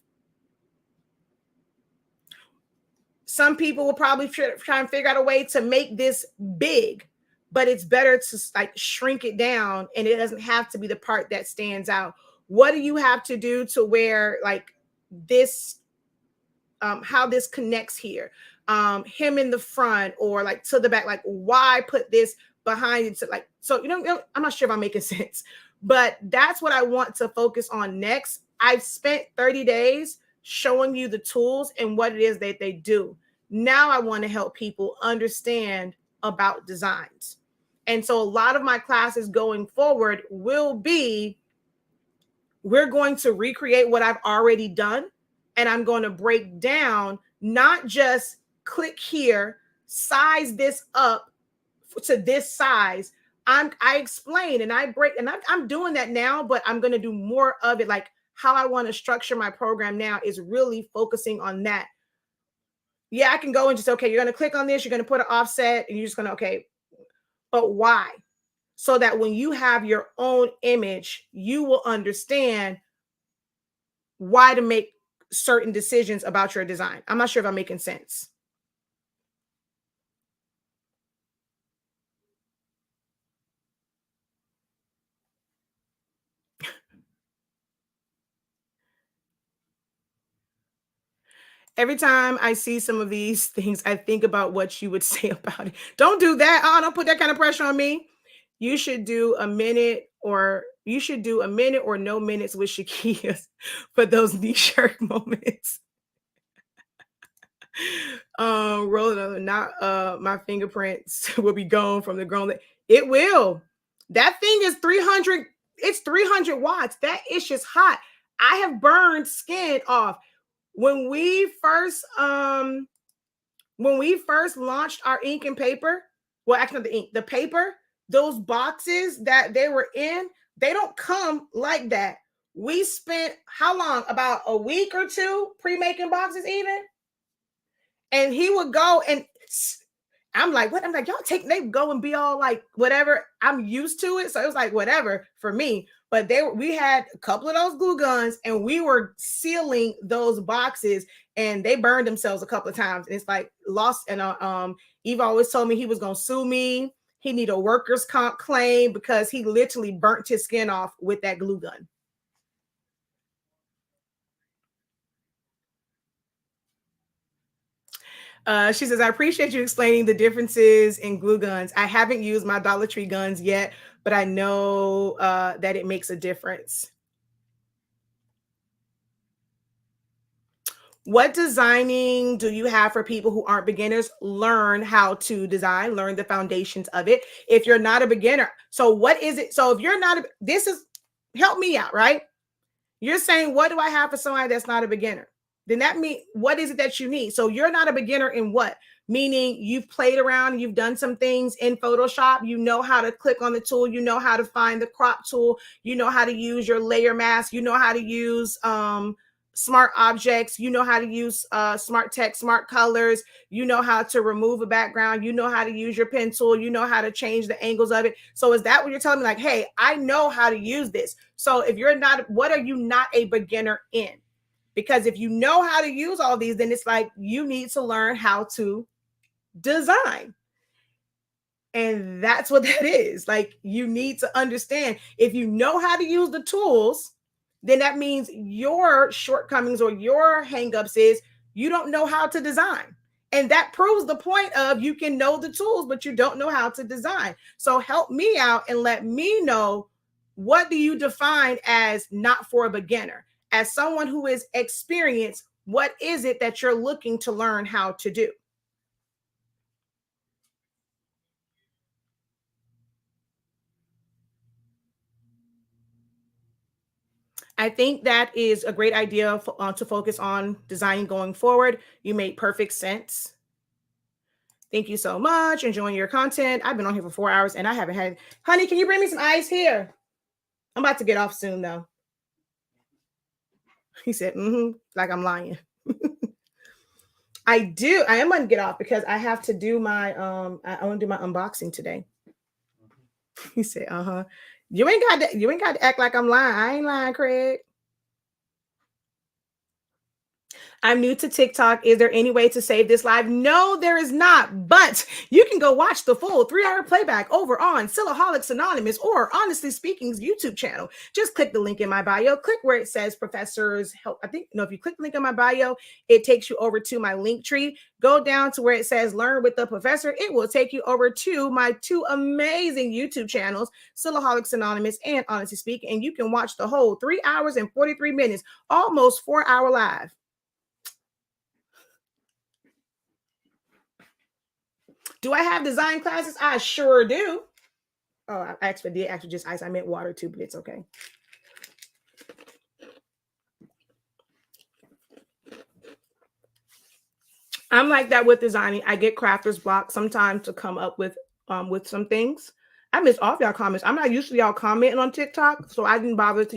Some people will probably try and figure out a way to make this big, but it's better to like shrink it down, and it doesn't have to be the part that stands out. What do you have to do to where like this, how this connects here, him in the front or like to the back, like why put this behind it? Like, so, I'm not sure if I'm making sense, but that's what I want to focus on next. I've spent 30 days showing you the tools and what it is that they do. Now I want to help people understand about designs. And so a lot of my classes going forward will be, we're going to recreate what I've already done. And I'm going to break down, not just click here, size this up to this size. I explain and I break, and I'm doing that now, but I'm going to do more of it. Like how I want to structure my program now is really focusing on that. Yeah, I can go and just, okay, you're going to click on this, you're going to put an offset, and you're just going to, okay, but why? So that when you have your own image, you will understand why to make certain decisions about your design. I'm not sure if I'm making sense. Every time I see some of these things, I think about what you would say about it. Don't do that. Oh, don't put that kind of pressure on me. You should do a minute or no minutes with Shakia for those knee-jerk moments. Rolling on, not my fingerprints will be gone from the grown. It will. That thing is 300. It's 300 watts. That is just hot. I have burned skin off when we first launched our ink and paper. Well, actually, not the ink, the paper. Those boxes that they were in, they don't come like that. We spent how long? About a week or two pre-making boxes, even. And he would go and I'm like, what? I'm like, y'all they go and be all like, whatever. I'm used to it. So it was like, whatever for me. But we had a couple of those glue guns and we were sealing those boxes and they burned themselves a couple of times. And it's like lost. And Eva always told me he was going to sue me. He need a workers' comp claim because he literally burnt his skin off with that glue gun. She says, I appreciate you explaining the differences in glue guns. I haven't used my Dollar Tree guns yet, but I know that it makes a difference. What designing do you have for people who aren't beginners? Learn how to design, learn the foundations of it. If you're not a beginner, so what is it? So if you're not, help me out, right? You're saying, what do I have for somebody that's not a beginner? Then that means, what is it that you need? So you're not a beginner in what? Meaning you've played around, you've done some things in Photoshop, you know how to click on the tool, you know how to find the crop tool, you know how to use your layer mask, you know how to use smart objects, you know how to use smart text, smart colors, you know how to remove a background, you know how to use your pen tool, you know how to change the angles of it. So is that what you're telling me? Like, hey, I know how to use this. So if you're not, what are you not a beginner in? Because if you know how to use all these, then it's like you need to learn how to design. And that's what that is. Like, you need to understand, if you know how to use the tools, then that means your shortcomings or your hangups is you don't know how to design. And that proves the point of you can know the tools, but you don't know how to design. So help me out and let me know, what do you define as not for a beginner? As someone who is experienced, what is it that you're looking to learn how to do? I think that is a great idea to focus on designing going forward. You made perfect sense. Thank you so much. Enjoying your content. I've been on here for 4 hours and I haven't had, honey, can you bring me some ice here? I'm about to get off soon though. He said, like I'm lying. I am going to get off because I have to do my, I want to do my unboxing today. He said, you ain't got to act like I'm lying. I ain't lying, Craig. I'm new to TikTok. Is there any way to save this live? No, there is not, but you can go watch the full 3-hour playback over on Silaholics Anonymous or Honestly Speaking's YouTube channel. Just click the link in my bio. Click where it says Professor's Help. If you click the link in my bio, it takes you over to my Linktree. Go down to where it says Learn with the Professor. It will take you over to my 2 amazing YouTube channels, Silaholics Anonymous and Honestly Speaking, and you can watch the whole 3 hours and 43 minutes, almost 4-hour live. Do I have design classes? I sure do. Oh, I actually did just ice. I meant water too, but it's okay. I'm like that with designing. I get crafter's block sometimes to come up with some things. I miss all of y'all comments. I'm not used to y'all commenting on TikTok, so I didn't bother to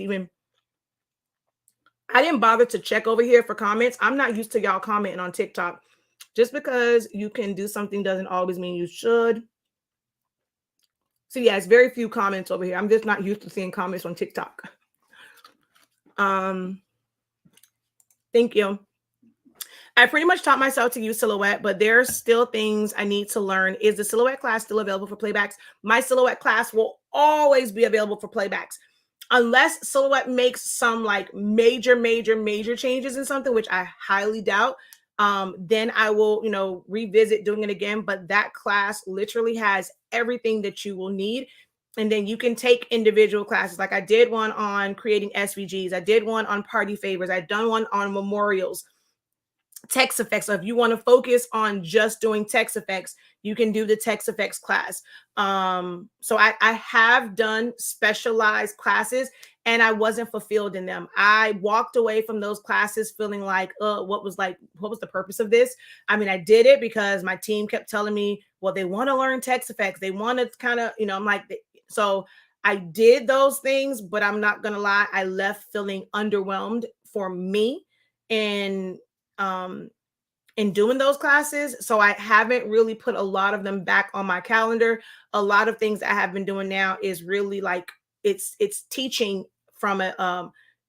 check over here for comments. I'm not used to y'all commenting on TikTok. Just because you can do something doesn't always mean you should. So yeah, it's very few comments over here. I'm just not used to seeing comments on TikTok. Thank you. I pretty much taught myself to use Silhouette, but there's still things I need to learn. Is the Silhouette class still available for playbacks? My Silhouette class will always be available for playbacks. Unless Silhouette makes some like major changes in something, which I highly doubt. Then I will, revisit doing it again. But that class literally has everything that you will need. And then you can take individual classes. Like I did one on creating SVGs. I did one on party favors. I've done one on memorials, text effects. So if you want to focus on just doing text effects, you can do the text effects class. So I have done specialized classes and I wasn't fulfilled in them. I walked away from those classes feeling like, what was the purpose of this? I mean, I did it because my team kept telling me, well, they want to learn text effects. They want to kind of, I'm like, so I did those things, but I'm not going to lie. I left feeling underwhelmed for me in doing those classes. So I haven't really put a lot of them back on my calendar. A lot of things I have been doing now is really like it's teaching from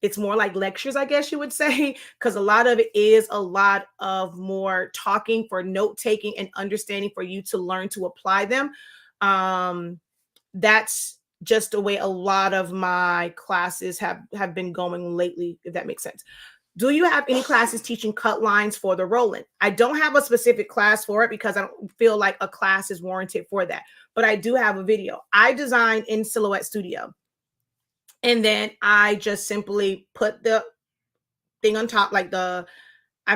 it's more like lectures, I guess you would say, because a lot of it is a lot of more talking for note taking and understanding for you to learn to apply them. That's just the way a lot of my classes have been going lately, if that makes sense. Do you have any classes teaching cut lines for the Roland? I don't have a specific class for it because I don't feel like a class is warranted for that, but I do have a video. I designed in Silhouette Studio, and then I just simply put the thing on top, like I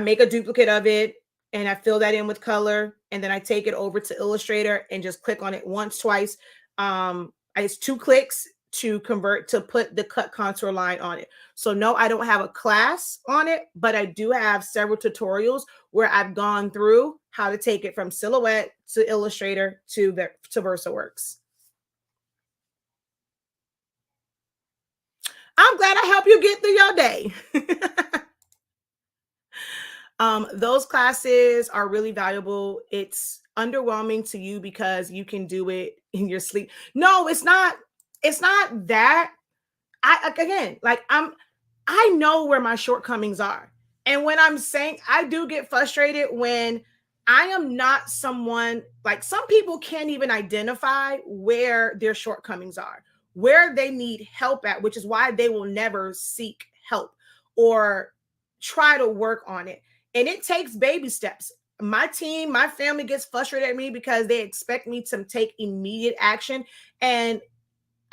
make a duplicate of it and I fill that in with color, and then I take it over to Illustrator and just click on it once, twice. It's 2 clicks to convert to put the cut contour line on it. So no, I don't have a class on it, but I do have several tutorials where I've gone through how to take it from Silhouette to Illustrator to VersaWorks. I'm glad I helped you get through your day. Those classes are really valuable. It's underwhelming to you because you can do it in your sleep. No, it's not that. I know where my shortcomings are. And when I'm saying, I do get frustrated when I am not someone, like some people can't even identify where their shortcomings are, where they need help at, which is why they will never seek help or try to work on it. And it takes baby steps. My team, my family gets frustrated at me because they expect me to take immediate action. And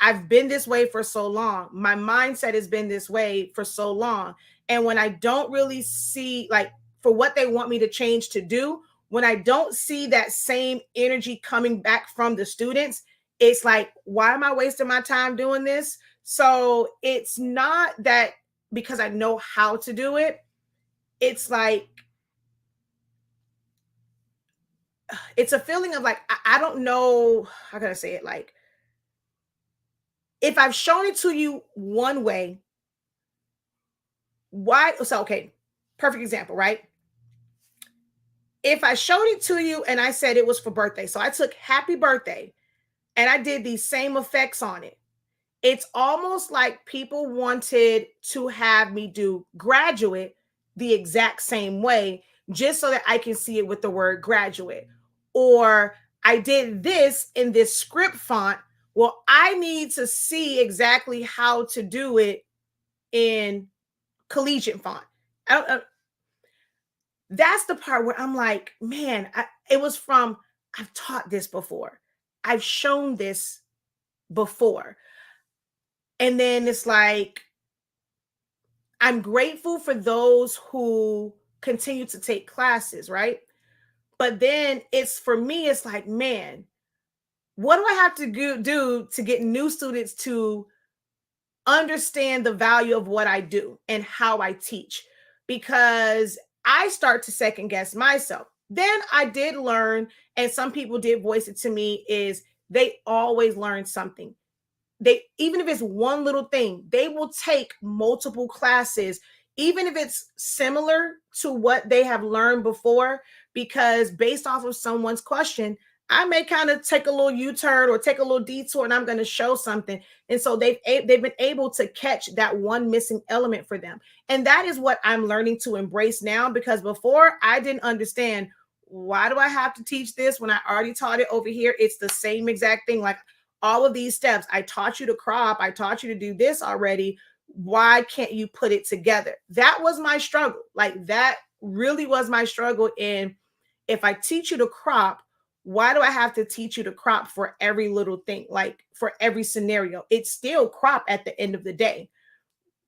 I've been this way for so long. My mindset has been this way for so long. And when I don't really see, like, for what they want me to change to do, when I don't see that same energy coming back from the students, it's like, why am I wasting my time doing this? So it's not that because I know how to do it. It's like, it's a feeling of like, I don't know, how can I say it? Like, if I've shown it to you one way, why? So, okay, perfect example, right? If I showed it to you and I said it was for birthday, so I took happy birthday and I did these same effects on it. It's almost like people wanted to have me do graduate the exact same way, just so that I can see it with the word graduate. Or I did this in this script font. Well, I need to see exactly how to do it in collegiate font. That's the part where I'm like, man, I've taught this before. I've shown this before. And then it's like, I'm grateful for those who continue to take classes, right? But then for me, it's like, man, what do I have to do to get new students to understand the value of what I do and how I teach? Because I start to second guess myself. Then I did learn, and some people did voice it to me, is they always learn something. Even if it's one little thing, they will take multiple classes, even if it's similar to what they have learned before, because based off of someone's question, I may kind of take a little U-turn or take a little detour, and I'm going to show something. And so they've been able to catch that one missing element for them. And that is what I'm learning to embrace now, because before I didn't understand, why do I have to teach this when I already taught it over here? It's the same exact thing. Like, all of these steps, I taught you to crop, I taught you to do this already. Why can't you put it together? That was my struggle. Like, that really was my struggle. And if I teach you to crop, why do I have to teach you to crop for every little thing, like for every scenario? It's still crop at the end of the day.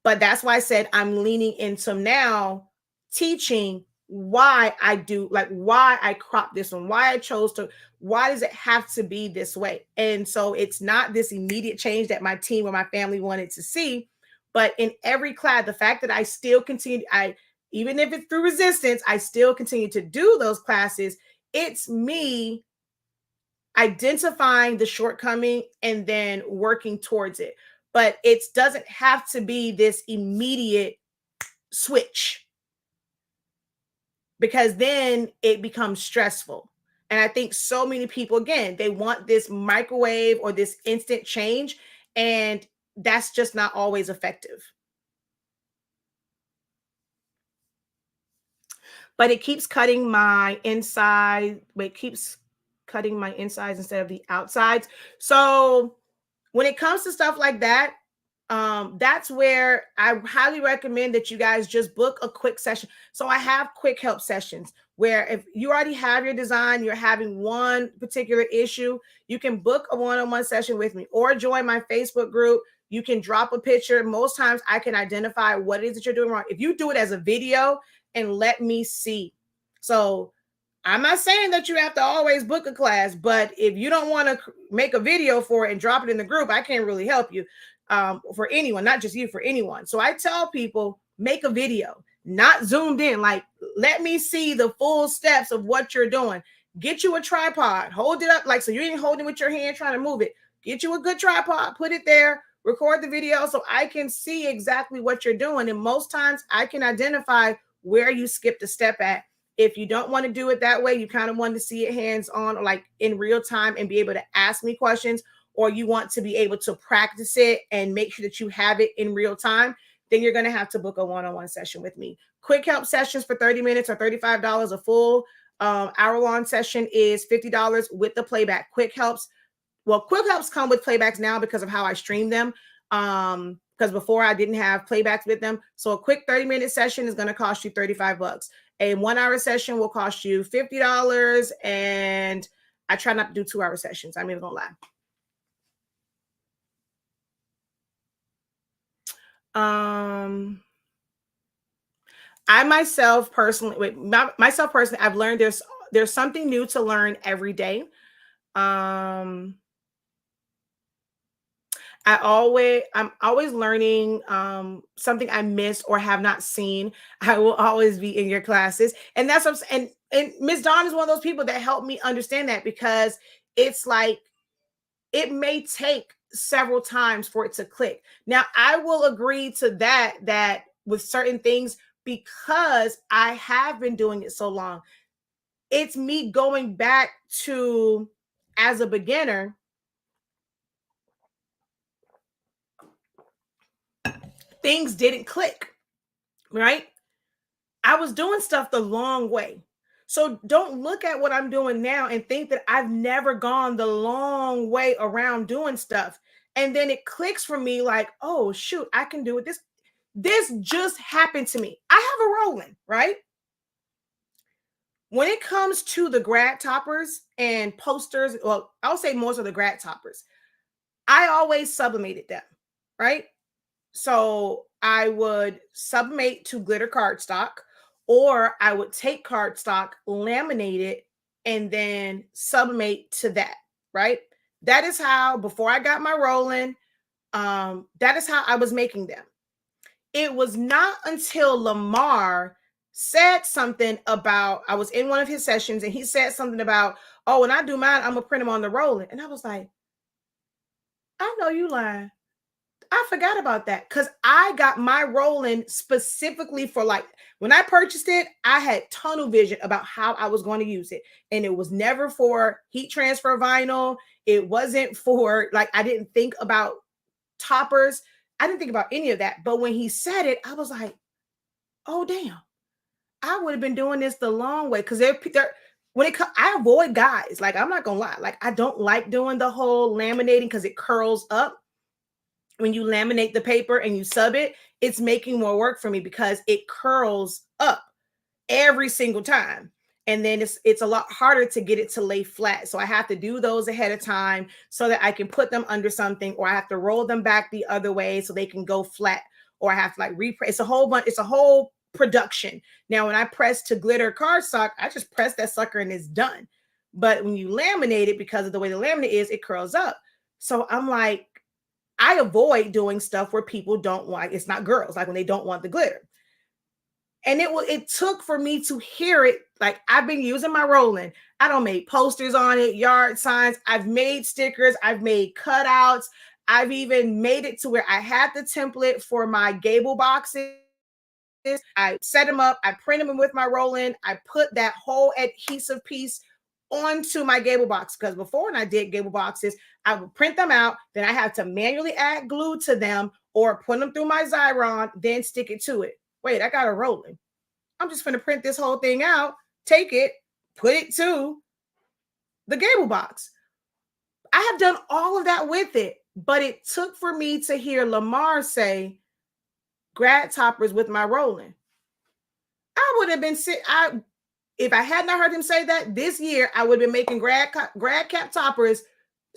But that's why I said I'm leaning into now teaching why I do, like why I crop this one, why I chose to, why does it have to be this way? And so it's not this immediate change that my team or my family wanted to see, but in every class, the fact that I still continue, even if it's through resistance, I still continue to do those classes. It's me identifying the shortcoming and then working towards it. But it doesn't have to be this immediate switch, because then it becomes stressful. And I think so many people, again, they want this microwave or this instant change, and that's just not always effective. But it keeps cutting my inside, but it keeps cutting my insides instead of the outsides. So when it comes to stuff like that, that's where I highly recommend that you guys just book a quick session. So I have quick help sessions where if you already have your design, you're having one particular issue, you can book a one-on-one session with me or join my Facebook group. You can drop a picture. Most times I can identify what it is that you're doing wrong. If you do it as a video and let me see. So I'm not saying that you have to always book a class, but if you don't want to make a video for it and drop it in the group, I can't really help you. For anyone, not just you, for anyone. So I tell people, make a video, not zoomed in. Like, let me see the full steps of what you're doing. Get you a tripod, hold it up, like so you ain't holding with your hand trying to move it. Get you a good tripod, put it there, record the video so I can see exactly what you're doing. And most times I can identify where you skipped a step at. If you don't want to do it that way, you kind of want to see it hands-on, or like in real time and be able to ask me questions, or you want to be able to practice it and make sure that you have it in real time, then you're going to have to book a one-on-one session with me. Quick help sessions for 30 minutes or $35. A full hour-long session is $50 with the playback. Quick helps come with playbacks now because of how I stream them. Because before I didn't have playbacks with them. So a quick 30-minute session is going to cost you $35. A 1 hour session will cost you $50. And I try not to do 2 hour sessions. I'm even going to lie. I myself personally, I've learned there's something new to learn every day. I'm always learning something I missed or have not seen. I will always be in your classes. And that's what and Ms. Dawn is one of those people that helped me understand that, because it's like it may take several times for it to click. Now, I will agree to that with certain things, because I have been doing it so long. It's me going back to, as a beginner, things didn't click, right? I was doing stuff the long way. So don't look at what I'm doing now and think that I've never gone the long way around doing stuff. And then it clicks for me like, oh, shoot, I can do it. This just happened to me. I have a rolling, right? When it comes to the grad toppers and posters, well, I'll say more so the grad toppers, I always sublimated them, right? So I would sublimate to glitter cardstock, or I would take cardstock, laminate it, and then sublimate to that, right? That is how, before I got my rolling, that is how I was making them. It was not until Lamar said something about, I was in one of his sessions and he said something about, oh, when I do mine, I'm gonna print them on the rolling. And I was like, I know you lying. I forgot about that, because I got my rolling specifically for, like, when I purchased it, I had tunnel vision about how I was going to use it. And it was never for heat transfer vinyl. It wasn't for, like, I didn't think about toppers. I didn't think about any of that. But when he said it, I was like, oh, damn. I would have been doing this the long way, because I avoid guys. Like, I'm not going to lie. Like, I don't like doing the whole laminating because it curls up. When you laminate the paper and you sub it, it's making more work for me because it curls up every single time. And then it's a lot harder to get it to lay flat. So I have to do those ahead of time so that I can put them under something, or I have to roll them back the other way so they can go flat, or I have to like repress. It's a whole bunch. It's a whole production. Now, when I press to glitter cardstock, I just press that sucker and it's done. But when you laminate it, because of the way the laminate is, it curls up. So I'm like, I avoid doing stuff where people don't want, it's not girls, like when they don't want the glitter. And it took for me to hear it. Like, I've been using my rolling. I don't make posters on it, yard signs. I've made stickers. I've made cutouts. I've even made it to where I had the template for my gable boxes. I set them up. I print them with my rolling. I put that whole adhesive piece onto my gable box, because before, when I did gable boxes, I would print them out. Then I have to manually add glue to them or put them through my Xyron, then stick it to it. Wait, I got a rolling. I'm just going to print this whole thing out, take it, put it to the gable box. I have done all of that with it, but it took for me to hear Lamar say grad toppers with my rolling. I would have been sick. If I had not heard him say that this year, I would have been making grad cap toppers,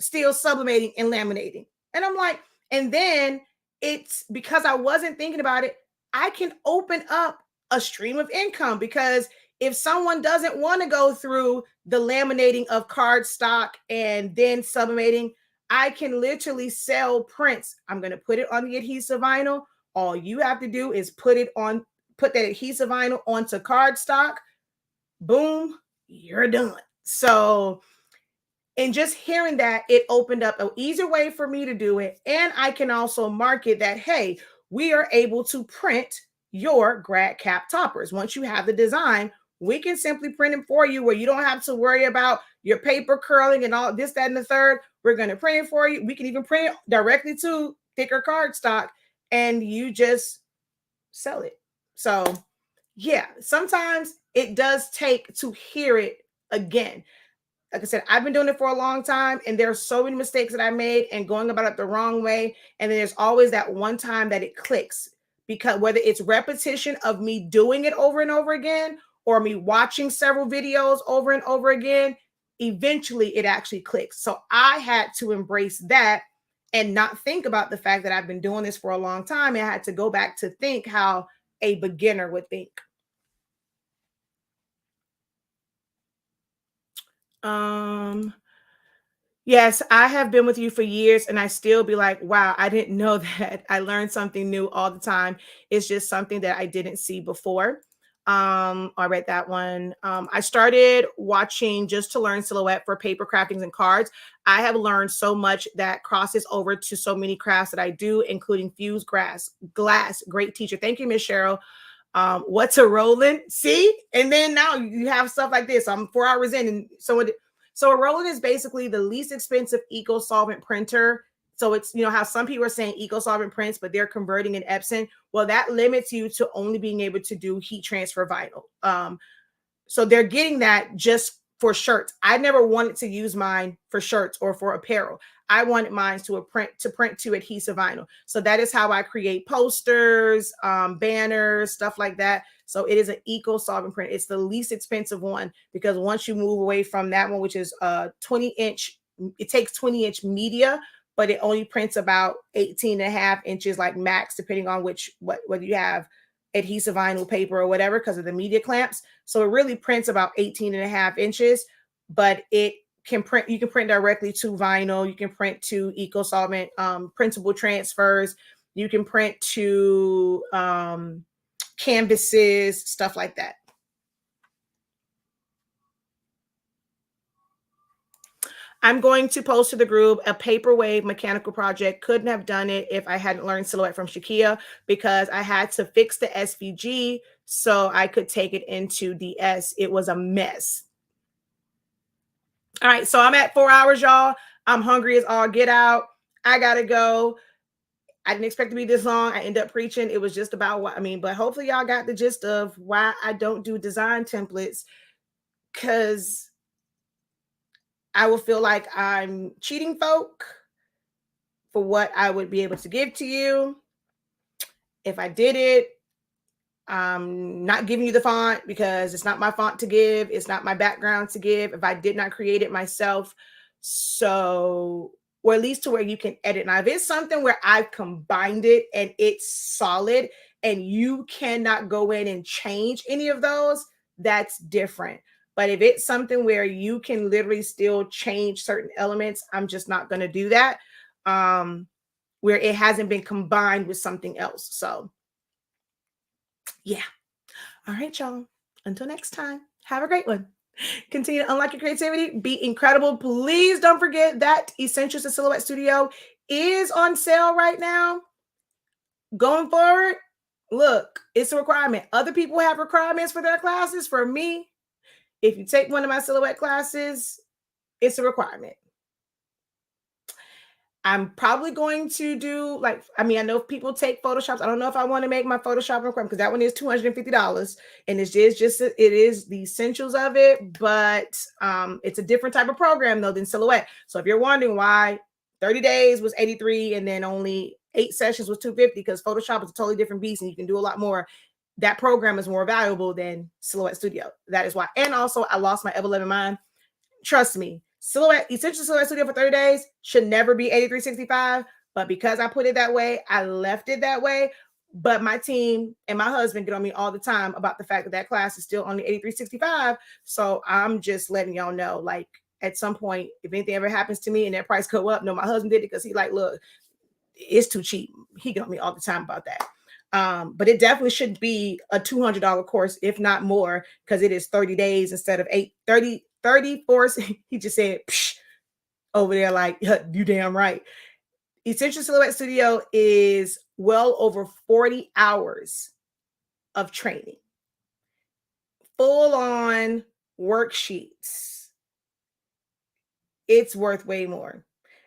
still sublimating and laminating. And I'm like, and then it's because I wasn't thinking about it. I can open up a stream of income, because if someone doesn't want to go through the laminating of cardstock and then sublimating, I can literally sell prints. I'm going to put it on the adhesive vinyl. All you have to do is put that adhesive vinyl onto cardstock. Boom, you're done. So, and just hearing that, it opened up an easier way for me to do it. And I can also market that, hey, we are able to print your grad cap toppers. Once you have the design, we can simply print them for you, where you don't have to worry about your paper curling and all this, that, and the third. We're going to print it for you. We can even print it directly to thicker cardstock, and you just sell it. So yeah, sometimes it does take to hear it again. Like I said, I've been doing it for a long time, and there are so many mistakes that I made and going about it the wrong way. And then there's always that one time that it clicks, because whether it's repetition of me doing it over and over again, or me watching several videos over and over again, eventually it actually clicks. So I had to embrace that and not think about the fact that I've been doing this for a long time. And I had to go back to think how a beginner would think. Yes, I have been with you for years, and I still be like, wow, I didn't know that. I learned something new all the time. It's just something that I didn't see before. I read that one. I started watching just to learn silhouette for paper craftings and cards. I have learned so much that crosses over to so many crafts that I do, including fused glass. Great teacher. Thank you, Miss Cheryl. What's a rolling? See? And then now you have stuff like this. I'm 4 hours in, and so a rolling is basically the least expensive eco-solvent printer. So it's, you know, how some people are saying eco-solvent prints, but they're converting in Epson. Well, that limits you to only being able to do heat transfer vinyl. So they're getting that just for shirts. I never wanted to use mine for shirts or for apparel. I wanted mine to print to adhesive vinyl. So that is how I create posters, banners, stuff like that. So it is an eco-solvent print. It's the least expensive one, because once you move away from that one, which is 20-inch, it takes 20-inch media, but it only prints about 18.5 inches, like max, depending on whether you have adhesive vinyl paper or whatever, because of the media clamps. So it really prints about 18.5 inches, but it can print, you can print directly to vinyl. You can print to eco-solvent, printable transfers. You can print to canvases, stuff like that. I'm going to post to the group a paperweight mechanical project. Couldn't have done it if I hadn't learned silhouette from Shakia, because I had to fix the SVG so I could take it into DS. It was a mess. All right, so I'm at 4 hours, y'all. I'm hungry as all get out. I gotta go. I didn't expect to be this long. I ended up preaching. It was just about what I mean, but hopefully y'all got the gist of why I don't do design templates, because I will feel like I'm cheating folk for what I would be able to give to you. If I did it, I'm not giving you the font because it's not my font to give. It's not my background to give if I did not create it myself. So, or at least to where you can edit. Now, if it's something where I've combined it and it's solid and you cannot go in and change any of those, that's different. But if it's something where you can literally still change certain elements, I'm just not going to do that. Where it hasn't been combined with something else. So, yeah. All right, y'all. Until next time, have a great one. Continue to unlock your creativity. Be incredible. Please don't forget that Essentials to Silhouette Studio is on sale right now. Going forward, look, it's a requirement. Other people have requirements for their classes. For me, if you take one of my silhouette classes, it's a requirement. I'm probably going to do I know people take Photoshops. I don't know if I want to make my Photoshop requirement because that one is $250 and it is the essentials of it, but it's a different type of program though than Silhouette. So if you're wondering why 30 days was 83 and then only 8 sessions was 250 because Photoshop is a totally different beast and you can do a lot more. That program is more valuable than Silhouette Studio. That is why. And also I lost my Ever Living Mind. Trust me. Essential Silhouette Studio for 30 days should never be $83.65. But because I put it that way, I left it that way. But my team and my husband get on me all the time about the fact that class is still only $83.65. So I'm just letting y'all know, like, at some point, if anything ever happens to me and that price go up, no, my husband did it because he look, it's too cheap. He get on me all the time about that. But it definitely should be a $200 course, if not more, because it is 30 days instead of 34. He just said psh, over there like, you damn right. Essential Silhouette Studio is well over 40 hours of training, full on worksheets. It's worth way more.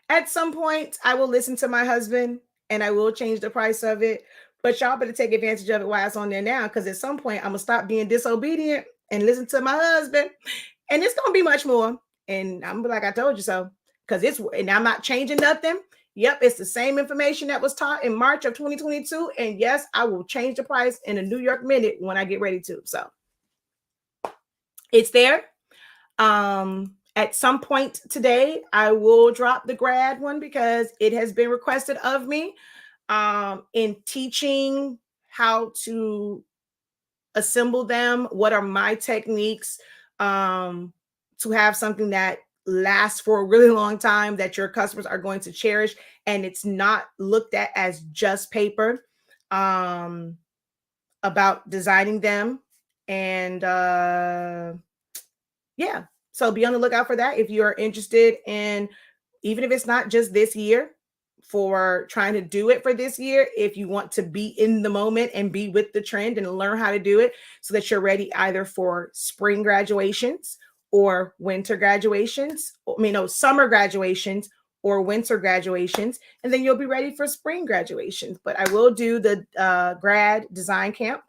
At some point, I will listen to my husband and I will change the price of it. But y'all better take advantage of it while it's on there now, because at some point, I'm going to stop being disobedient and listen to my husband. And it's going to be much more. And I'm like, I told you so. And I'm not changing nothing. Yep, it's the same information that was taught in March of 2022. And yes, I will change the price in a New York minute when I get ready to. So it's there. At some point today, I will drop the grad one because it has been requested of me in teaching how to assemble them. What are my techniques to have something that lasts for a really long time that your customers are going to cherish, and it's not looked at as just paper, about designing them. And yeah, so be on the lookout for that if you are interested in, even if it's not just this year, for trying to do it for this year, if you want to be in the moment and be with the trend and learn how to do it so that you're ready either for spring graduations or winter graduations, summer graduations or winter graduations, and then you'll be ready for spring graduations. But I will do the grad design camp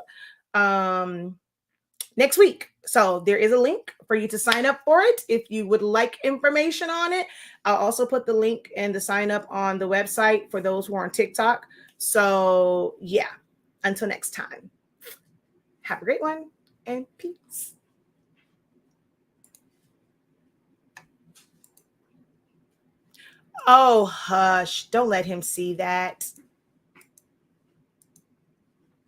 next week. So there is a link for you to sign up for it if you would like information on it. I'll also put the link and the sign up on the website for those who are on TikTok. So yeah, until next time, have a great one and peace. Oh, hush. Don't let him see that.